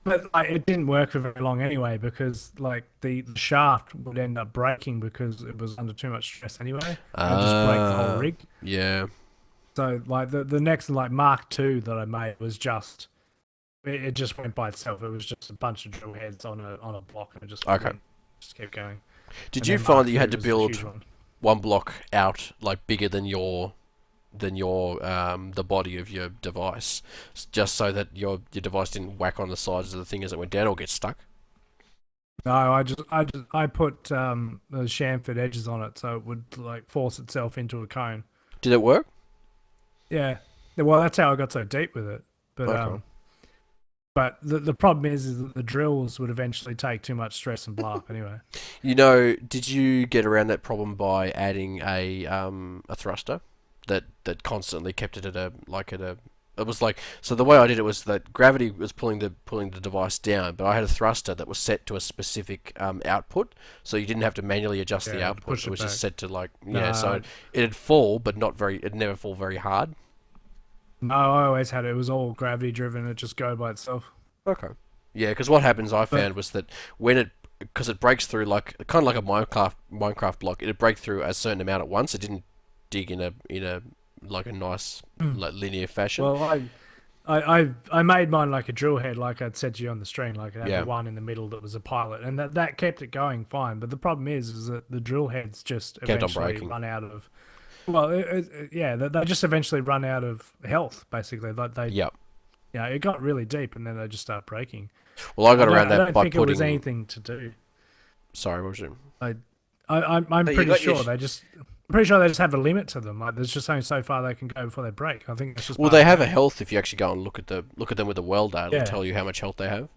but like, it didn't work for very long anyway because like the shaft would end up breaking because it was under too much stress anyway. And just break the whole rig. Yeah. So like the next like Mark II that I made was just it just went by itself. It was just a bunch of drill heads on a block and it just just kept going. Did you find that you had to build one block out like bigger than the body of your device, just so that your device didn't whack on the sides of the thing as it went down or get stuck? No, I put the chamfered edges on it so it would like force itself into a cone. Did it work? Yeah. Well, that's how I got so deep with it. But but the problem is that the drills would eventually take too much stress and blow up anyway. Did you get around that problem by adding a thruster that constantly kept it it was like, so the way I did it was that gravity was pulling the device down, but I had a thruster that was set to a specific output, so you didn't have to manually adjust the output. It was just set to so it'd fall, but it'd never fall very hard. No, I always had it. It was all gravity driven. It just go by itself. Okay. Yeah, because what happens I found was that because it breaks through kind of like a Minecraft block, it'd break through a certain amount at once. It didn't dig in a like a nice like linear fashion. Well, I made mine like a drill head, like I'd said to you on the stream. Like I had the one in the middle that was a pilot, and that kept it going fine. But the problem is that the drill heads just eventually run out of. Well, they just eventually run out of health, basically. Like it got really deep, and then they just start breaking. Well, I got around that by putting. I don't think it was anything to do. Sorry, what was it? I'm pretty sure they just. I'm pretty sure they just have a limit to them. Like there's just only so far they can go before they break. I think that's just. Well, they have a health if you actually go and look at them with a well data. It'll tell you how much health they have.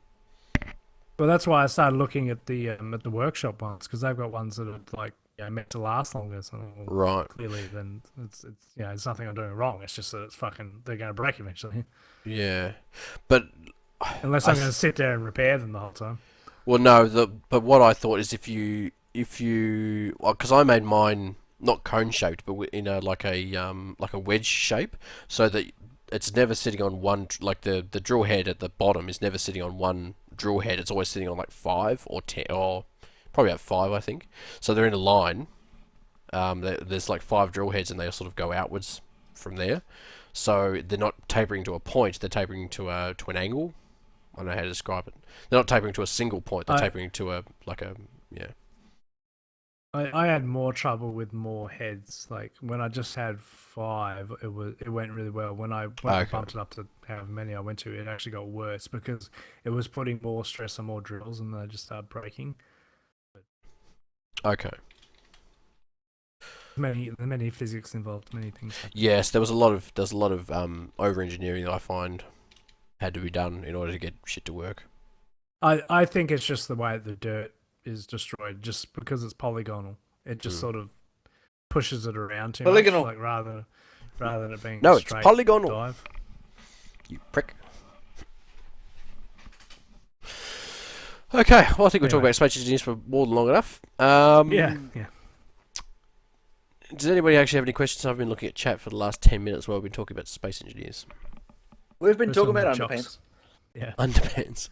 Well, that's why I started looking at the workshop ones because they've got ones that are like meant to last longer. So Right. clearly, then it's it's nothing I'm doing wrong. It's just that it's they're going to break eventually. Yeah, but Unless I'm going to sit there and repair them the whole time. well, no. But what I thought is if you because I made mine not cone shaped, but in a like a wedge shape, so that it's never sitting on one, like the drill head at the bottom is never sitting on one drill head. It's always sitting on like 5 or 10 or probably at 5, I think. So they're in a line. There's like 5 drill heads and they sort of go outwards from there. So they're not tapering to a point, they're tapering to an angle. I don't know how to describe it. They're not tapering to a single point, they're tapering to yeah. I had more trouble with more heads. Like when I just had 5, it went really well. When I bumped it up to however many I went to, it actually got worse because it was putting more stress on more drills and they just started breaking. Okay. Many physics involved, many things. Yes, there's a lot of over engineering that I find had to be done in order to get shit to work. I think it's just the way the dirt is destroyed, just because it's polygonal. It just sort of pushes it around too much, like rather than it being no, a it's straight polygonal. dive. You prick. Okay, well I think we'll talk about space engineers for more than long enough. Yeah. Does anybody actually have any questions? I've been looking at chat for the last 10 minutes while we've been talking about space engineers. We've been talking about Chops. underpants. Yeah. Underpants.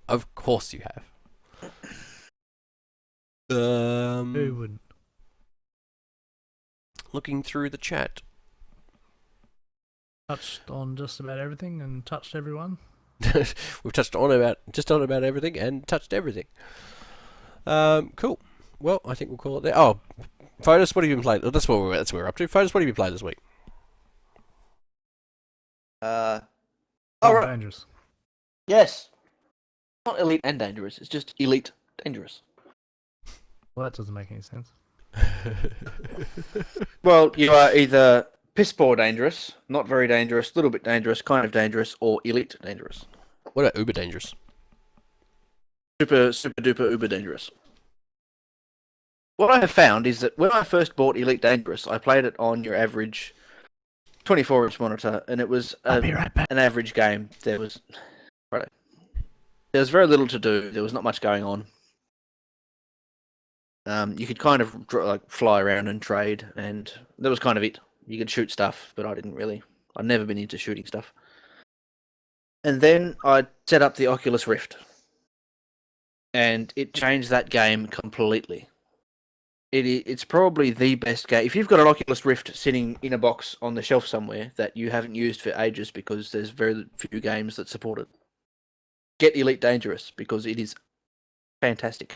Of course you have. Who wouldn't? Looking through the chat. Touched on just about everything and touched everyone. We've touched on about everything and touched everything. Cool. Well, I think we'll call it there. Oh, Fotis, what have you been playing? That's where we're up to. Fotis, what have you been playing this week? Right. Dangerous. Yes. Not elite and dangerous. It's just elite dangerous. Well, that doesn't make any sense. Well, you are either piss poor dangerous, not very dangerous, little bit dangerous, kind of dangerous, or elite dangerous. What about uber dangerous? Super duper uber dangerous. What I have found is that when I first bought Elite Dangerous, I played it on your average 24-inch monitor, and it was I'll be right back. an average game. There was very little to do. There was not much going on. You could kind of fly around and trade, and that was kind of it. You could shoot stuff, but I'd never been into shooting stuff. And then I set up the Oculus Rift, and it changed that game completely. It's probably the best game. If you've got an Oculus Rift sitting in a box on the shelf somewhere that you haven't used for ages because there's very few games that support it, get Elite Dangerous because it is fantastic.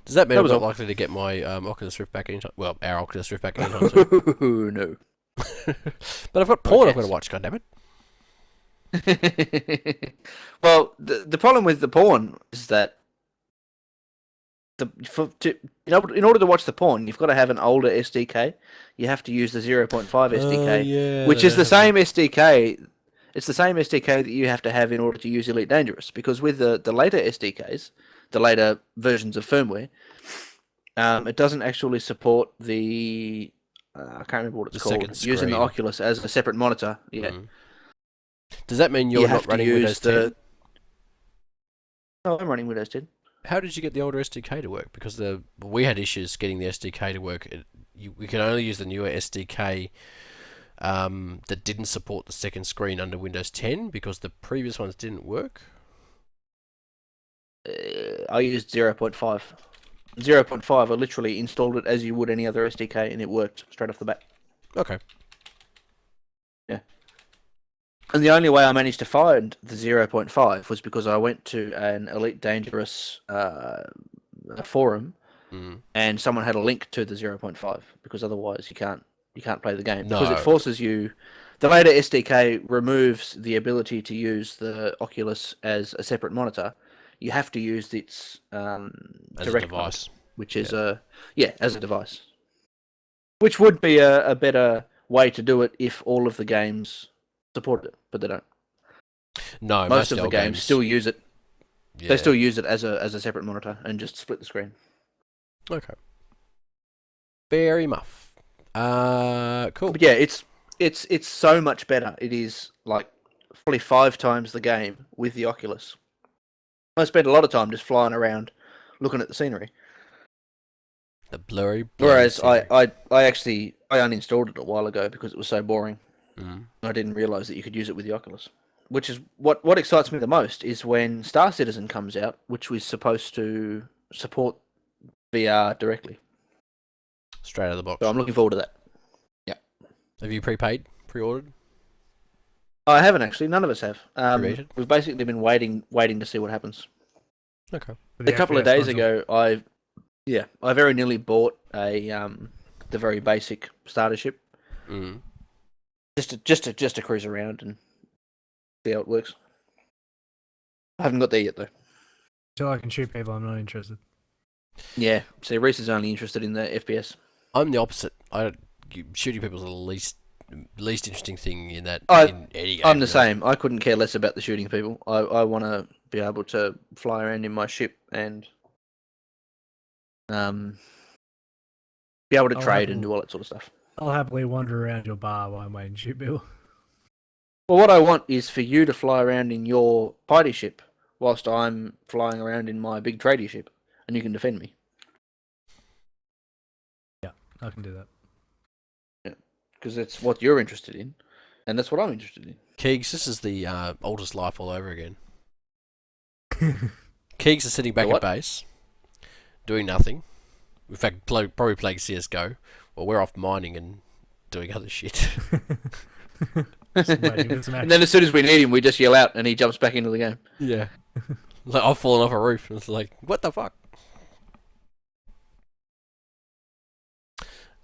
Does that mean I'm not likely to get my Oculus Rift back anytime? Well, our Oculus Rift back anytime soon. No. But I've got porn I've got to watch, goddammit. Well, the problem with the porn is that in order to watch the porn, you've got to have an older SDK. You have to use the 0.5 SDK, which is the same SDK. It's the same SDK that you have to have in order to use Elite Dangerous. Because with the later SDKs, the later versions of firmware, it doesn't actually support the I can't remember what it's called. Using the Oculus as a separate monitor. Yeah. Mm. Does that mean you're not running Windows 10? No, I'm running Windows 10. How did you get the older SDK to work? Because we had issues getting the SDK to work. We could only use the newer SDK that didn't support the second screen under Windows 10 because the previous ones didn't work. I used 0.5. 0.5, I literally installed it as you would any other SDK, and it worked straight off the bat. Okay. Yeah. And the only way I managed to find the 0.5 was because I went to an Elite Dangerous forum, and someone had a link to the 0.5, because otherwise you can't play the game. No. Because it forces you... The later SDK removes the ability to use the Oculus as a separate monitor. You have to use its direct device, which is as a device, which would be a better way to do it if all of the games supported it, but they don't. No, most of the games still use it. Yeah. They still use it as a separate monitor and just split the screen. Okay. Very muff. Cool. But yeah, it's so much better. It is like probably 5 times the game with the Oculus. I spent a lot of time just flying around, looking at the scenery. The blurry. Whereas scenery. I uninstalled it a while ago because it was so boring. Mm. I didn't realise that you could use it with the Oculus. Which is what excites me the most is when Star Citizen comes out, which was supposed to support VR directly. Straight out of the box. So I'm looking forward to that. Have you pre-ordered? I haven't actually. None of us have. Pre-rated? We've basically been waiting to see what happens. Okay. A couple of days ago, I very nearly bought the very basic starter ship Mm. just to cruise around and see how it works. I haven't got there yet though. Until I can shoot people, I'm not interested. Yeah, see, Reese is only interested in the FPS. I'm the opposite. Shooting people is the least interesting thing in that. I- in any game, I'm the really. same. I couldn't care less about the shooting people. I want to be able to fly around in my ship and be able to I'll trade have and a- do all that sort of stuff. I'll happily wander around your bar while I'm waiting to shoot people. Well, what I want is for you to fly around in your piety ship whilst I'm flying around in my big tradie ship, and you can defend me. I can do that. Because that's what you're interested in, and that's what I'm interested in. Keegz, this is the oldest life all over again. Keegz is sitting back The at what? base, doing nothing. In fact, probably playing CS:GO, while we're off mining and doing other shit. Just waiting for some And then as soon as we need him, we just yell out, and he jumps back into the game. Yeah. Like I've fallen off a roof, and it's like, what the fuck?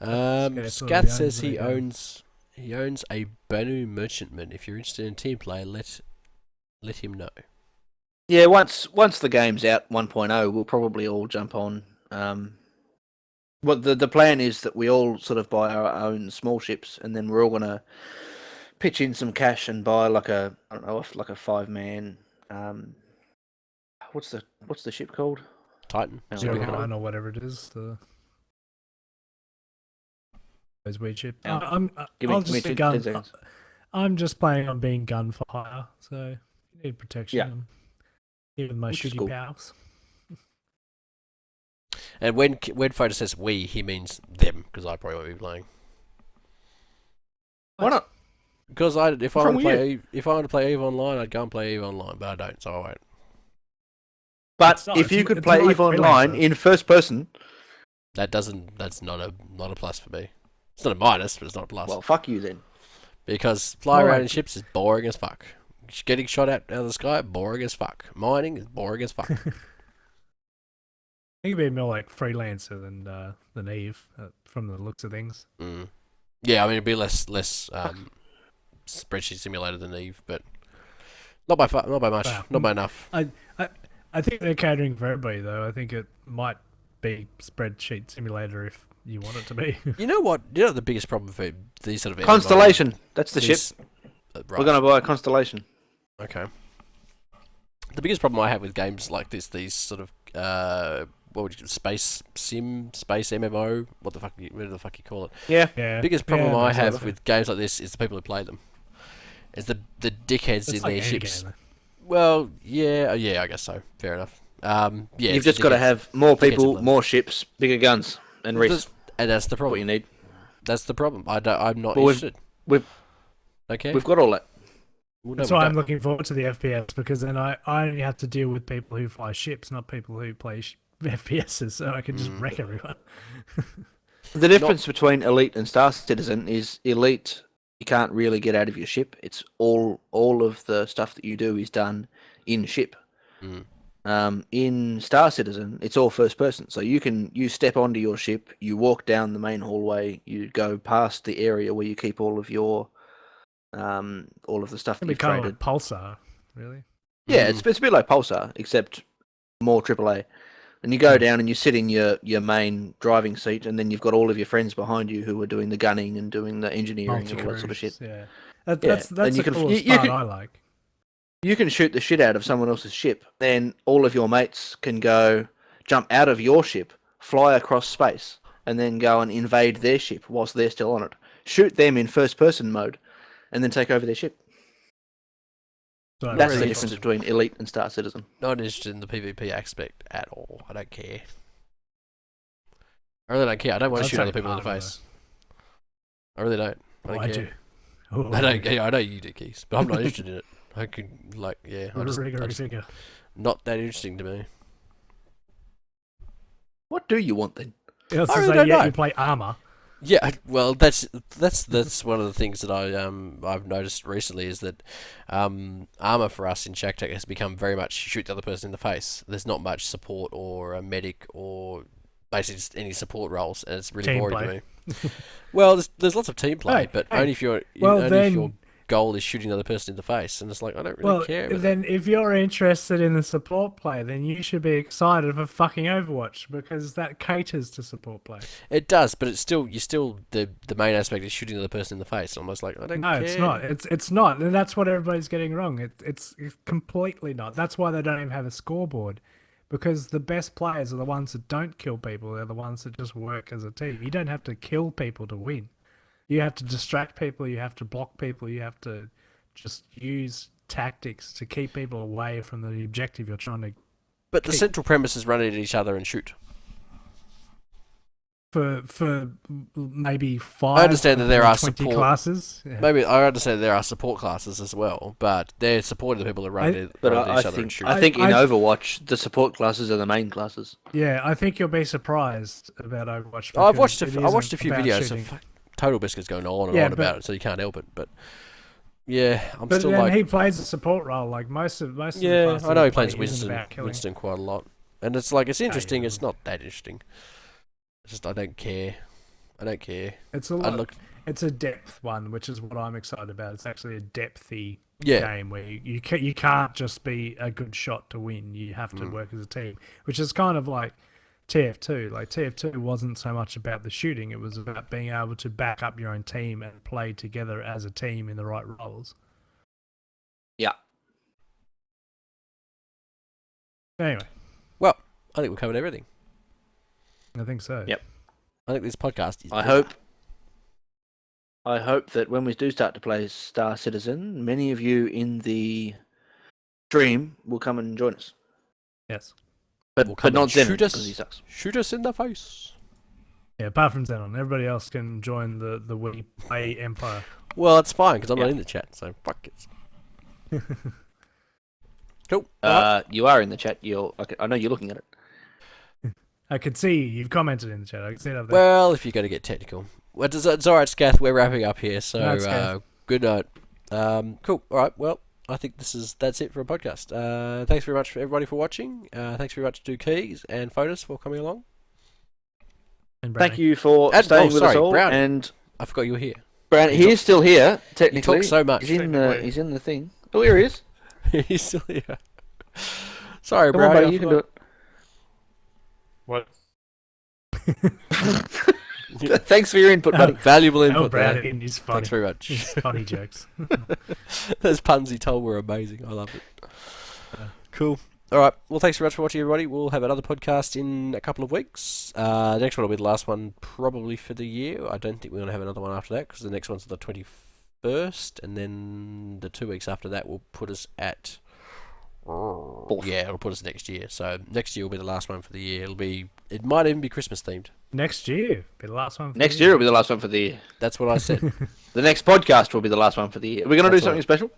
Scath says he owns a Banu merchantman. If you're interested in team play, let him know. Yeah, once the game's out 1.0, we'll probably all jump on. Well, the plan is that we all sort of buy our own small ships, and then we're all gonna pitch in some cash and buy like a 5-man. What's the ship called? Titan. No, Zero what do you call it? 9 or whatever it is. Those weird ship. Yeah. I'll Give me just 10 gun. seconds. I'm just planning on being gun for hire, so you need protection. Yeah. Even my Which is shooty cool. pals. And when Photo says we, he means them, because I probably won't be playing. Why not? Because if I What's want wrong to with play if I want to play EVE Online, I'd go and play EVE Online, but I don't, so I won't. But It's not- if you it's- could it's play not like EVE Online Freelancer. in first person, That's not a plus for me. It's not a minus, but it's not a plus. well, fuck you then. Because flying More around like- in ships is boring as fuck. Getting shot out of the sky, boring as fuck. Mining is boring as fuck. I think it'd be more like freelancer than Eve, from the looks of things. Mm. Yeah, I mean it'd be less spreadsheet simulator than EVE, but not by much, Wow. not by enough. I think they're catering for everybody, though. I think it might be spreadsheet simulator if you want it to be. You know what? You know the biggest problem for these sort of MMO Constellation. That's the ship. these- right. We're gonna buy a Constellation. Okay. The biggest problem I have with games like this, these sort of what would you space MMO, what the fuck you call it? Yeah. Yeah. Biggest problem yeah, I makes have sense. with games like this is the people who play them. It's the dickheads It's in like their any ships. game, Well, yeah, I guess so. Fair enough. Yeah, You've it's the just got to dickheads. have more Dickheads people, of them. more ships, bigger guns, and Reese. And that's the What problem. you need. That's the problem. I'm not Well, interested. we've- Okay. We've got all that. Well, no, That's we why I'm don't. looking forward to the FPS, because then I only have to deal with people who fly ships, not people who play FPSs, so I can just wreck everyone. The difference between Elite and Star Citizen is Elite, you can't really get out of your ship. It's all of the stuff that you do is done in ship. Mm. In Star Citizen, it's all first person. So you step onto your ship, you walk down the main hallway, you go past the area where you keep all of your all of the stuff that It'd be you've kind of traded. like Pulsar, really. Yeah, it's a bit like Pulsar, except more AAA. And you go down and you sit in your main driving seat, and then you've got all of your friends behind you who are doing the gunning and doing the engineering and all that sort of shit. Yeah. Yeah, That's and you the can- coolest you part can- I like. You can shoot the shit out of someone else's ship. Then all of your mates can go jump out of your ship, fly across space, and then go and invade their ship whilst they're still on it. Shoot them in first-person mode, and then take over their ship. So That's the really difference between Elite and Star Citizen. Not interested in the PvP aspect at all. I don't care. I really don't care. I don't want to I'd shoot say other people in the harder, face. I really don't. I don't I care. do. Oh, I don't. Yeah, I know you do, Keegz, but I'm not interested in it. I could like, yeah, I just not that interesting to me. What do you want then? I was I to really say, don't yeah, know. you play armor. Yeah, well, that's one of the things that I've noticed recently is that armor for us in Shack Tech has become very much shoot the other person in the face. There's not much support or a medic or basically just any support roles, and it's really Team boring play. to me. Well, there's lots of team play, Hey, but hey. only if your goal is shooting the other person in the face, and it's like I don't really care. About then if you're interested in the support play, then you should be excited for fucking Overwatch because that caters to support play. it does, but it's still the main aspect is shooting the other person in the face. And I'm just like I don't No, care. it's not. It's not, and that's what everybody's getting wrong. It's completely not. That's why they don't even have a scoreboard, because the best players are the ones that don't kill people. They're the ones that just work as a team. You don't have to kill people to win. You have to distract people. You have to block people. You have to just use tactics to keep people away from the objective you're trying to. But the central premise is run at each other and shoot. For maybe 5. I understand that there are 20 support classes. Yeah. Maybe I understand there are support classes as well, but they're supporting the people that run at But run at I each other and think shoot. I think in I- Overwatch the support classes are the main classes. Yeah, I think you'll be surprised about Overwatch. I've because watched it I watched a isn't few about videos shooting. of Total Biscuits going on and Yeah, on but- about it, so you can't help it. But yeah, I'm But still then like, he plays a support role. Like most of the yeah, classes I know he play plays isn't about killing. Winston quite a lot, and it's like it's interesting. yeah. It's not that interesting. It's just I don't care. I don't care. It's a I lot. look, It's a depth one, which is what I'm excited about. It's actually a depthy yeah, game where you can't just be a good shot to win. You have to work as a team, which is kind of like TF2. Like TF2 wasn't so much about the shooting; it was about being able to back up your own team and play together as a team in the right roles. Yeah. Anyway, well, I think we covered everything. I think so. Yep. I think this podcast is. I hope that when we do start to play Star Citizen, many of you in the stream will come and join us. Yes. But Will come not and Zen, shoot us. because he sucks. Shoot us in the face. Yeah. Apart from Xenon, everybody else can join the WePlay Empire. Well, it's fine because I'm Yeah. not in the chat, so fuck it. Cool. Alright. You are in the chat. I know you're looking at it. I could see you've commented in the chat. I can see it up there. Well, if you're going to get technical. Well, it's alright, Scath. We're wrapping up here, so Night, Scath. good night. Cool. Alright, well, I think that's it for a podcast. Thanks very much for everybody for watching. Thanks very much to Keegz and Fotis for coming along. And Thank Brownie. you for And- staying oh, with us sorry, all. Brownie. And I forgot you were here. Brownie, You he is still here, You technically. talk so much. He's in Technically. he's in the thing. Oh, here he is. He's still here. Sorry, Come on, bro. buddy, you can do it. What? Thanks for your input, buddy. Valuable Oh, input there. Brownie is funny. Thanks very much. His funny jokes. Those puns he told were amazing. I loved it. Cool. All right. Well, thanks very much for watching, everybody. We'll have another podcast in a couple of weeks. The next one will be the last one probably for the year. I don't think we're going to have another one after that because the next one's the 21st, and then the 2 weeks after that will put us at... Yeah, it'll put us next year. So next year will be the last one for the year. It might even be Christmas themed. Next year, be the last one. For Next the year will be the last one for the year. That's what I said. The next podcast will be the last one for the year. Are we going to do That's something special?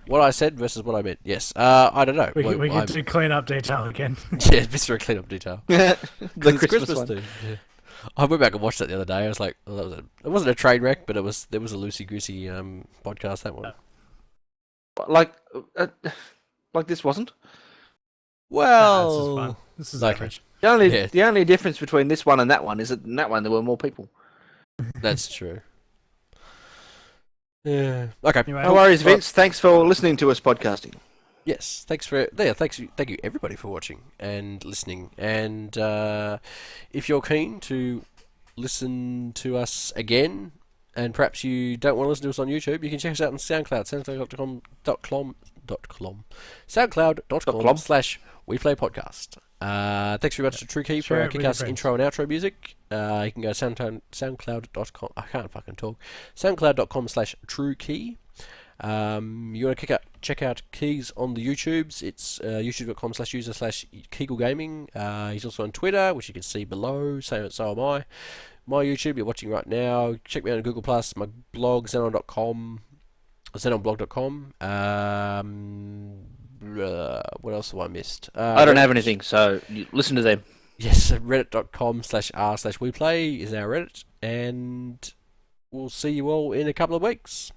What I said versus what I meant. Yes. I don't know. We Well, can I'm- do clean up detail again. Yeah, it's for a clean up detail. The It's Christmas one. theme. Yeah. I went back and watched that the other day. I was like, well, it wasn't a train wreck, but there was a loosey goosey podcast. That one. Like this wasn't. This is Well, fun. This is okay. average. Yeah. The only difference between this one and that one is that in that one there were more people. that's true. Yeah. Okay. Anyway, No worries, Vince. Thanks for listening to us podcasting. Yes. Thanks for thank you everybody for watching and listening. And if you're keen to listen to us again, and perhaps you don't want to listen to us on YouTube, you can check us out on SoundCloud. SoundCloud.com/WePlay Podcast. Thanks very much to True Key for Share our it with your Kick-Ass friends. intro and outro music. You can go to soundcloud.com. I can't fucking talk. soundcloud.com/truekey. You want to check out Keegz on the YouTubes. It's youtube.com/user/Keegl Gaming. He's also on Twitter, which you can see below. So am I. My YouTube you're watching right now. Check me out on Google+. My blog, xenon.com. xenonblog.com. What else have I missed? I don't have anything, so you listen to them. Yes, reddit.com/r/WePlay is our Reddit. And we'll see you all in a couple of weeks.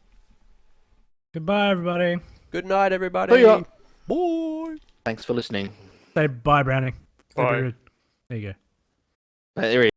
Goodbye, everybody. Good night, everybody. See ya. Bye. Thanks for listening. Say bye, Brownie. Bye. There you go. There he is.